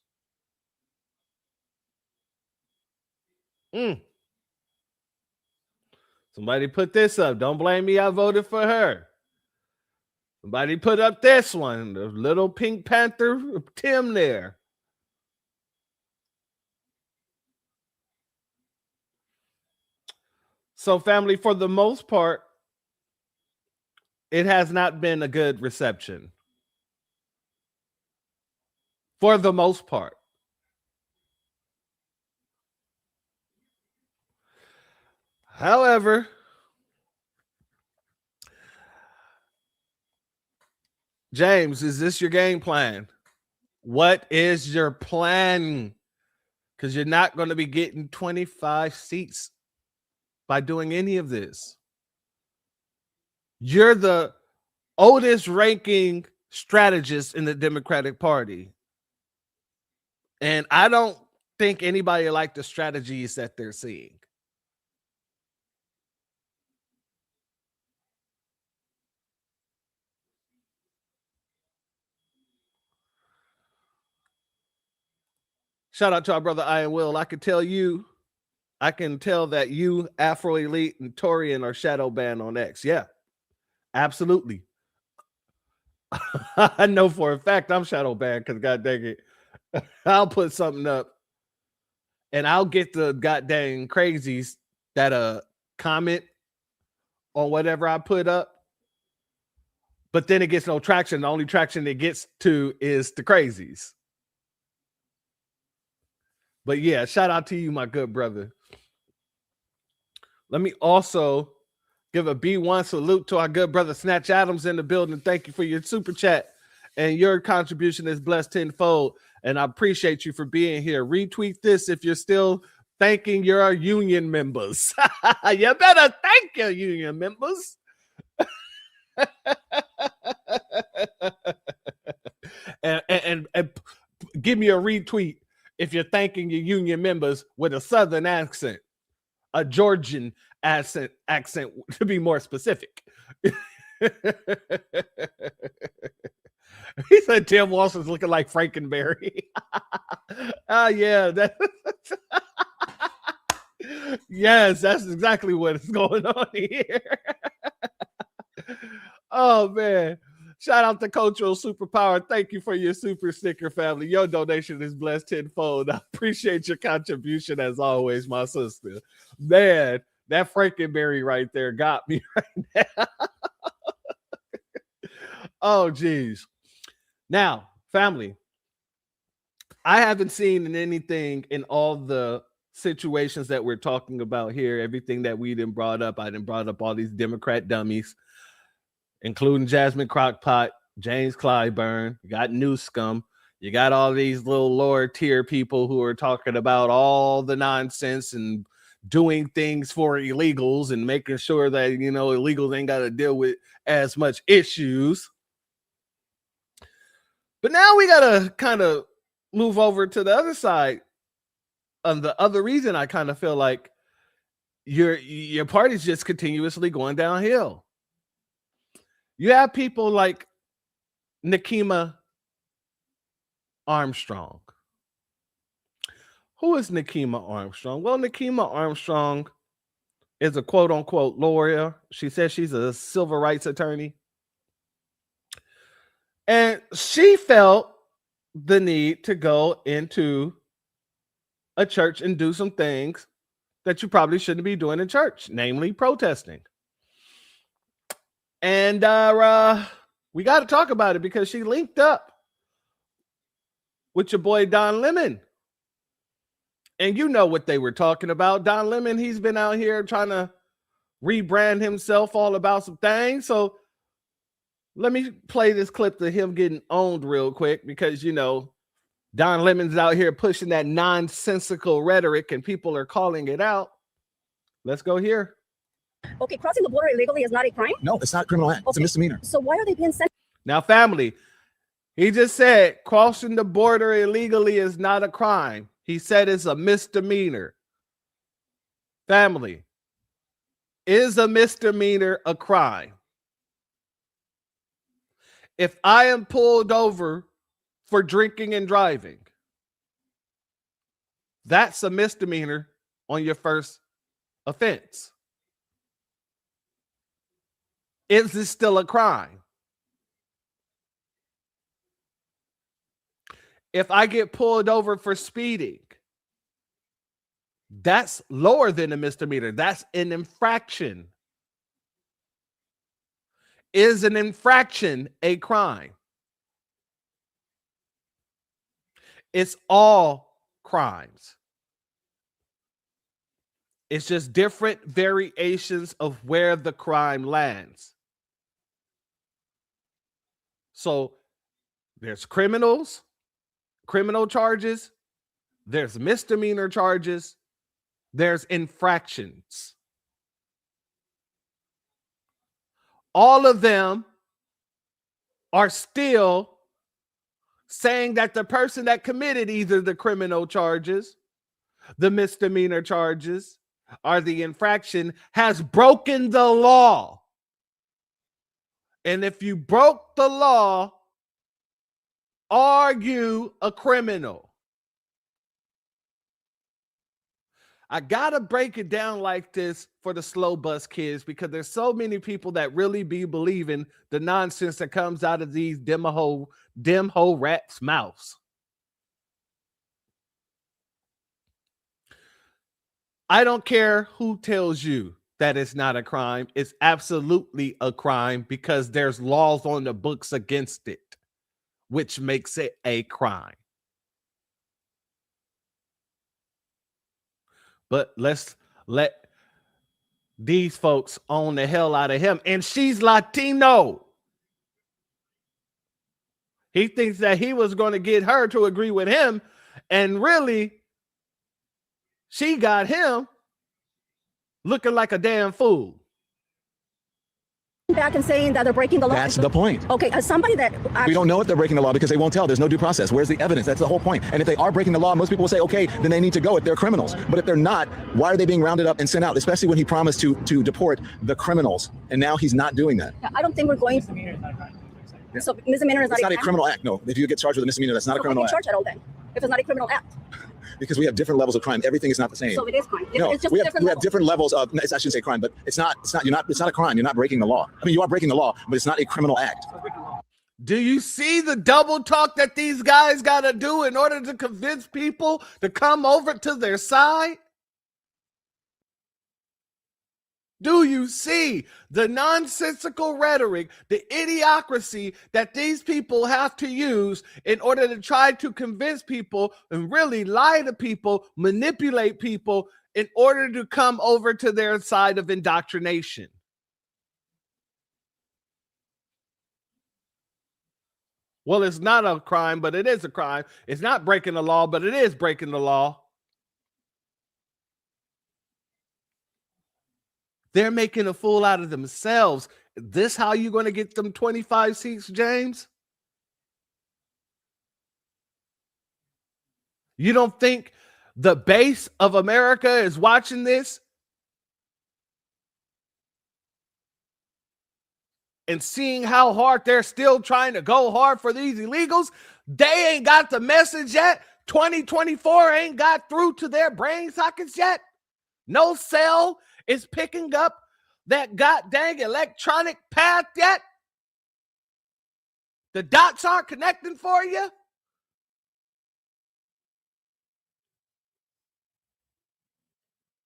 Somebody put this up. Don't blame me, I voted for her. Somebody put up this one, the little Pink Panther Tim there. So, family, for the most part, it has not been a good reception. For the most part. However, James, is this your game plan? What is your plan? Because you're not going to be getting 25 seats by doing any of this. You're the oldest ranking strategists in the Democratic Party. And I don't think anybody like the strategies that they're seeing. Shout out to our brother Iron Will. I can tell that you, Afro Elite, and Torian are shadow banned on X. Yeah, absolutely. I know for a fact I'm shadow banned because god dang it, I'll put something up and I'll get the goddamn crazies that comment on whatever I put up, but then it gets no traction. The only traction it gets to is the crazies. But yeah, shout out to you, my good brother. Let me also give a B1 salute to our good brother Snatch Adams in the building. Thank you for your super chat, and your contribution is blessed tenfold. And I appreciate you for being here. Retweet this if you're still thanking your union members. You better thank your union members. and give me a retweet if you're thanking your union members with a Southern accent, a Georgian accent to be more specific. He said Tim Walson's looking like Frankenberry. Yeah, yes, that's exactly what is going on here. Oh man. Shout out to Cultural Superpower. Thank you for your super sticker, family. Your donation is blessed tenfold. I appreciate your contribution as always, my sister. Man, that Frankenberry right there got me right now. Oh, geez. Now, family, I haven't seen anything in all the situations that we're talking about here, everything that we didn't brought up. I didn't brought up all these Democrat dummies, including Jasmine Crockpot, James Clyburn, you got Newscomb, you got all these little lower tier people who are talking about all the nonsense and doing things for illegals and making sure that, you know, illegals ain't got to deal with as much issues. But now we got to kind of move over to the other side. The other reason I kind of feel like your party's just continuously going downhill. You have people like Nikema Armstrong. Who is Nikema Armstrong? Well, Nikema Armstrong is a quote-unquote lawyer. She says she's a civil rights attorney. And she felt the need to go into a church and do some things that you probably shouldn't be doing in church, namely protesting. And we got to talk about it because she linked up with your boy Don Lemon. And you know what they were talking about. Don Lemon, he's been out here trying to rebrand himself all about some things. So let me play this clip of him getting owned real quick because, you know, Don Lemon's out here pushing that nonsensical rhetoric and people are calling it out. Let's go here. Okay, crossing the border illegally is not a crime? No, it's not a criminal act. It's a misdemeanor. So why are they being sent? Now, family, he just said crossing the border illegally is not a crime. He said it's a misdemeanor. Family, is a misdemeanor a crime? If I am pulled over for drinking and driving, that's a misdemeanor on your first offense. Is this still a crime? If I get pulled over for speeding, that's lower than a misdemeanor. That's an infraction. Is an infraction a crime? It's all crimes. It's just different variations of where the crime lands. So there's criminal charges, there's misdemeanor charges, there's infractions. All of them are still saying that the person that committed either the criminal charges, the misdemeanor charges, or the infraction has broken the law. And if you broke the law, are you a criminal? I gotta break it down like this for the slow bus kids, because there's so many people that really be believing the nonsense that comes out of these dim hole rats' mouths. I don't care who tells you that it's not a crime. It's absolutely a crime because there's laws on the books against it, which makes it a crime. But let's let these folks own the hell out of him. And she's Latino. He thinks that he was going to get her to agree with him. And really, she got him looking like a damn fool. Back and saying that they're breaking the law. That's the point. Okay, as somebody that We don't know if they're breaking the law because they won't tell. There's no due process. Where's the evidence? That's the whole point. And if they are breaking the law, most people will say, okay, then they need to go if they're criminals. But if they're not, why are they being rounded up and sent out? Especially when he promised to deport the criminals. And now he's not doing that. I don't think we're going. Yeah. So misdemeanor is It's not a crime? criminal act. No, if you get charged with a misdemeanor, that's not a criminal Why act. charge at all then? If it's not a criminal act. Because we have different levels of crime. Everything is not the same. So it is crime. No, It's just we a have different levels of. I shouldn't say crime, but it's not a crime. You're not breaking the law. I mean, you are breaking the law, but it's not a criminal act. Do you see the double talk that these guys got to do in order to convince people to come over to their side? Do you see the nonsensical rhetoric, the idiocracy that these people have to use in order to try to convince people and really lie to people, manipulate people in order to come over to their side of indoctrination? Well, it's not a crime, but it is a crime. It's not breaking the law, but it is breaking the law. They're making a fool out of themselves. This how you going to get them 25 seats, James? You don't think the base of America is watching this and seeing how hard they're still trying to go hard for these illegals? They ain't got the message yet. 2024 ain't got through to their brain sockets yet. No cell is picking up that goddamn electronic path yet. The dots aren't connecting for you.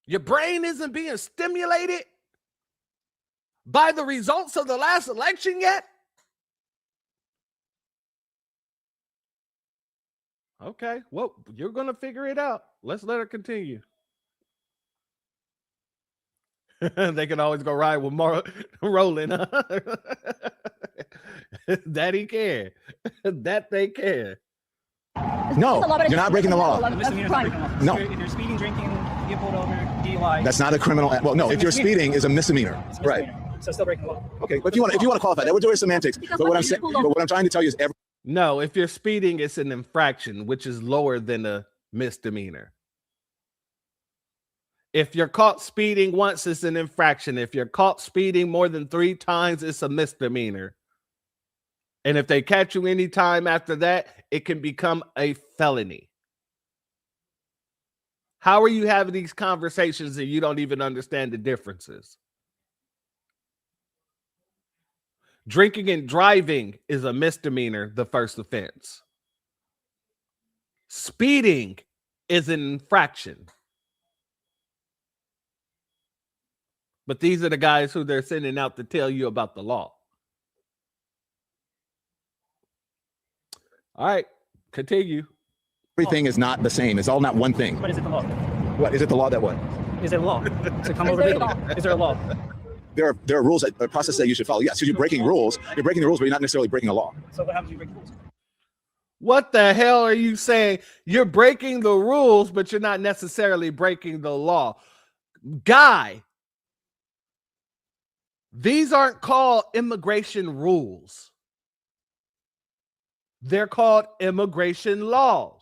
Your brain isn't being stimulated by the results of the last election yet. Okay, well, you're going to figure it out. Let's let her continue. They can always go ride with more rolling. That he can. That they can. No, you're not breaking the law. No. If you're speeding, drinking, you get pulled over, DUI. That's not a criminal act. Well, no, if you're speeding is a misdemeanor. Right. So still breaking the law. Okay, but if you want to qualify that, we're doing semantics. But what I'm saying, but what I'm trying to tell you is no, if you're speeding, it's an infraction, which is lower than a misdemeanor. If you're caught speeding once, it's an infraction. If you're caught speeding more than 3 times, it's a misdemeanor. And if they catch you any time after that, it can become a felony. How are you having these conversations and you don't even understand the differences? Drinking and driving is a misdemeanor, the first offense. Speeding is an infraction. But these are the guys who they're sending out to tell you about the law. All right, continue. everything is not the same. It's all not one thing. But is it the law? What is it? The law that what? Is it a law? To come over legally? Is there a law? There are rules, a process that you should follow. Yes, because you're breaking rules. You're breaking the rules, but you're not necessarily breaking a law. So what happens if you break the rules? What the hell are you saying? You're breaking the rules, but you're not necessarily breaking the law. Guy, these aren't called immigration rules. They're called immigration laws.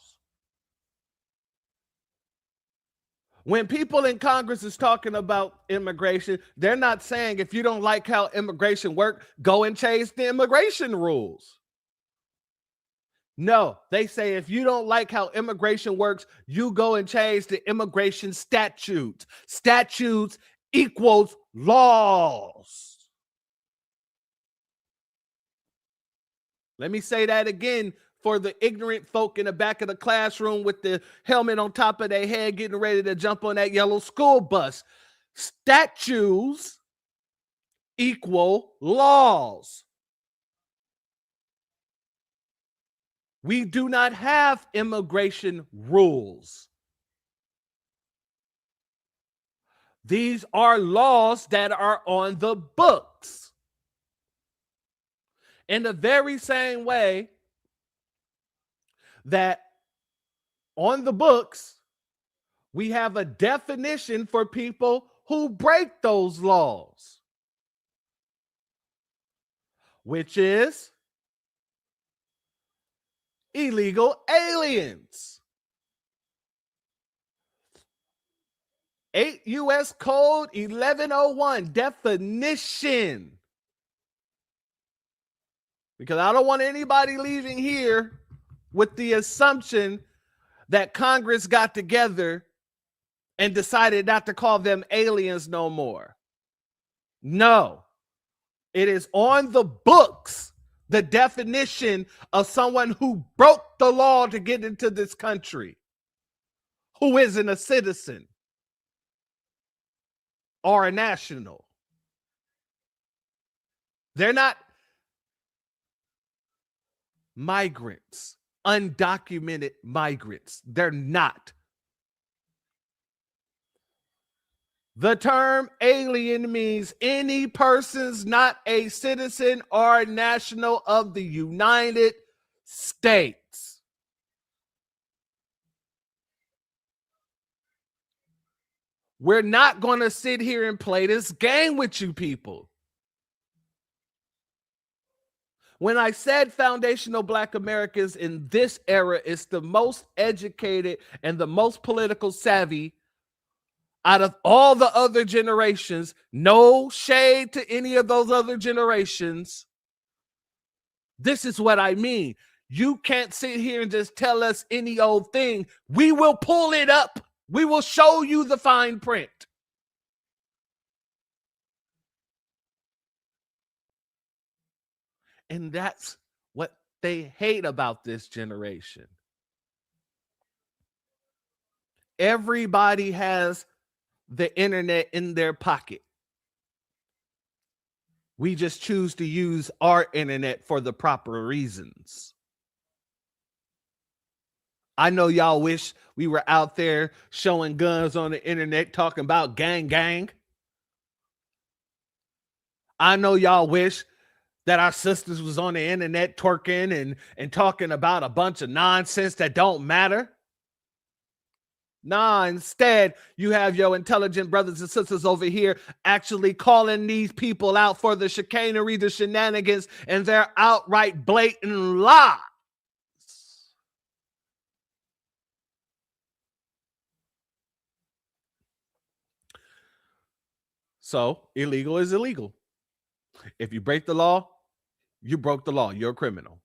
When people in Congress is talking about immigration, they're not saying if you don't like how immigration work, go and change the immigration rules. No, they say if you don't like how immigration works, you go and change the immigration statutes. Statutes equals laws. Let me say that again for the ignorant folk in the back of the classroom with the helmet on top of their head getting ready to jump on that yellow school bus. Statutes equal laws. We do not have immigration rules. These are laws that are on the books. In the very same way that on the books, we have a definition for people who break those laws, which is illegal aliens. 8 U.S. Code 1101 definition. Because I don't want anybody leaving here with the assumption that Congress got together and decided not to call them aliens no more. No, it is on the books, the definition of someone who broke the law to get into this country, who isn't a citizen or a national. They're not migrants, undocumented migrants. They're not. The term alien means any persons not a citizen or national of the United States. We're not going to sit here and play this game with you people. When I said foundational Black Americans in this era is the most educated and the most political savvy out of all the other generations, no shade to any of those other generations, this is what I mean. You can't sit here and just tell us any old thing. We will pull it up. We will show you the fine print. And that's what they hate about this generation. Everybody has the internet in their pocket. We just choose to use our internet for the proper reasons. I know y'all wish we were out there showing guns on the internet talking about gang gang. I know y'all wish that our sisters was on the internet twerking and talking about a bunch of nonsense that don't matter. Nah, instead, you have your intelligent brothers and sisters over here actually calling these people out for the chicanery, the shenanigans, and their outright blatant lies. So, illegal is illegal. If you break the law, you broke the law. You're a criminal.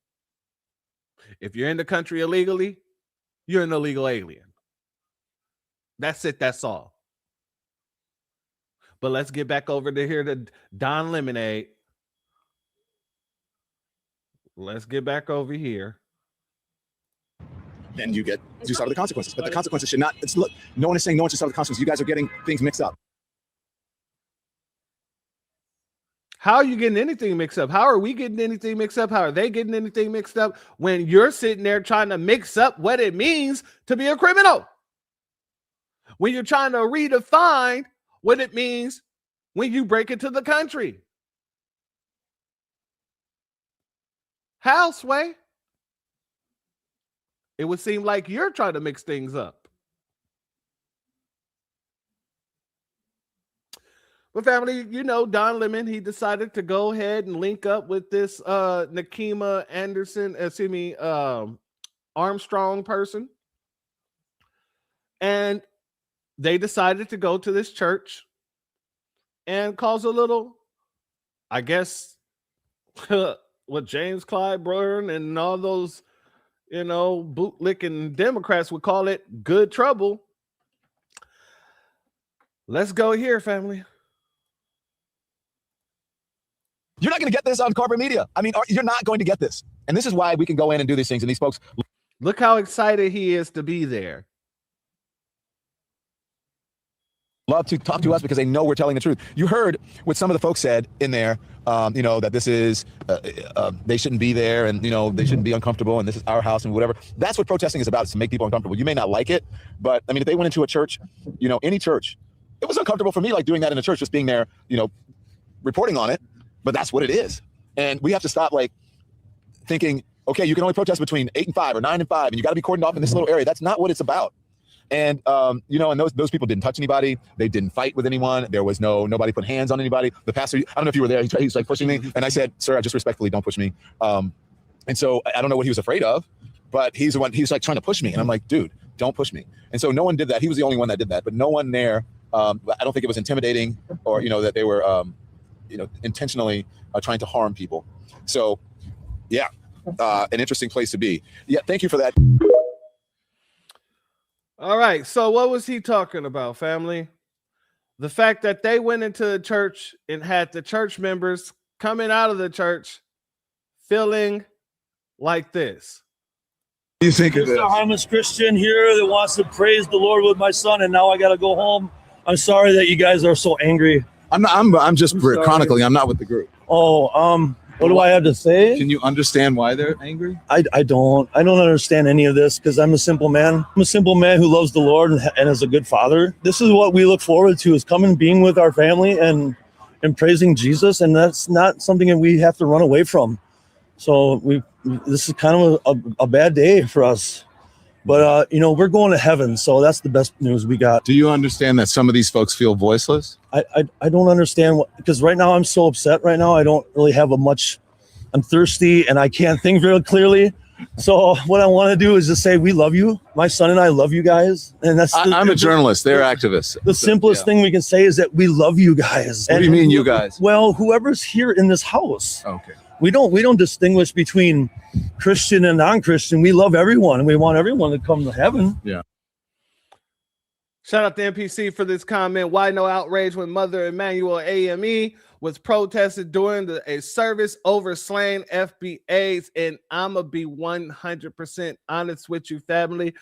If you're in the country illegally, you're an illegal alien. That's it. That's all. But let's get back over to here to Don Lemonade. Let's get back over here. Then you suffer the consequences. But the consequences should not. Look, no one is saying no one should suffer the consequences. You guys are getting things mixed up. How are you getting anything mixed up? How are we getting anything mixed up? How are they getting anything mixed up when you're sitting there trying to mix up what it means to be a criminal? When you're trying to redefine what it means when you break into the country. How, Sway? It would seem like you're trying to mix things up. But family, you know, Don Lemon, he decided to go ahead and link up with this Nakima Armstrong person. And they decided to go to this church and cause a little, I guess, what James Clyburn and all those, you know, bootlicking Democrats would call it good trouble. Let's go here, family. You're not going to get this on corporate media. I mean, you're not going to get this. And this is why we can go in and do these things. And these folks. Look how excited he is to be there. Love to talk to us because they know we're telling the truth. You heard what some of the folks said in there, you know, that this is, they shouldn't be there and, you know, they shouldn't be uncomfortable and this is our house and whatever. That's what protesting is about, is to make people uncomfortable. You may not like it, but I mean, if they went into a church, you know, any church, it was uncomfortable for me, like doing that in a church, just being there, you know, reporting on it, but that's what it is. And we have to stop like thinking, okay, you can only protest between 8 and 5 or 9 and 5, and you got to be cordoned off in this little area. That's not what it's about. And, you know, and those people didn't touch anybody. They didn't fight with anyone. There was nobody put hands on anybody. The pastor, I don't know if you were there. He's like pushing me. And I said, sir, I just respectfully don't push me. And so I don't know what he was afraid of, but he's the one, he's like trying to push me. And I'm like, dude, don't push me. And so no one did that. He was the only one that did that, but no one there. I don't think it was intimidating or, you know, that they were, you know, intentionally trying to harm people. So yeah, an interesting place to be. Yeah. Thank you for that. All right, so what was he talking about, family? The fact that they went into the church and had the church members coming out of the church feeling like this. What do you think of this? A harmless Christian here that wants to praise the Lord with my son, and now I got to go home. I'm sorry that you guys are so angry. I'm just chronicling. I'm not with the group. Oh, what do I have to say? Can you understand why they're angry? I don't understand any of this because I'm a simple man. I'm a simple man who loves the Lord and is a good father. This is what we look forward to, is coming, being with our family and praising Jesus. And that's not something that we have to run away from. So this is kind of a bad day for us. But, you know, we're going to heaven. So that's the best news we got. Do you understand that some of these folks feel voiceless? I don't understand because right now I'm so upset right now. I don't really have I'm thirsty and I can't think very clearly. So what I want to do is just say, we love you. My son and I love you guys. And that's I'm a journalist. They're activists. The simplest thing we can say is that we love you guys. What do you mean, you guys? Well, whoever's here in this house. Okay. We don't distinguish between Christian and non-Christian. We love everyone and we want everyone to come to heaven. Yeah. Shout out to NPC for this comment. Why no outrage when Mother Emmanuel AME was protested during a service over slaying FBAs? And I'm going to be 100% honest with you, family.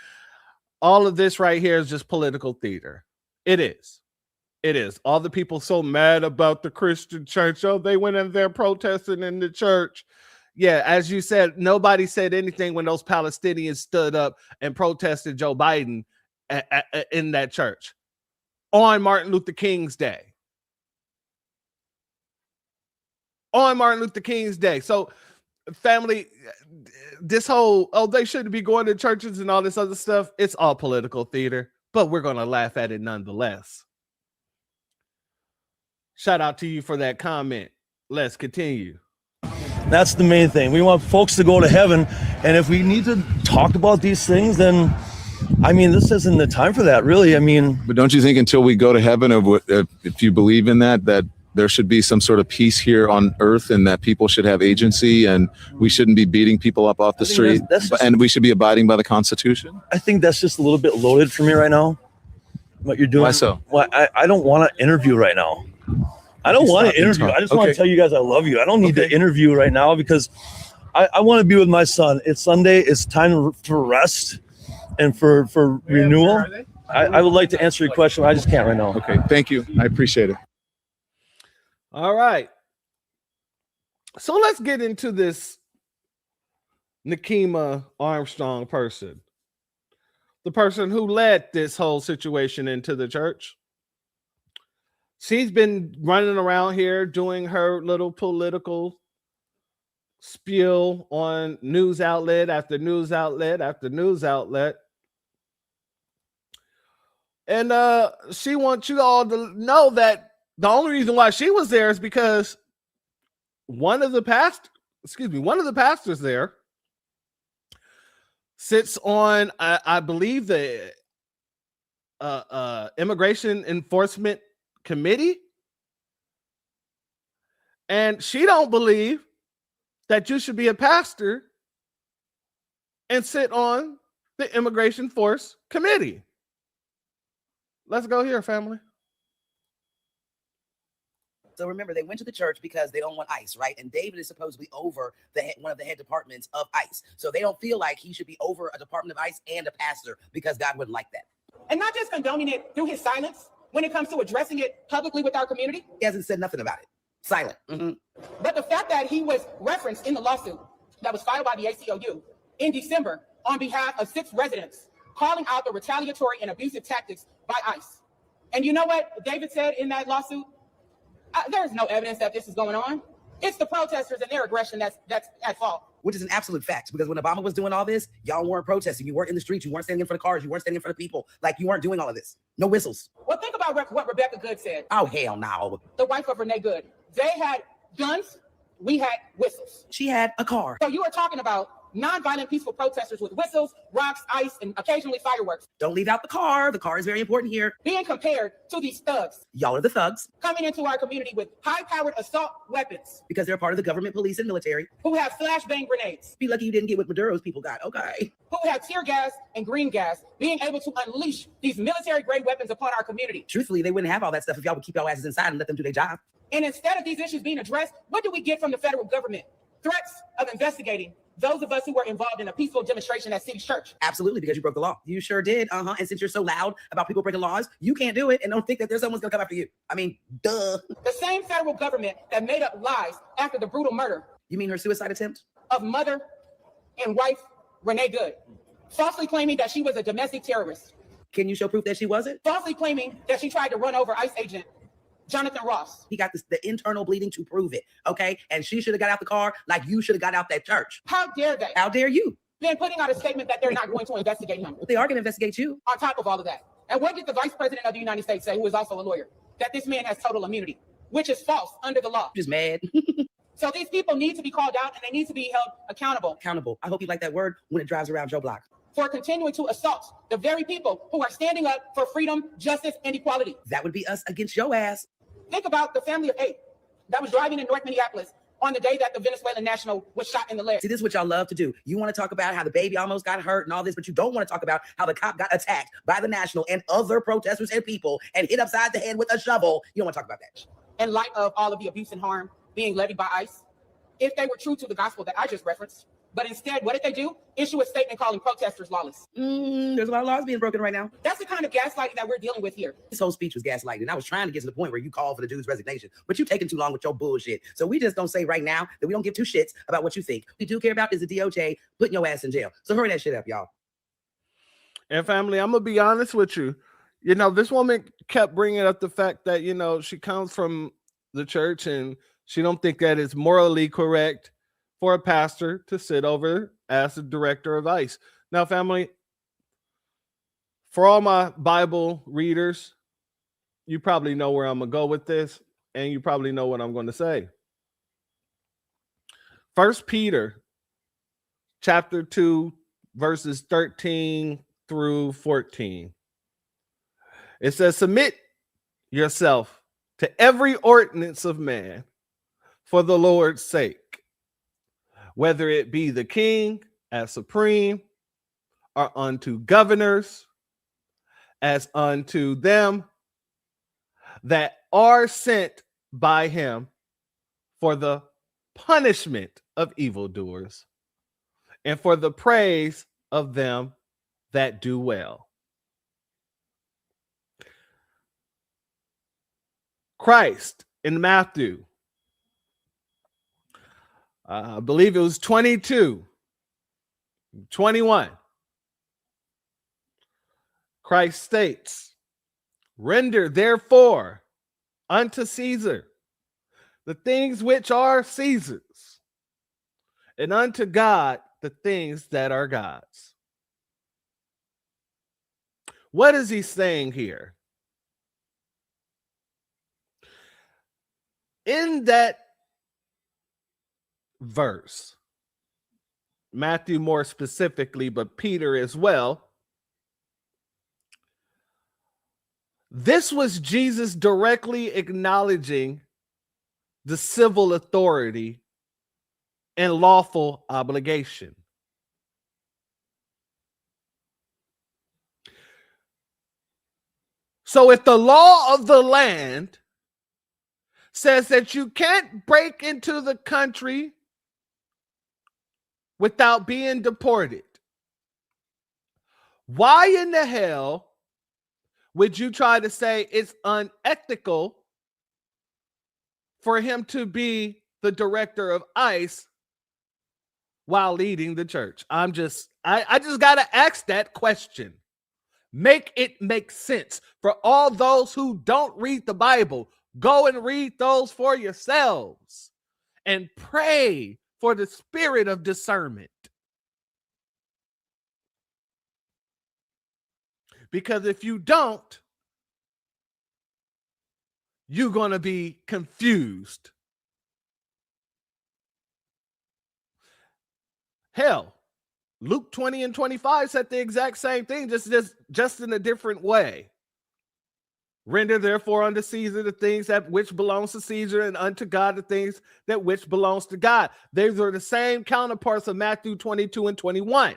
All of this right here is just political theater. It is. It is. All the people so mad about the Christian church. Oh, they went in there protesting in the church. Yeah, as you said, nobody said anything when those Palestinians stood up and protested Joe Biden in that church on Martin Luther King's day. On Martin Luther King's day. So, family, this whole, oh, they shouldn't be going to churches and all this other stuff, it's all political theater, but we're going to laugh at it nonetheless. Shout out to you for that comment. Let's continue. That's the main thing. We want folks to go to heaven. And if we need to talk about these things, then, I mean, this isn't the time for that, really. I mean, but don't you think until we go to heaven, if you believe in that there should be some sort of peace here on earth and that people should have agency and we shouldn't be beating people up off the street and we should be abiding by the Constitution? I think that's just a little bit loaded for me right now. What you're doing. Why so? Well, I don't want to interview right now. I don't want to interview. I just want to tell you guys I love you. I don't need to interview right now because I want to be with my son. It's Sunday. It's time for rest and for renewal. I would like to answer your question. I just can't right now. Okay. Thank you. I appreciate it. All right. So let's get into this Nakima Armstrong person. The person who led this whole situation into the church. She's been running around here doing her little political spiel on news outlet after news outlet after news outlet. And she wants you all to know that the only reason why she was there is because one of the pastors there sits on, I believe, the Immigration Enforcement Committee, and she don't believe that you should be a pastor and sit on the Immigration Force Committee. Let's go here, family. So remember, they went to the church because they don't want ICE, right? And David is supposedly over one of the head departments of ICE. So they don't feel like he should be over a department of ICE and a pastor because God wouldn't like that. And not just condoning it through his silence when it comes to addressing it publicly with our community. He hasn't said nothing about it. Silent. But the fact that he was referenced in the lawsuit that was filed by the ACLU in December on behalf of 6 residents, calling out the retaliatory and abusive tactics by ICE. And you know what David said in that lawsuit? There's no evidence that this is going on. It's the protesters and their aggression that's at fault. Which is an absolute fact, because when Obama was doing all this, y'all weren't protesting. You weren't in the streets. You weren't standing in front of cars. You weren't standing in front of people. Like, you weren't doing all of this. No whistles. Well, think about what Rebecca Good said. Oh, hell no. The wife of Renee Good. They had guns. We had whistles. She had a car. So you are talking about nonviolent, peaceful protesters with whistles, rocks, ice, and occasionally fireworks. Don't leave out the car. The car is very important here. Being compared to these thugs. Y'all are the thugs. Coming into our community with high-powered assault weapons. Because they're part of the government, police, and military. Who have flashbang grenades. Be lucky you didn't get what Maduro's people got. Okay. Who have tear gas and green gas. Being able to unleash these military-grade weapons upon our community. Truthfully, they wouldn't have all that stuff if y'all would keep y'all asses inside and let them do their job. And instead of these issues being addressed, what do we get from the federal government? Threats of investigating those of us who were involved in a peaceful demonstration at City Church. Absolutely, because you broke the law. You sure did. And since you're so loud about people breaking laws, you can't do it and don't think that there's someone's gonna come after you. I mean, duh. The same federal government that made up lies after the brutal murder. You mean her suicide attempt? Of mother and wife Renee Good. Falsely claiming that she was a domestic terrorist. Can you show proof that she wasn't? Falsely claiming that she tried to run over ICE agent Jonathan Ross. He got the internal bleeding to prove it, okay? And she should have got out the car like you should have got out that church. How dare they? How dare you? Then putting out a statement that they're not going to investigate him. They are going to investigate you. On top of all of that. And what did the Vice President of the United States say, who is also a lawyer? That this man has total immunity, which is false under the law. Just mad. So these people need to be called out and they need to be held accountable. Accountable. I hope you like that word when it drives around your block. For continuing to assault the very people who are standing up for freedom, justice, and equality. That would be us against your ass. Think about the family of 8 that was driving in North Minneapolis on the day that the Venezuelan national was shot in the leg. See, this is what y'all love to do. You want to talk about how the baby almost got hurt and all this, but you don't want to talk about how the cop got attacked by the national and other protesters and people and hit upside the head with a shovel. You don't want to talk about that. In light of all of the abuse and harm being levied by ICE, if they were true to the gospel that I just referenced, but instead, what did they do? Issue a statement calling protesters lawless. There's a lot of laws being broken right now. That's the kind of gaslighting that we're dealing with here. This whole speech was gaslighting. And I was trying to get to the point where you called for the dude's resignation, but you taking too long with your bullshit. So we just don't say right now that we don't give 2 shits about what you think. What we do care about is the DOJ putting your ass in jail. So hurry that shit up, y'all. And family, I'm going to be honest with you. You know, this woman kept bringing up the fact that, you know, she comes from the church and she don't think that it's morally correct for a pastor to sit over as the director of ICE. Now, family, for all my Bible readers, you probably know where I'm going to go with this, and you probably know what I'm going to say. 1 Peter chapter 2, verses 13 through 14. It says, submit yourself to every ordinance of man for the Lord's sake, whether it be the king as supreme, or unto governors as unto them that are sent by him for the punishment of evildoers and for the praise of them that do well. Christ in Matthew, I believe it was 22, 21. Christ states, render therefore unto Caesar the things which are Caesar's, and unto God the things that are God's. What is he saying here? in that verse, Matthew more specifically, but Peter as well, this was Jesus directly acknowledging the civil authority and lawful obligation. So if the law of the land says that you can't break into the country without being deported, why in the hell would you try to say it's unethical for him to be the director of ICE while leading the church? I just got to ask that question. Make it make sense for all those who don't read the Bible. Go and read those for yourselves and pray for the spirit of discernment. Because if you don't, you're going to be confused. Hell, Luke 20 and 25 said the exact same thing, just in a different way. Render therefore unto Caesar the things that which belongs to Caesar, and unto God the things that which belongs to God. These are the same counterparts of Matthew 22 and 21.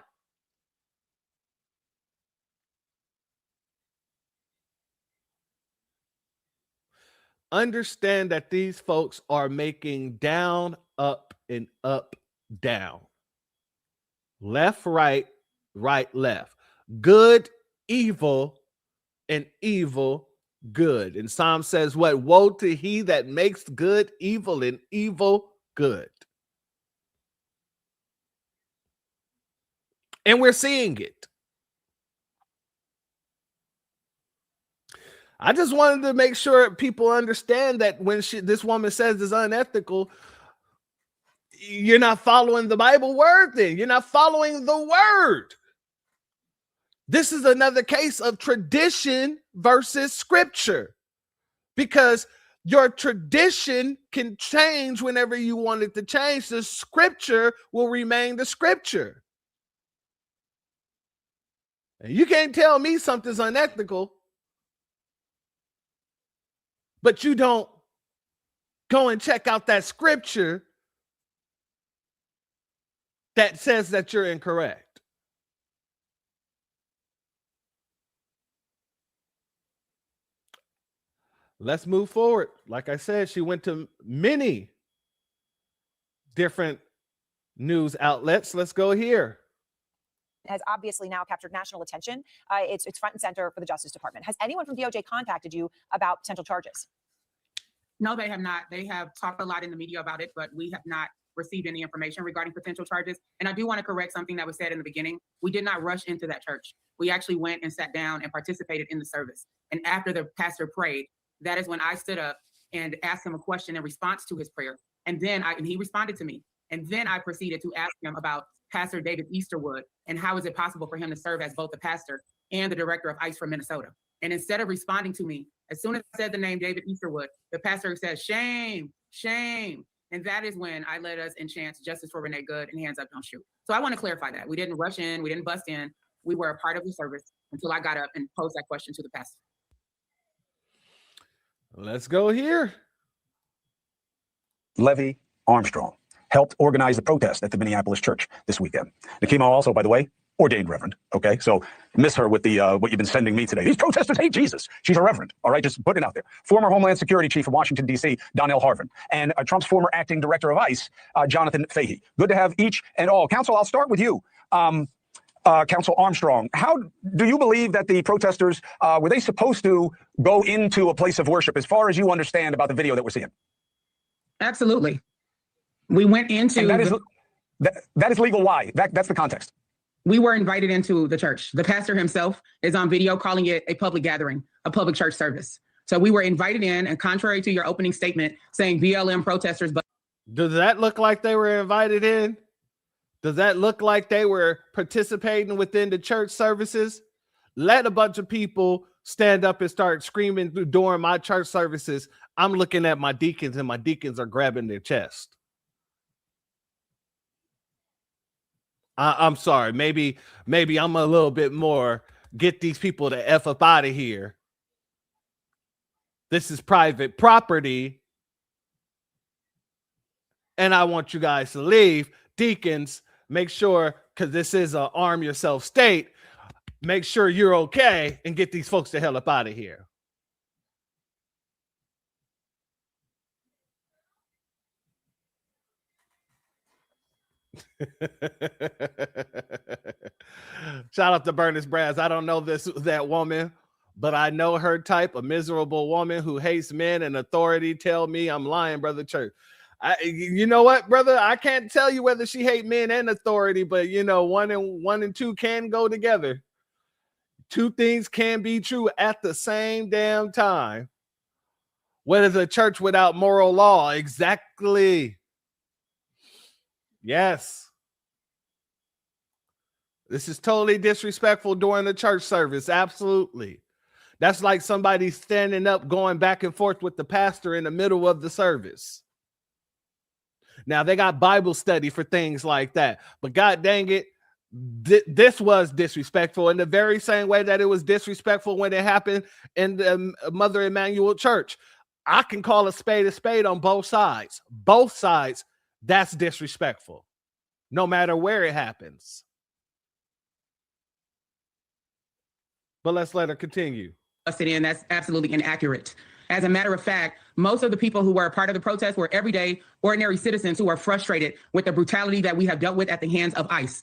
Understand that these folks are making down, up, and up, down. Left, right, right, left. Good, evil, and evil, good. And Psalm says what? Woe to he that makes good evil and evil good. And we're seeing it. I just wanted to make sure people understand that when this woman says it's unethical, you're not following the Bible word then. You're not following the word. This is another case of tradition versus scripture, because your tradition can change whenever you want it to change. The scripture will remain the scripture. And you can't tell me something's unethical, but you don't go and check out that scripture that says that you're incorrect. Let's move forward. Like I said, she went to many different news outlets. Let's go here. Has obviously now captured national attention. It's front and center for the Justice Department. Has anyone from DOJ contacted you about potential charges? No, they have not. They have talked a lot in the media about it, but we have not received any information regarding potential charges. And I do want to correct something that was said in the beginning. We did not rush into that church. We actually went and sat down and participated in the service. And after the pastor prayed, that is when I stood up and asked him a question in response to his prayer. And then he responded to me. And then I proceeded to ask him about Pastor David Easterwood and how is it possible for him to serve as both the pastor and the director of ICE for Minnesota. And instead of responding to me, as soon as I said the name David Easterwood, the pastor said, shame, shame. And that is when I led us in chants, justice for Renee Good and hands up, don't shoot. So I want to clarify that. We didn't rush in. We didn't bust in. We were a part of the service until I got up and posed that question to the pastor. Let's go here. Levy Armstrong helped organize the protest at the Minneapolis church this weekend. Nakima also, by the way, ordained reverend. Okay, so miss her with the what you've been sending me today. These protesters hate Jesus. She's a reverend. All right, just putting it out there. Former Homeland Security Chief of Washington, D.C., Donnell Harvin, and Trump's former acting director of ICE, Jonathan Fahey. Good to have each and all. Counsel, I'll start with you. Counsel Armstrong, how do you believe that the protesters, were they supposed to go into a place of worship as far as you understand about the video that we're seeing? Absolutely. We went into... And that is legal. Why? That's the context. We were invited into the church. The pastor himself is on video calling it a public gathering, a public church service. So we were invited in, and contrary to your opening statement saying BLM protesters... But does that look like they were invited in? Does that look like they were participating within the church services? Let a bunch of people stand up and start screaming during my church services, I'm looking at my deacons and my deacons are grabbing their chest. I'm sorry. Maybe I'm a little bit more, get these people to F up out of here. This is private property. And I want you guys to leave. Deacons, make sure, because this is a arm yourself state, make sure you're okay and get these folks the hell up out of here. Shout out to Bernice Brass. I don't know that woman, but I know her type, a miserable woman who hates men and authority. Tell me I'm lying, brother Church. You know what, brother? I can't tell you whether she hate men and authority, but you know, one and two can go together. Two things can be true at the same damn time. What is a church without moral law? Exactly. Yes. This is totally disrespectful during the church service. Absolutely. That's like somebody standing up, going back and forth with the pastor in the middle of the service. Now, they got Bible study for things like that. But God dang it, this was disrespectful in the very same way that it was disrespectful when it happened in the Mother Emanuel Church. I can call a spade on both sides. Both sides, that's disrespectful, no matter where it happens. But let's let her continue. That's absolutely inaccurate. As a matter of fact, most of the people who were a part of the protest were everyday, ordinary citizens who are frustrated with the brutality that we have dealt with at the hands of ICE.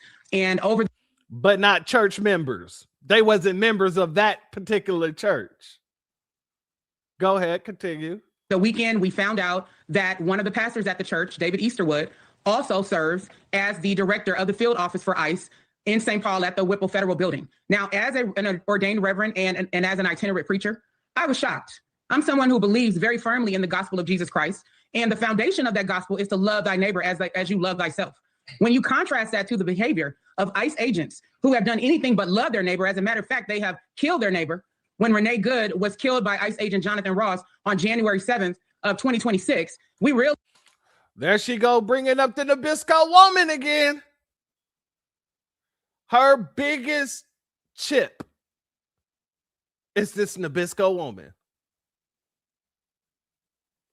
But not church members. They wasn't members of that particular church. Go ahead, continue. The weekend, we found out that one of the pastors at the church, David Easterwood, also serves as the director of the field office for ICE in St. Paul at the Whipple Federal Building. Now, as an ordained reverend and as an itinerant preacher, I was shocked. I'm someone who believes very firmly in the gospel of Jesus Christ. And the foundation of that gospel is to love thy neighbor as you love thyself. When you contrast that to the behavior of ICE agents who have done anything but love their neighbor, as a matter of fact, they have killed their neighbor. When Renee Good was killed by ICE agent Jonathan Ross on January 7th of 2026, we realized. There she go, bringing up the Nabisco woman again. Her biggest chip is this Nabisco woman.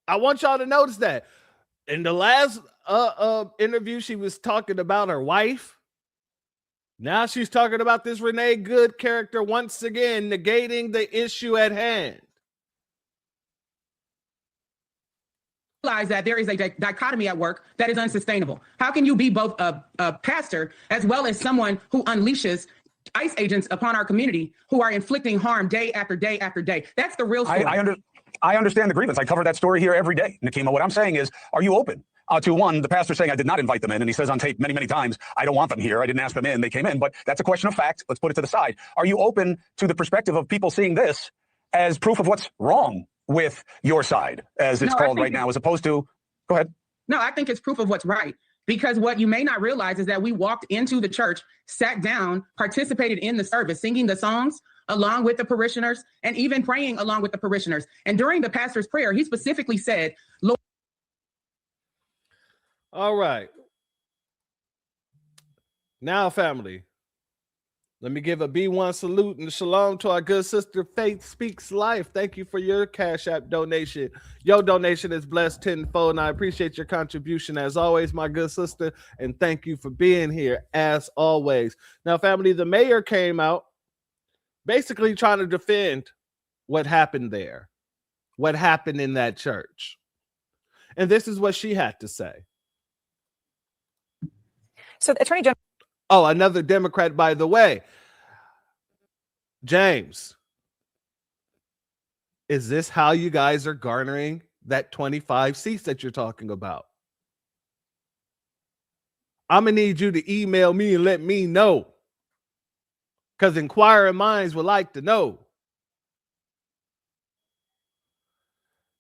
I want y'all to notice that. In the last interview, she was talking about her wife. Now she's talking about this Renee Good character once again, negating the issue at hand. Realize that there is a dichotomy at work that is unsustainable. How can you be both a pastor as well as someone who unleashes ICE agents upon our community who are inflicting harm day after day after day? That's the real story. I understand the grievance. I cover that story here every day, Nakima. What I'm saying is, are you open to one, the pastor saying I did not invite them in, and he says on tape many, many times, I don't want them here. I didn't ask them in. They came in. But that's a question of fact. Let's put it to the side. Are you open to the perspective of people seeing this as proof of what's wrong with your side, as it's called right now, as opposed to, go ahead. No, I think it's proof of what's right. Because what you may not realize is that we walked into the church, sat down, participated in the service, singing the songs along with the parishioners, and even praying along with the parishioners. And during the pastor's prayer, he specifically said, Lord. All right. Now, family, let me give a B1 salute and shalom to our good sister, Faith Speaks Life. Thank you for your Cash App donation. Your donation is blessed tenfold, and I appreciate your contribution as always, my good sister, and thank you for being here as always. Now, family, the mayor came out basically trying to defend what happened there, what happened in that church. And this is what she had to say. So the Attorney General. Oh, another Democrat, by the way. James, is this how you guys are garnering that 25 seats that you're talking about? I'm going to need you to email me and let me know, because inquiring minds would like to know.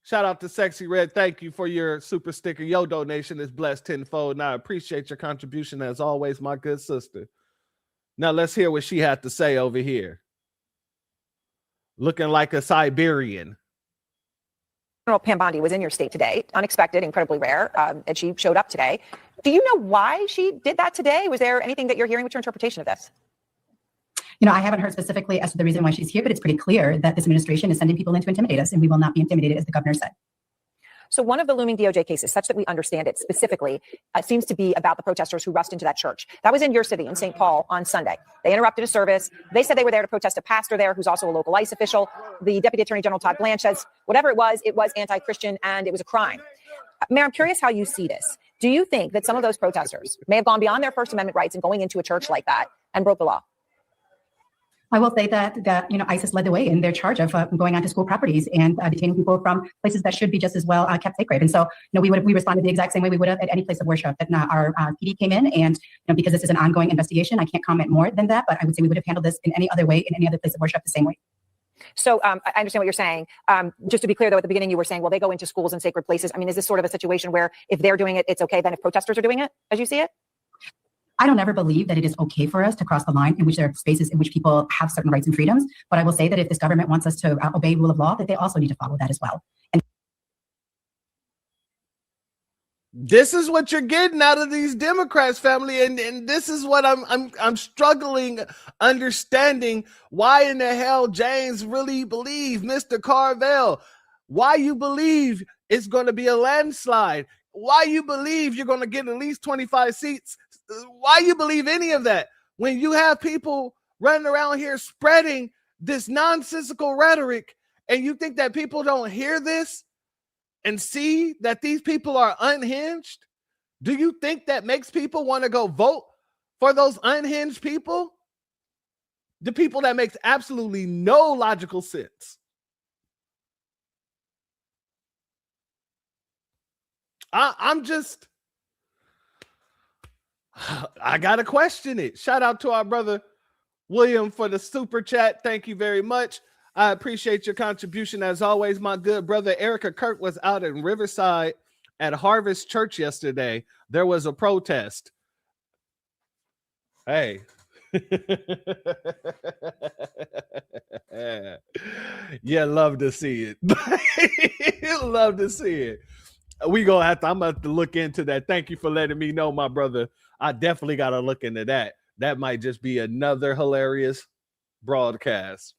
Shout out to Sexy Red. Thank you for your super sticker. Your donation is blessed tenfold, and I appreciate your contribution as always, my good sister. Now let's hear what she had to say over here. Looking like a Siberian. General Pam Bondi was in your state today, unexpected, incredibly rare, and she showed up today. Do you know why she did that today? Was there anything that you're hearing? What's your interpretation of this? You know, I haven't heard specifically as to the reason why she's here, but it's pretty clear that this administration is sending people in to intimidate us, and we will not be intimidated, as the governor said. So one of the looming DOJ cases, such that we understand it specifically, seems to be about the protesters who rushed into that church. That was in your city, in St. Paul, on Sunday. They interrupted a service. They said they were there to protest a pastor there who's also a local ICE official. The Deputy Attorney General Todd Blanche says whatever it was anti-Christian and it was a crime. Mayor, I'm curious how you see this. Do you think that some of those protesters may have gone beyond their First Amendment rights and going into a church like that and broke the law? I will say that you know, ISIS led the way in their charge of going onto school properties and detaining people from places that should be just as well kept sacred. And so, you know, we responded the exact same way we would have at any place of worship. That our PD came in, and you know, because this is an ongoing investigation, I can't comment more than that. But I would say we would have handled this in any other way, in any other place of worship, the same way. So I understand what you're saying. Just to be clear, though, at the beginning you were saying, well, they go into schools and sacred places. I mean, is this sort of a situation where if they're doing it, it's okay? Then if protesters are doing it, as you see it? I don't ever believe that it is okay for us to cross the line in which there are spaces in which people have certain rights and freedoms. But I will say that if this government wants us to obey rule of law, that they also need to follow that as well. And this is what you're getting out of these Democrats, family, and this is what I'm struggling understanding. Why in the hell James really believe, Mr. Carville, why you believe it's going to be a landslide, why you believe you're going to get at least 25 seats, why you believe any of that when you have people running around here spreading this nonsensical rhetoric, and you think that people don't hear this and see that these people are unhinged? Do you think that makes people want to go vote for those unhinged people? The people that makes absolutely no logical sense. I gotta question it. Shout out to our brother William for the super chat. Thank you very much. I appreciate your contribution as always, my good brother. Erica Kirk was out in Riverside at Harvest Church yesterday. There was a protest. Hey. Yeah, love to see it. Love to see it. I'm gonna have to look into that. Thank you for letting me know, my brother. I definitely gotta look into that. That might just be another hilarious broadcast.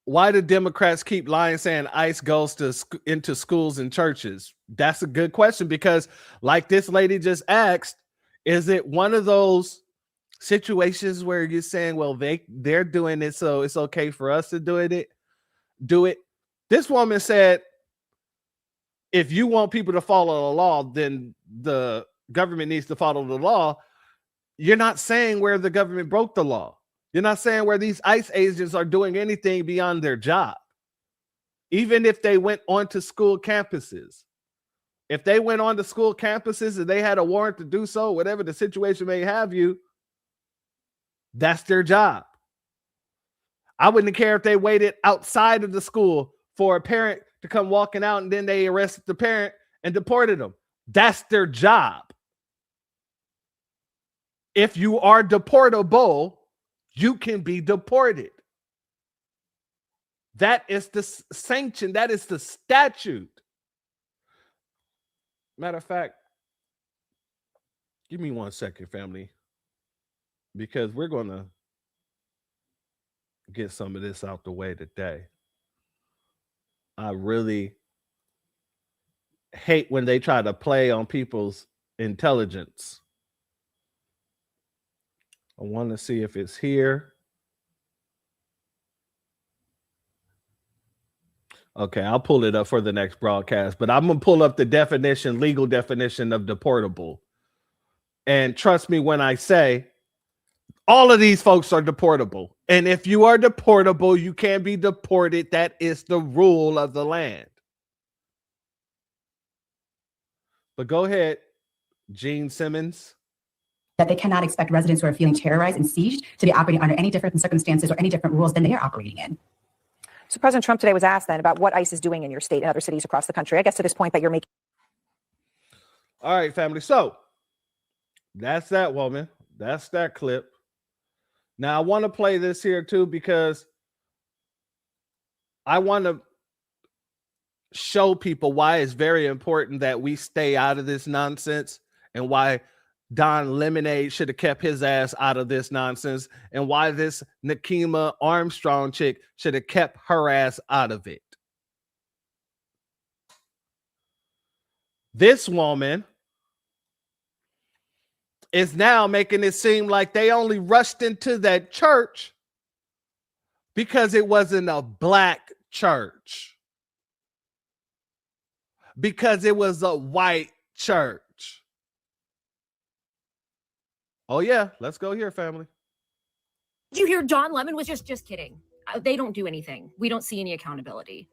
Why do Democrats keep lying saying ICE goes into schools and churches? That's a good question, because like this lady just asked, is it one of those situations where you're saying, well, they're doing it, so it's okay for us to do it? This woman said, if you want people to follow the law, then the government needs to follow the law. You're not saying where the government broke the law. You're not saying where these ICE agents are doing anything beyond their job. Even if they went onto school campuses. If they went on to school campuses and they had a warrant to do so, whatever the situation may have you, that's their job. I wouldn't care if they waited outside of the school for a parent to come walking out and then they arrested the parent and deported them. That's their job. If you are deportable, you can be deported. That is the sanction. That is the statute. Matter of fact, give me 1 second, family, because we're going to get some of this out the way today. I really hate when they try to play on people's intelligence. I want to see if it's here. Okay, I'll pull it up for the next broadcast, but I'm going to pull up the definition, legal definition of deportable. And trust me when I say all of these folks are deportable. And if you are deportable, you can be deported. That is the rule of the land. But go ahead, Gene Simmons. that they cannot expect residents who are feeling terrorized and sieged to be operating under any different circumstances or any different rules than they are operating in. So President Trump today was asked then about what ICE is doing in your state and other cities across the country. I guess to this point that you're making. All right, family. So that's that woman. That's that clip. Now I want to play this here too, because I want to show people why it's very important that we stay out of this nonsense, and why Don Lemonade should have kept his ass out of this nonsense, and why this Nakima Armstrong chick should have kept her ass out of it. This woman is now making it seem like they only rushed into that church because it wasn't a black church, because it was a white church. Oh yeah, let's go here, family. Did you hear Don Lemon was just kidding? They don't do anything. We don't see any accountability.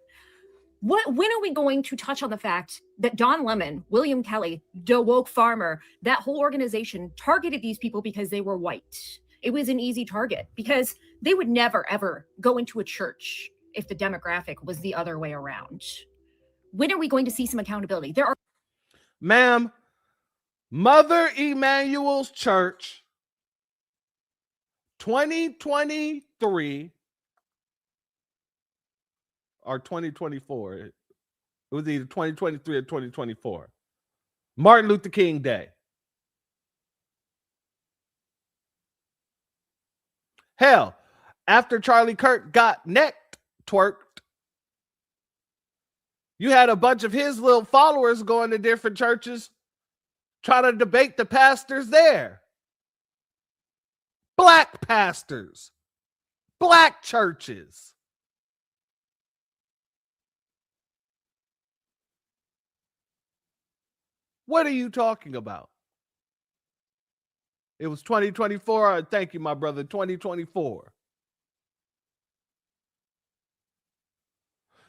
When are we going to touch on the fact that Don Lemon, William Kelly, DeWoke Farmer, that whole organization targeted these people because they were white? It was an easy target because they would never, ever go into a church if the demographic was the other way around. When are we going to see some accountability? There are... Ma'am, Mother Emanuel's Church, 2023 or 2024. It was either 2023 or 2024. Martin Luther King Day. Hell, after Charlie Kirk got neck twerked, you had a bunch of his little followers going to different churches trying to debate the pastors there. Black pastors, black churches. What are you talking about? It was 2024. Thank you, my brother. 2024.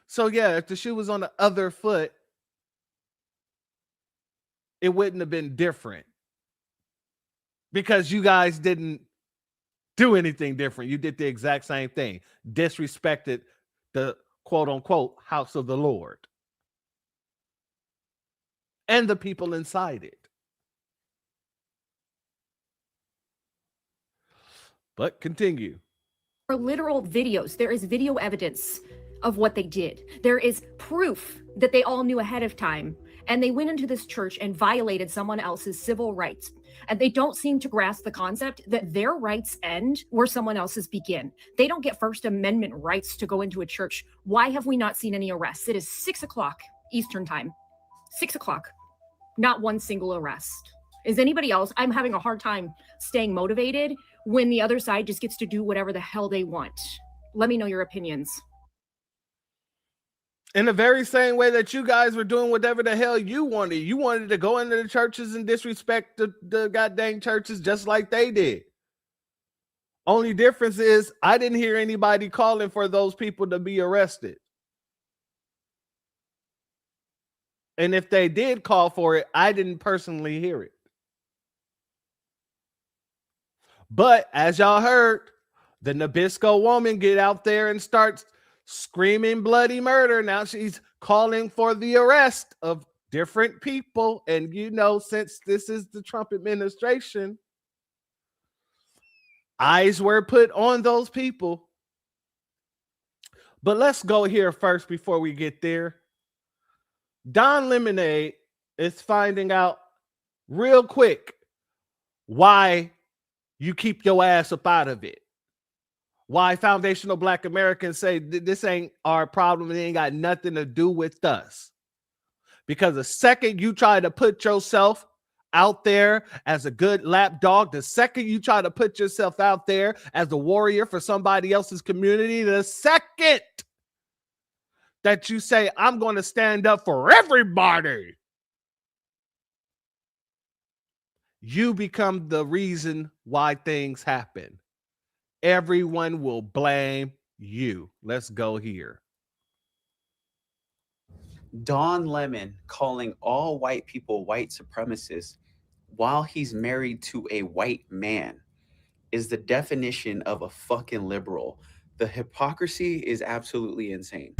So yeah, if the shoe was on the other foot, it wouldn't have been different, because you guys didn't do anything different. You did the exact same thing. Disrespected the quote unquote house of the Lord and the people inside it. But continue. are literal videos. There is video evidence of what they did. There is proof that they all knew ahead of time, and they went into this church and violated someone else's civil rights. And they don't seem to grasp the concept that their rights end where someone else's begin. They don't get First Amendment rights to go into a church. Why have we not seen any arrests? It is 6 o'clock Eastern time. 6 o'clock. Not one single arrest. Is anybody else? I'm having a hard time staying motivated when the other side just gets to do whatever the hell they want. Let me know your opinions. In the very same way that you guys were doing whatever the hell you wanted. You wanted to go into the churches and disrespect the goddamn churches just like they did. Only difference is I didn't hear anybody calling for those people to be arrested. And if they did call for it, I didn't personally hear it. But as y'all heard, the Nabisco woman get out there and starts screaming bloody murder. Now she's calling for the arrest of different people. And you know, since this is the Trump administration, eyes were put on those people. But let's go here first before we get there. Don Lemonade is finding out real quick why you keep your ass up out of it. Why foundational Black Americans say this ain't our problem. It ain't got nothing to do with us. Because the second you try to put yourself out there as a good lap dog, the second you try to put yourself out there as a warrior for somebody else's community, the second that you say, I'm going to stand up for everybody, you become the reason why things happen. Everyone will blame you. Let's go here. Don Lemon calling all white people white supremacists while he's married to a white man is the definition of a fucking liberal. The hypocrisy is absolutely insane.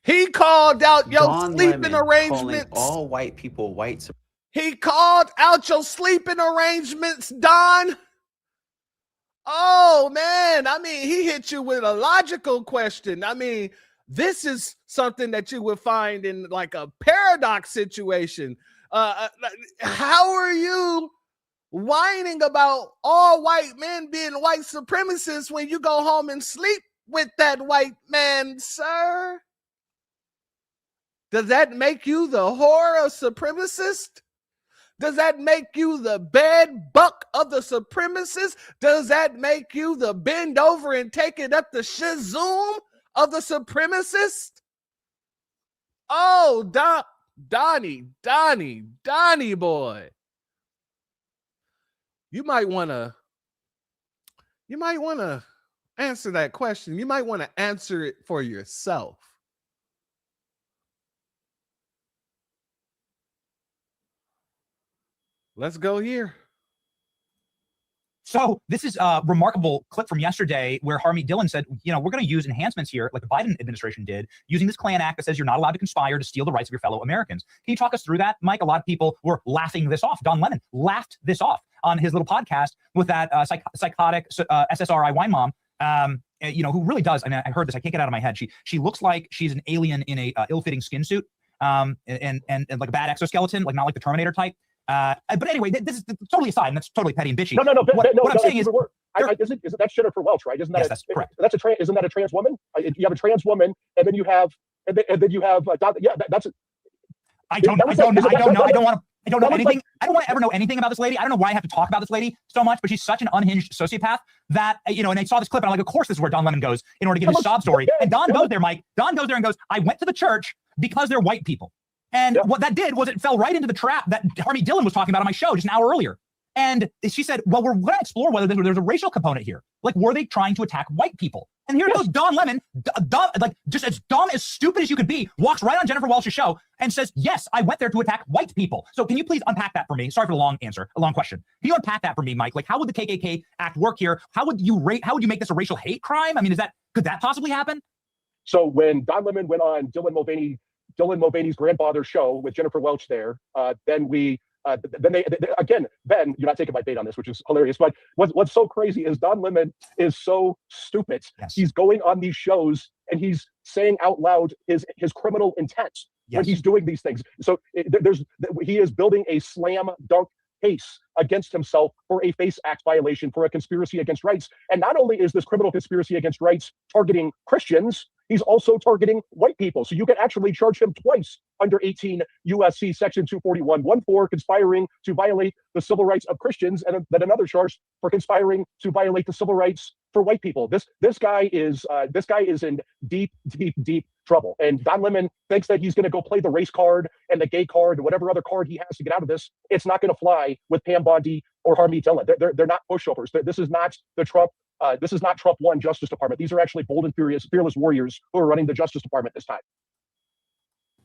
He called out your Don sleeping Lemon arrangements. All white people white. He called out your sleeping arrangements, Don. Oh, man. I mean, he hit you with a logical question. I mean, this is something that you would find in like a paradox situation. How are you whining about all white men being white supremacists when you go home and sleep with that white man, sir? Does that make you the whore of supremacist? Does that make you the bed buck of the supremacists? Does that make you the bend over and take it up the shizoom of the supremacist? Oh, Donnie boy. You might want to answer that question. You might want to answer it for yourself. Let's go here. So this is a remarkable clip from yesterday where Harmeet Dillon said, you know, we're going to use enhancements here like the Biden administration did, using this Klan Act that says you're not allowed to conspire to steal the rights of your fellow Americans. Can you talk us through that, Mike? A lot of people were laughing this off. Don Lemon laughed this off on his little podcast with that psychotic SSRI wine mom, you know, who really does. I mean, I heard this. I can't get it out of my head. She looks like she's an alien in a ill-fitting skin suit and like a bad exoskeleton, like not like the Terminator type. But anyway, this is totally aside, and that's totally petty and bitchy. No. What I'm saying is, isn't that Jennifer Welch, right? Isn't that yes, that's correct. Isn't that a trans woman? You have a trans woman, and then you have, I don't know anything. I don't want to ever know anything about this lady. I don't know why I have to talk about this lady so much, but she's such an unhinged sociopath that, you know, and I saw this clip and I'm like, of course this is where Don Lemon goes in order to give his sob story. And Don goes there, Mike. Don goes there and goes, I went to the church because they're white people. And what that did was it fell right into the trap that Harmeet Dillon was talking about on my show just an hour earlier. And she said, well, we're going to explore whether there's a racial component here. Like, were they trying to attack white people? And here goes Don Lemon, like just as dumb, as stupid as you could be, walks right on Jennifer Welch's show and says, yes, I went there to attack white people. So can you please unpack that for me? Sorry for the long answer, a long question. Can you unpack that for me, Mike? Like, how would the KKK Act work here? How would you make this a racial hate crime? I mean, could that possibly happen? So when Don Lemon went on Dylan Mulvaney's grandfather's show with Jennifer Welch there, then they again, Ben, you're not taking my bait on this, which is hilarious. But what's so crazy is Don Lemon is so stupid. Yes. He's going on these shows and he's saying out loud his criminal intent when he's doing these things. So he is building a slam dunk case against himself for a FACE Act violation, for a conspiracy against rights. And not only is this criminal conspiracy against rights targeting Christians, he's also targeting white people. So you can actually charge him twice under 18 USC section 241, one for conspiring to violate the civil rights of Christians, and then another charge for conspiring to violate the civil rights for white people. This guy is in deep trouble. And Don Lemon thinks that he's going to go play the race card and the gay card and whatever other card he has to get out of this. It's not going to fly with Pam Bondi or Harmeet Dillon. They're not pushovers. This is not the Trump. This is not Trump 1 Justice Department. These are actually bold and fearless warriors who are running the Justice Department this time.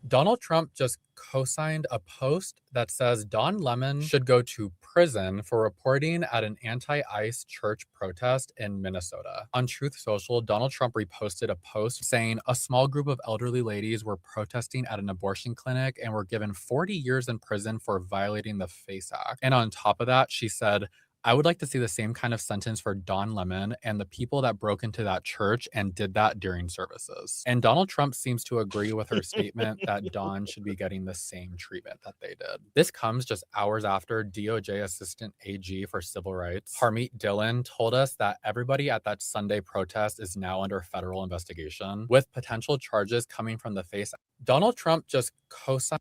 Donald Trump just co-signed a post that says Don Lemon should go to prison for reporting at an anti-ICE church protest in Minnesota. On Truth Social, Donald Trump reposted a post saying a small group of elderly ladies were protesting at an abortion clinic and were given 40 years in prison for violating the FACE Act. And on top of that, she said, I would like to see the same kind of sentence for Don Lemon and the people that broke into that church and did that during services. And Donald Trump seems to agree with her statement that Don should be getting the same treatment that they did. This comes just hours after DOJ Assistant AG for Civil Rights, Harmeet Dillon, told us that everybody at that Sunday protest is now under federal investigation, with potential charges coming from the FACE. Donald Trump just co-signed.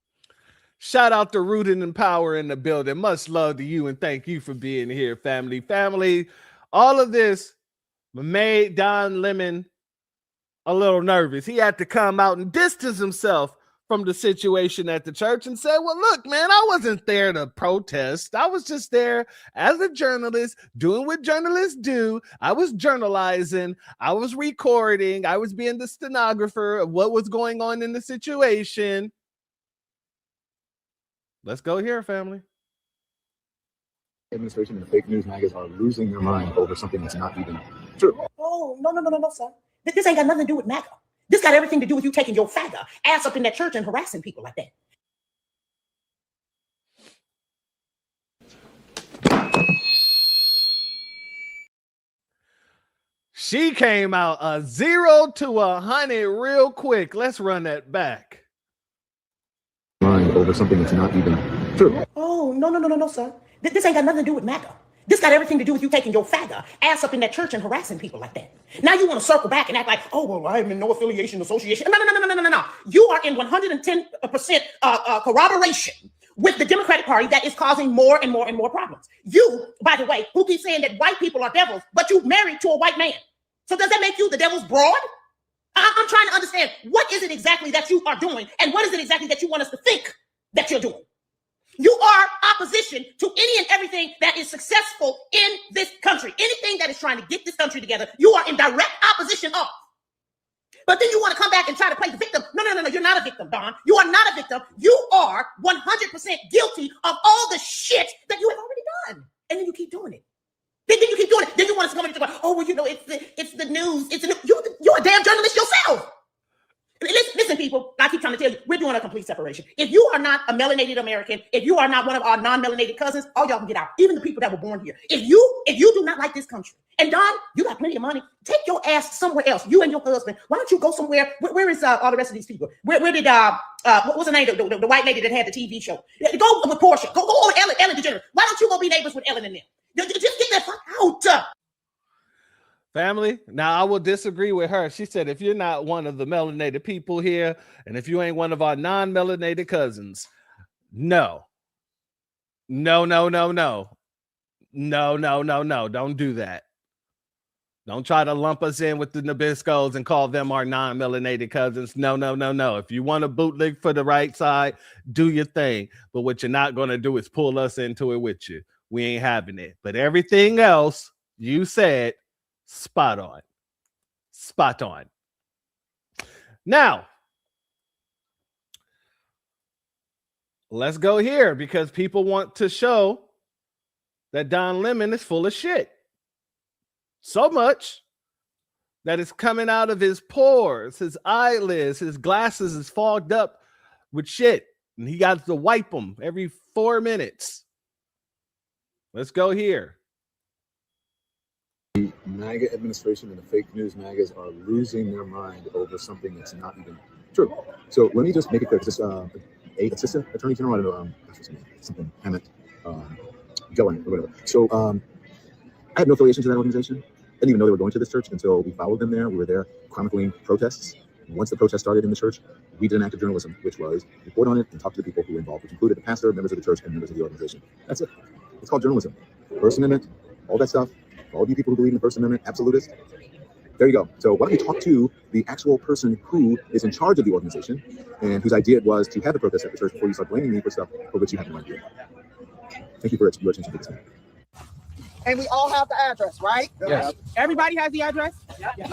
Shout out to Rooted in Power in the building. Much love to you and thank you for being here, family. All of this made Don Lemon a little nervous. He had to come out and distance himself from the situation at the church and say, well, look, man, I wasn't there to protest. I was just there as a journalist doing what journalists do. I was journalizing. I was recording. I was being the stenographer of what was going on in the situation. Let's go here, family. Administration and fake news magazines are losing their mind over something that's not even true. Oh, no, sir. This ain't got nothing to do with MAGA. This got everything to do with you taking your faggot ass up in that church and harassing people like that. She came out a 0 to 100 real quick. Let's run that back. Over something that's not even true. Oh, no, sir. This ain't got nothing to do with MAGA. This got everything to do with you taking your faggot ass up in that church and harassing people like that. Now you want to circle back and act like, oh, well, I'm in no affiliation, association. No. You are in 110% corroboration with the Democratic Party that is causing more and more and more problems. You, by the way, who keeps saying that white people are devils, but you married to a white man. So does that make you the devil's broad? I'm trying to understand, what is it exactly that you are doing, and what is it exactly that you want us to think that you're doing? You are opposition to any and everything that is successful in this country. Anything that is trying to get this country together, you are in direct opposition of. But then you want to come back and try to play the victim. No, you're not a victim, Don. You are not a victim. You are 100% guilty of all the shit that you have already done. And then you keep doing it. Then you keep doing it. Then you want us to come in and go, oh, well, you know, it's the news. You're a damn journalist yourself. Listen, people, I keep trying to tell you, we're doing a complete separation. If you are not a melanated American, if you are not one of our non-melanated cousins, all y'all can get out. Even the people that were born here. If you do not like this country, and Don, you got plenty of money, take your ass somewhere else. You and your husband. Why don't you go somewhere? Where is all the rest of these people? Where did what was the name? The white lady that had the TV show. Go with Portia. Go on Ellen DeGeneres. Why don't you go be neighbors with Ellen and them? Just get that fuck out. Family, now I will disagree with her. She said, if you're not one of the melanated people here, and if you ain't one of our non-melanated cousins, no. Don't do that. Don't try to lump us in with the Nabiscos and call them our non-melanated cousins. No. If you want to bootleg for the right side, do your thing. But what you're not going to do is pull us into it with you. We ain't having it. But everything else you said, spot on. Now, let's go here because people want to show that Don Lemon is full of shit. So much that it's coming out of his pores, his eyelids, his glasses is fogged up with shit. And he got to wipe them every 4 minutes. Let's go here. The MAGA administration and the fake news MAGAs are losing their mind over something that's not even true. So let me just make it clear. This assistant attorney general, I don't know, something Hammett, Dillon or whatever. So I had no affiliation to that organization. I didn't even know they were going to this church until we followed them there. We were there chronicling protests. Once the protest started in the church, we did an act of journalism, which was report on it and talk to the people who were involved, which included the pastor, members of the church, and members of the organization. That's it. It's called journalism. First Amendment, all that stuff. All of you people who believe in the First Amendment, absolutist, there you go. So why don't you talk to the actual person who is in charge of the organization and whose idea it was to have the protest at the church before you start blaming me for stuff for which you have no idea. Thank you for your attention to this. And we all have the address, right? Yes. Everybody has the address?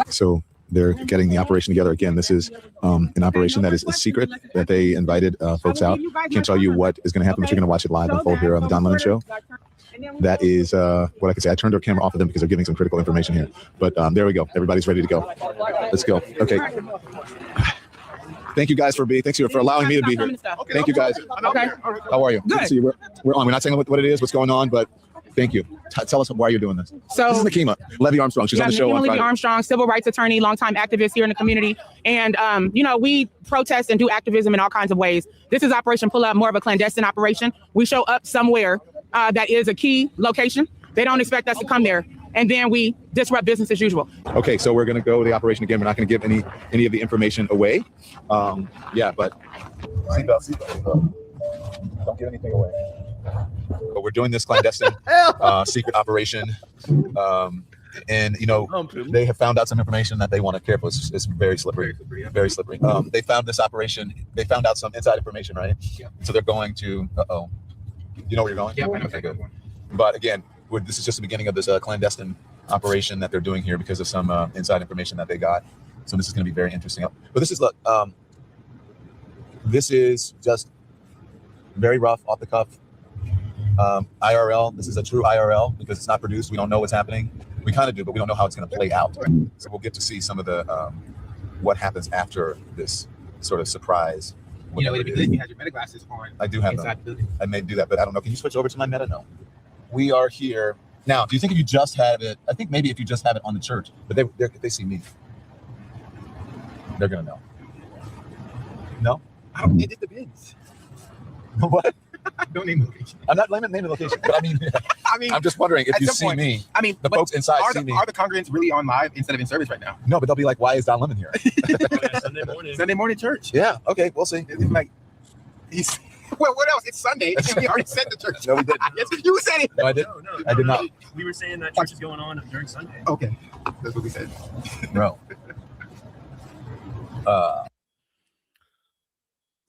So they're getting the operation together. Again, this is an operation that is a secret that they invited folks out. Can't tell you what is going to happen, but you're going to watch it live unfold here on the Don Lemon Show. That is what I can say. I turned our camera off of them because they're giving some critical information here. But there we go. Everybody's ready to go. Let's go. Okay. Thank you guys thanks for allowing me to be here. Thank you guys. Okay. How are you? Good to see you. We're on. We're not saying what it is, what's going on, but thank you. Tell us why you're doing this. So this is Nakima Levy Armstrong. She's on the show on Levy Friday. Armstrong, civil rights attorney, longtime activist here in the community. And, we protest and do activism in all kinds of ways. This is Operation Pull Up, more of a clandestine operation. We show up somewhere that is a key location. They don't expect us to come there. And then we disrupt business as usual. Okay, so we're going to go to the operation again. We're not going to give any of the information away. But seatbelt. Don't give anything away. But we're doing this clandestine secret operation. And, they have found out some information that they want to care for. It's very slippery, very slippery. They found this operation. They found out some inside information, right? Yeah. So they're going to, you know where you're going? Yeah. Okay, good. But again, this is just the beginning of this clandestine operation that they're doing here because of some inside information that they got. So this is going to be very interesting. But this is just very rough, off the cuff. IRL. This is a true IRL because it's not produced. We don't know what's happening. We kind of do, but we don't know how it's going to play out. So we'll get to see some of the what happens after this sort of surprise. It'd be good if you had your meta glasses on. I do have them. I may do that, but I don't know. Can you switch over to my meta? No. We are here Now, do you think if you just have it, I think maybe if you just have it on the church, but if they see me, they're going to know. No? It depends. What? Don't name the location. I'm not naming the location, but I mean, I'm just wondering if you see me. I mean, the folks inside see me. Are the congregants really on live instead of in service right now? No, but they'll be like, "Why is Don Lemon here?" Sunday morning. Sunday morning church. Yeah. Okay. We'll see. It's like he's. Well, what else? It's Sunday. We already said the church. No, we didn't. Yes, you said it. No, I did. No, I did not. We were saying that church is going on during Sunday. Okay, that's what we said. No.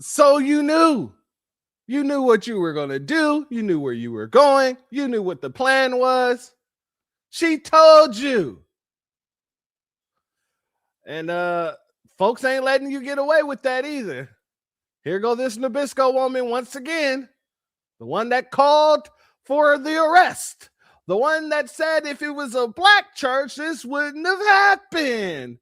So you knew what you were going to do. You knew where you were going. You knew what the plan was. She told you. And folks ain't letting you get away with that either. Here go this Nabisco woman once again. The one that called for the arrest. The one that said if it was a black church, this wouldn't have happened.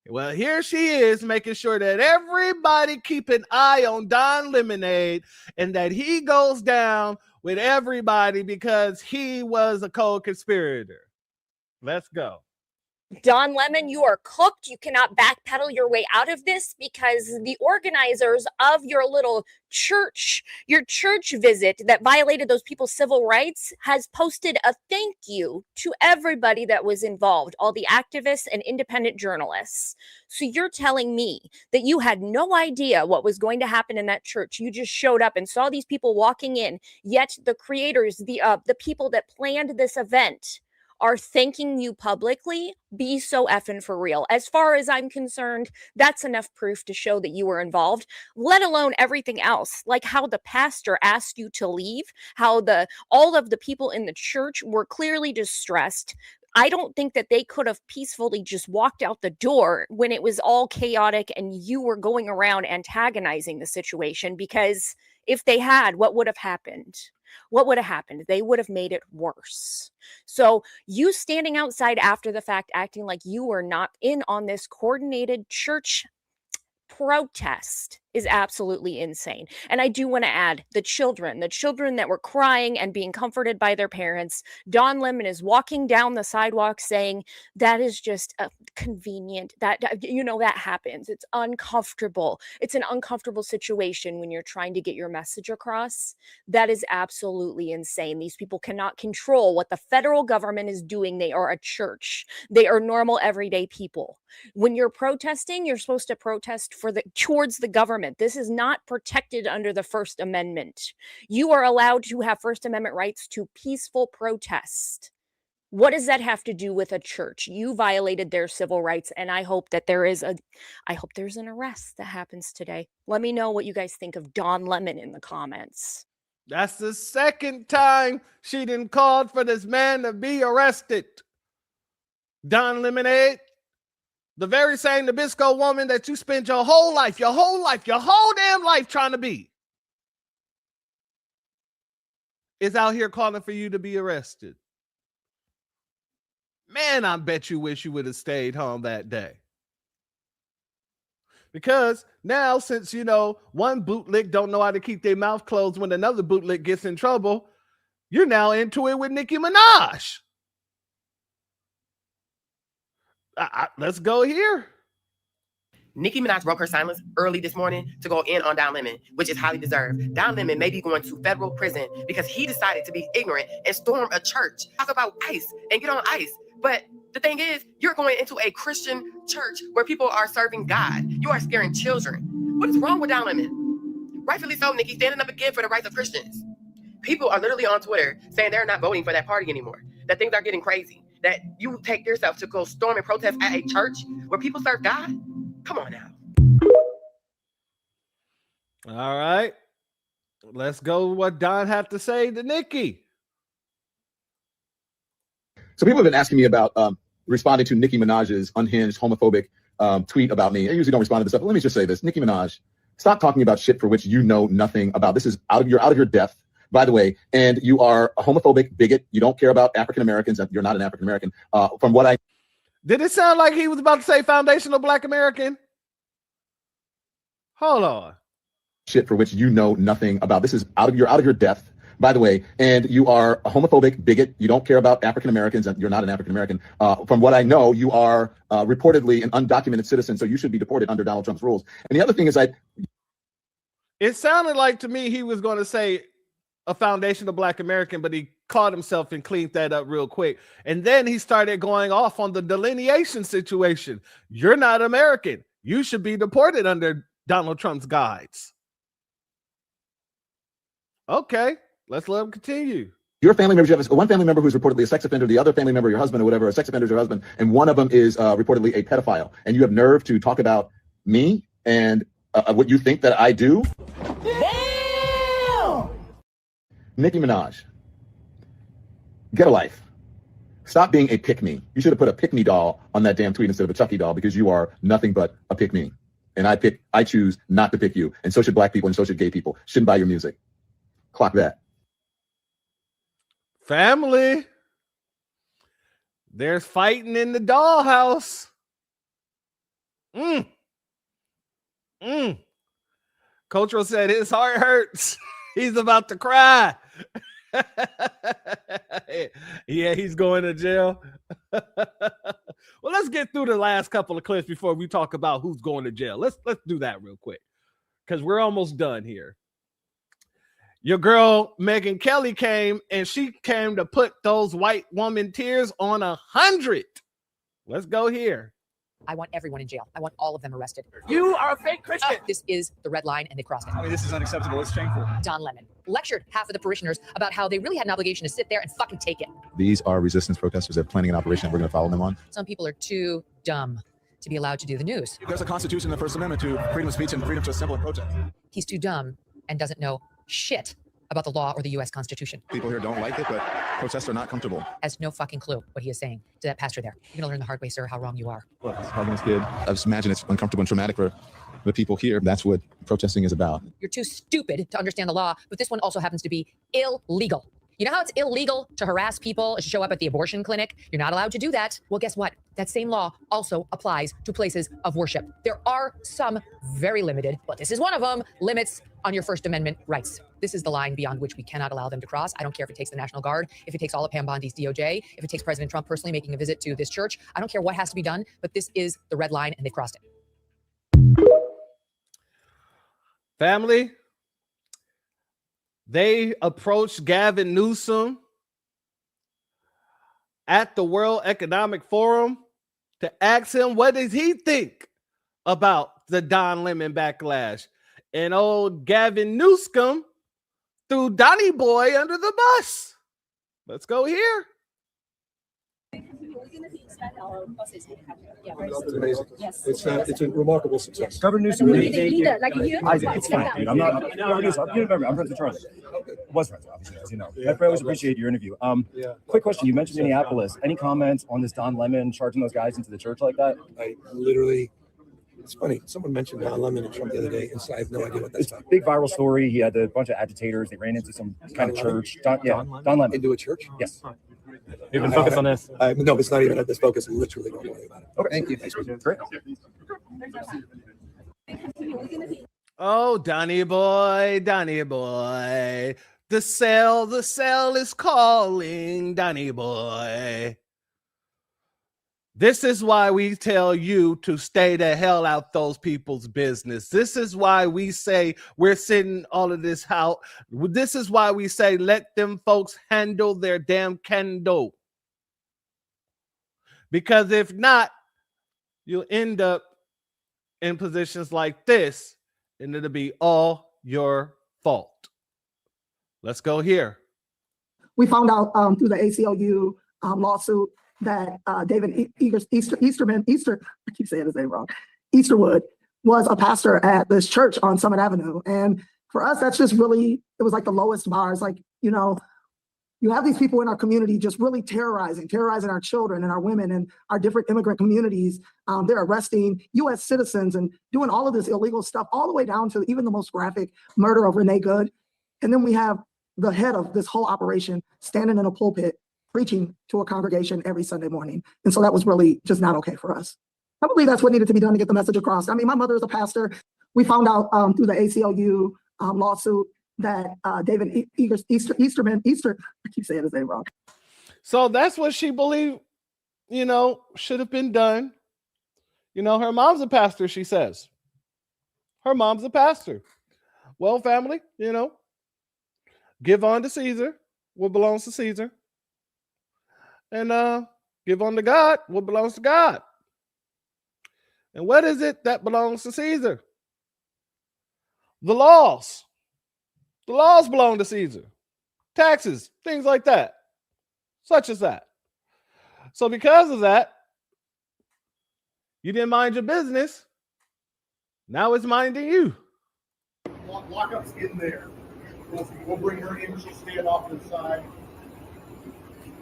Well, here she is making sure that everybody keep an eye on Don Lemonade and that he goes down with everybody because he was a co-conspirator. Let's go. Don Lemon, you are cooked. You cannot backpedal your way out of this because the organizers of your little church, your church visit that violated those people's civil rights, has posted a thank you to everybody that was involved, all the activists and independent journalists. So you're telling me that you had no idea what was going to happen in that church. You just showed up and saw these people walking in, yet the creators, the people that planned this event are thanking you publicly. Be so effing for real. As far as I'm concerned, that's enough proof to show that you were involved, let alone everything else, like how the pastor asked you to leave, how all of the people in the church were clearly distressed. I don't think that they could have peacefully just walked out the door when it was all chaotic and you were going around antagonizing the situation, because if they had, what would have happened? What would have happened? They would have made it worse. So you standing outside after the fact, acting like you were not in on this coordinated church protest is absolutely insane. And I do want to add the children that were crying and being comforted by their parents. Don Lemon is walking down the sidewalk saying that is just convenient. That happens. It's uncomfortable. It's an uncomfortable situation when you're trying to get your message across. That is absolutely insane. These people cannot control what the federal government is doing. They are a church. They are normal, everyday people. When you're protesting, you're supposed to protest towards the government. This is not protected under the First Amendment. You are allowed to have First Amendment rights to peaceful protest. What does that have to do with a church? You violated their civil rights, and I hope that there's an arrest that happens today. Let me know what you guys think of Don Lemon in the comments. That's the second time she didn't call for this man to be arrested. Don Lemonade, the very same Nabisco woman that you spent your whole damn life trying to be, is out here calling for you to be arrested. Man, I bet you wish you would have stayed home that day. Because now, since, one bootlick don't know how to keep their mouth closed when another bootlick gets in trouble, you're now into it with Nicki Minaj. Let's go here. Nicki Minaj broke her silence early this morning to go in on Don Lemon, which is highly deserved. Don Lemon may be going to federal prison because he decided to be ignorant and storm a church. Talk about ICE and get on ICE. But the thing is, you're going into a Christian church where people are serving God. You are scaring children. What is wrong with Don Lemon? Rightfully so, Nicki, standing up again for the rights of Christians. People are literally on Twitter saying they're not voting for that party anymore, that things are getting crazy, that you take yourself to go storm and protest at a church where people serve God. Come on now. All right. Let's go with what Don had to say to Nicki. So people have been asking me about responding to Nicki Minaj's unhinged, homophobic tweet about me. I usually don't respond to this stuff, but let me just say this. Nicki Minaj, stop talking about shit for which you know nothing about. This is out of your depth, by the way, and you are a homophobic bigot. You don't care about African Americans. You're not an African American. From what I did, it sound like he was about to say foundational Black American? Hold on. Shit for which you know nothing about. This is out of your depth, by the way, and you are a homophobic bigot. You don't care about African Americans, and you're not an African American. From what I know, you are reportedly an undocumented citizen, so you should be deported under Donald Trump's rules. And the other thing is, it sounded like to me he was going to say a foundation of Black American, but he caught himself and cleaned that up real quick. And then he started going off on the delineation situation. You're not American. You should be deported under Donald Trump's guides. Okay, let's let him continue. Your family members, you have one family member who's reportedly a sex offender, the other family member, your husband or whatever, a sex offender is your husband, and one of them is reportedly a pedophile. And you have nerve to talk about me and what you think that I do? Damn! Nicki Minaj, get a life. Stop being a pick-me. You should have put a pick-me doll on that damn tweet instead of a Chucky doll, because you are nothing but a pick-me. And I choose not to pick you. And so should Black people and so should gay people. Shouldn't buy your music. Clock that. Family. There's fighting in the dollhouse. Cultural said his heart hurts. He's about to cry. Yeah, he's going to jail. Well, let's get through the last couple of clips before we talk about who's going to jail. Let's do that real quick, because we're almost done here. Your girl Megyn Kelly came, and she came to put those white woman tears on 100. Let's go here. I want everyone in jail. I want all of them arrested. You are a fake Christian. This is the red line, and they crossed it. I mean, this is unacceptable. It's shameful. Don Lemon lectured half of the parishioners about how they really had an obligation to sit there and fucking take it. These are resistance protesters that are planning an operation that we're going to follow them on. Some people are too dumb to be allowed to do the news. There's a constitution in the First Amendment to freedom of speech and freedom to assemble and protest. He's too dumb and doesn't know shit about the law or the U.S. Constitution. People here don't like it, but protests are not comfortable. Has no fucking clue what he is saying to that pastor there. You're going to learn the hard way, sir, how wrong you are. Look, this kid. I just imagine it's uncomfortable and traumatic for the people here. That's what protesting is about. You're too stupid to understand the law, but this one also happens to be illegal. You know how it's illegal to harass people, to show up at the abortion clinic? You're not allowed to do that. Well, guess what? That same law also applies to places of worship. There are some very limited, but this is one of them, limits on your First Amendment rights. This is the line beyond which we cannot allow them to cross. I don't care if it takes the National Guard, if it takes all of Pam Bondi's DOJ, if it takes President Trump personally making a visit to this church. I don't care what has to be done, but this is the red line and they've crossed it. Family, they approached Gavin Newsom at the World Economic Forum to ask him what does he think about the Don Lemon backlash. And old Gavin Newsom threw Donnie Boy under the bus. Let's go here. It's amazing. Yes. It's a remarkable success. Governor Newsom, it's fine, dude. I'm not. Governor Newsom, you remember, I'm friends with Charlie. Was friends, obviously, as you know. I always appreciate your interview. Quick question: you mentioned Minneapolis. Any comments on this Don Lemon charging those guys into the church like that? It's funny. Someone mentioned Don Lemon and Trump the other day, and so I have no idea what that's about. Big viral story. He had a bunch of agitators. They ran into some kind of church. Don Lemon. Into a church? Yes. You've been focused on this? No, it's not even at this focus. I'm literally don't worry about it. Okay. Thank you. Thanks. Great. Oh, Donnie Boy, Donnie Boy. The cell is calling, Donnie Boy. This is why we tell you to stay the hell out those people's business. This is why we say we're sitting all of this out. This is why we say let them folks handle their damn candle. Because if not, you'll end up in positions like this, and it'll be all your fault. Let's go here. We found out through the ACLU lawsuit that David Easterwood was a pastor at this church on Summit Avenue. And for us, that's just really, it was like the lowest bar. It's like, you know, you have these people in our community just really terrorizing our children and our women and our different immigrant communities. They're arresting U.S. citizens and doing all of this illegal stuff, all the way down to even the most graphic murder of Renee Good. And then we have the head of this whole operation standing in a pulpit preaching to a congregation every Sunday morning. And so that was really just not okay for us. I believe that's what needed to be done to get the message across. I mean, my mother is a pastor. We found out through the ACLU lawsuit that David Easterman, I keep saying his name wrong. So that's what she believed, should have been done. Her mom's a pastor, she says. Her mom's a pastor. Well, family, give on to Caesar what belongs to Caesar. And give on to God what belongs to God. And what is it that belongs to Caesar? The laws. The laws belong to Caesar. Taxes, things like that. Such as that. So because of that, you didn't mind your business. Now it's minding you. Lockup's in there. We'll bring her in. She'll stand off to the side.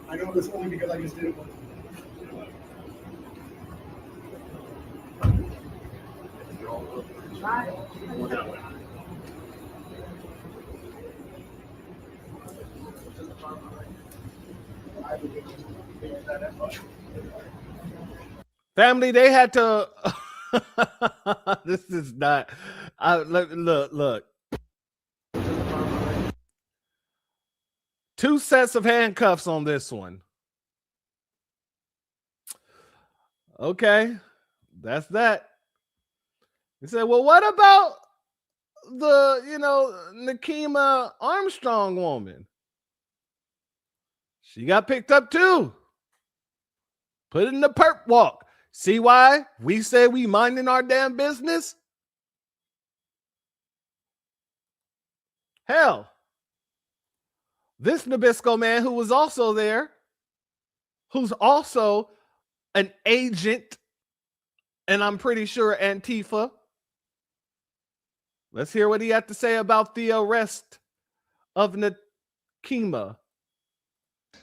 I know this only because I just did it once. Family, they had to. This is not. Look. 2 sets of handcuffs on this one. Okay, that's that. He said, well, what about the, Nakima Armstrong woman? She got picked up too. Put in the perp walk. See why we say we minding our damn business? Hell, this Nabisco man who was also there, who's also an agent, and I'm pretty sure Antifa. Let's hear what he had to say about the arrest of Nakima.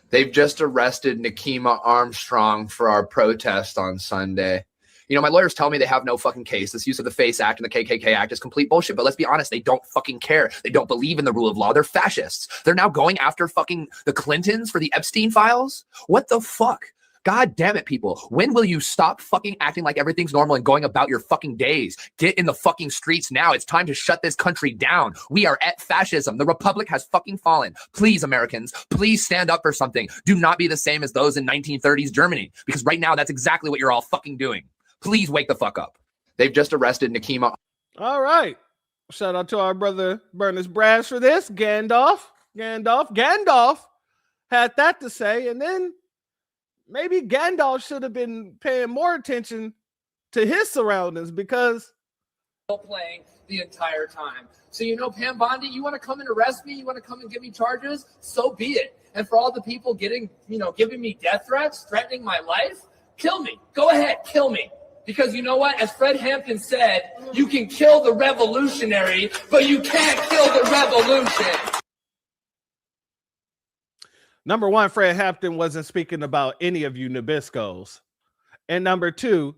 They've just arrested Nakima Armstrong for our protest on Sunday. My lawyers tell me they have no fucking case. This use of the FACE Act and the KKK Act is complete bullshit. But let's be honest, they don't fucking care. They don't believe in the rule of law. They're fascists. They're now going after fucking the Clintons for the Epstein files. What the fuck? God damn it, people. When will you stop fucking acting like everything's normal and going about your fucking days? Get in the fucking streets now. It's time to shut this country down. We are at fascism. The republic has fucking fallen. Please, Americans, please stand up for something. Do not be the same as those in 1930s Germany, because right now that's exactly what you're all fucking doing. Please wake the fuck up. They've just arrested Nakima. All right. Shout out to our brother Bernice Brass for this. Gandalf had that to say, and then maybe Gandalf should have been paying more attention to his surroundings because playing the entire time. So, Pam Bondi, you want to come and arrest me? You want to come and give me charges? So be it. And for all the people giving me death threats, threatening my life, kill me. Go ahead, kill me. Because you know what? As Fred Hampton said, you can kill the revolutionary, but you can't kill the revolution. Number one, Fred Hampton wasn't speaking about any of you Nabiscos. And number two,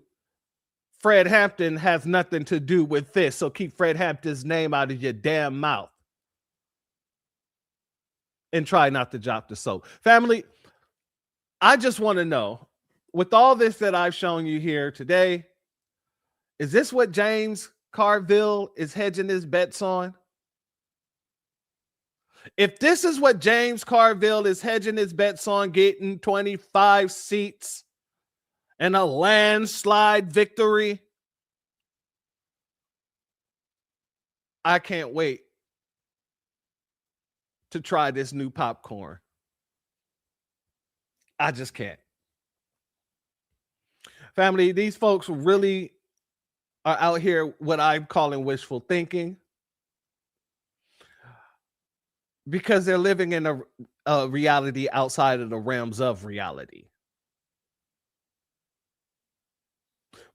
Fred Hampton has nothing to do with this. So keep Fred Hampton's name out of your damn mouth. And try not to drop the soap. Family, I just want to know, with all this that I've shown you here today, is this what James Carville is hedging his bets on? If this is what James Carville is hedging his bets on, getting 25 seats and a landslide victory, I can't wait to try this new popcorn. I just can't. Family, these folks really are out here what I'm calling wishful thinking, because they're living in a reality outside of the realms of reality.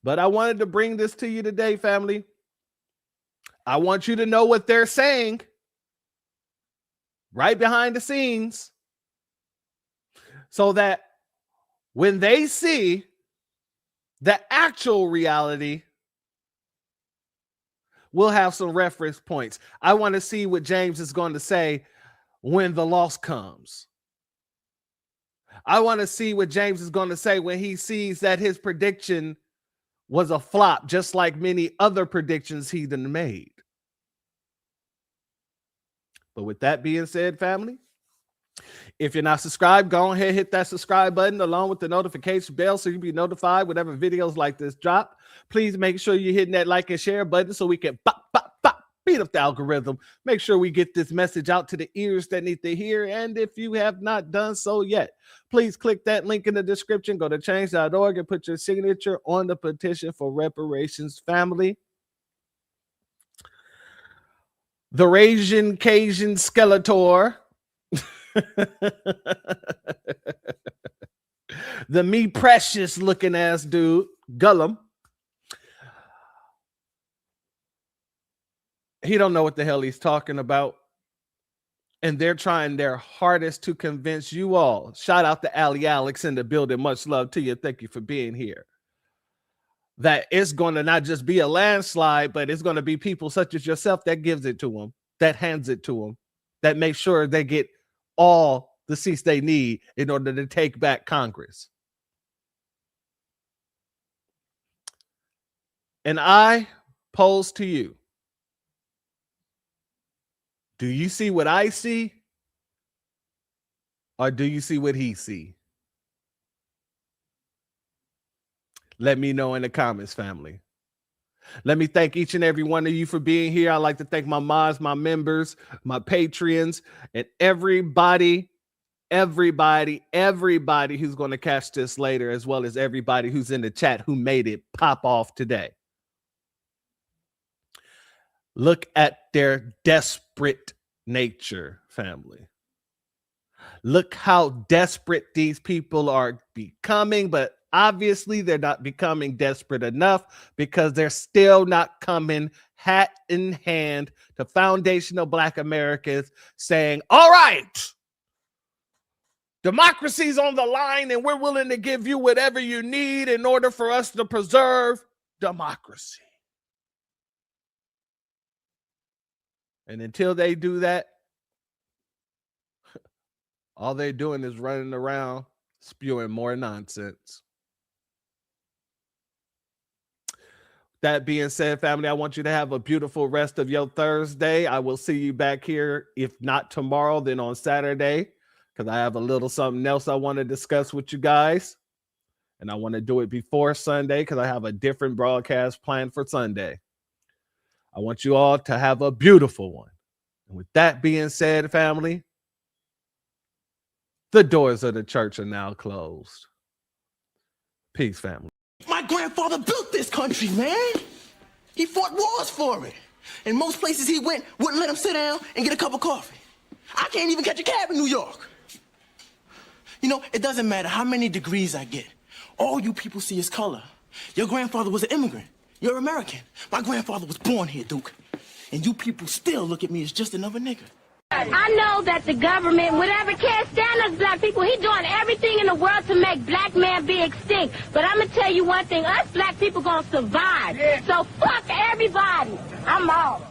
But I wanted to bring this to you today, family. I want you to know what they're saying right behind the scenes, so that when they see the actual reality, we'll have some reference points. I want to see what James is going to say when the loss comes. I want to see what James is going to say when he sees that his prediction was a flop, just like many other predictions he done made. But with that being said, family, if you're not subscribed, go ahead, hit that subscribe button along with the notification bell so you'll be notified whenever videos like this drop. Please make sure you're hitting that like and share button so we can beat up the algorithm. Make sure we get this message out to the ears that need to hear. And if you have not done so yet, please click that link in the description. Go to change.org and put your signature on the petition for reparations, family. The Raging Cajun Skeletor. The me precious looking ass dude, Gullum. He don't know what the hell he's talking about. And they're trying their hardest to convince you all. Shout out to Ali Alex in the building. Much love to you. Thank you for being here. That it's going to not just be a landslide, but it's going to be people such as yourself that gives it to them, that hands it to them, that make sure they get all the seats they need in order to take back Congress. And I pose to you, do you see what I see? Or do you see what he see? Let me know in the comments, family. Let me thank each and every one of you for being here. I'd like to thank my mods, my members, my Patreons, and everybody who's going to catch this later, as well as everybody who's in the chat who made it pop off today. Look at their desperate nature, family. Look how desperate these people are becoming, but obviously they're not becoming desperate enough because they're still not coming hat in hand to foundational Black Americans saying, all right, democracy's on the line and we're willing to give you whatever you need in order for us to preserve democracy. And until they do that, all they're doing is running around spewing more nonsense. That being said, family, I want you to have a beautiful rest of your Thursday. I will see you back here, if not tomorrow, then on Saturday, because I have a little something else I want to discuss with you guys. And I want to do it before Sunday because I have a different broadcast planned for Sunday. I want you all to have a beautiful one. And with that being said, family, the doors of the church are now closed. Peace, family. My grandfather built this country, man. He fought wars for it. And most places he went wouldn't let him sit down and get a cup of coffee. I can't even catch a cab in New York. You know, it doesn't matter how many degrees I get. All you people see is color. Your grandfather was an immigrant. You're American. My grandfather was born here, Duke. And you people still look at me as just another nigga. I know that the government, whatever, can't stand us Black people. He's doing everything in the world to make Black man be extinct. But I'm going to tell you one thing. Us Black people going to survive. So fuck everybody. I'm out.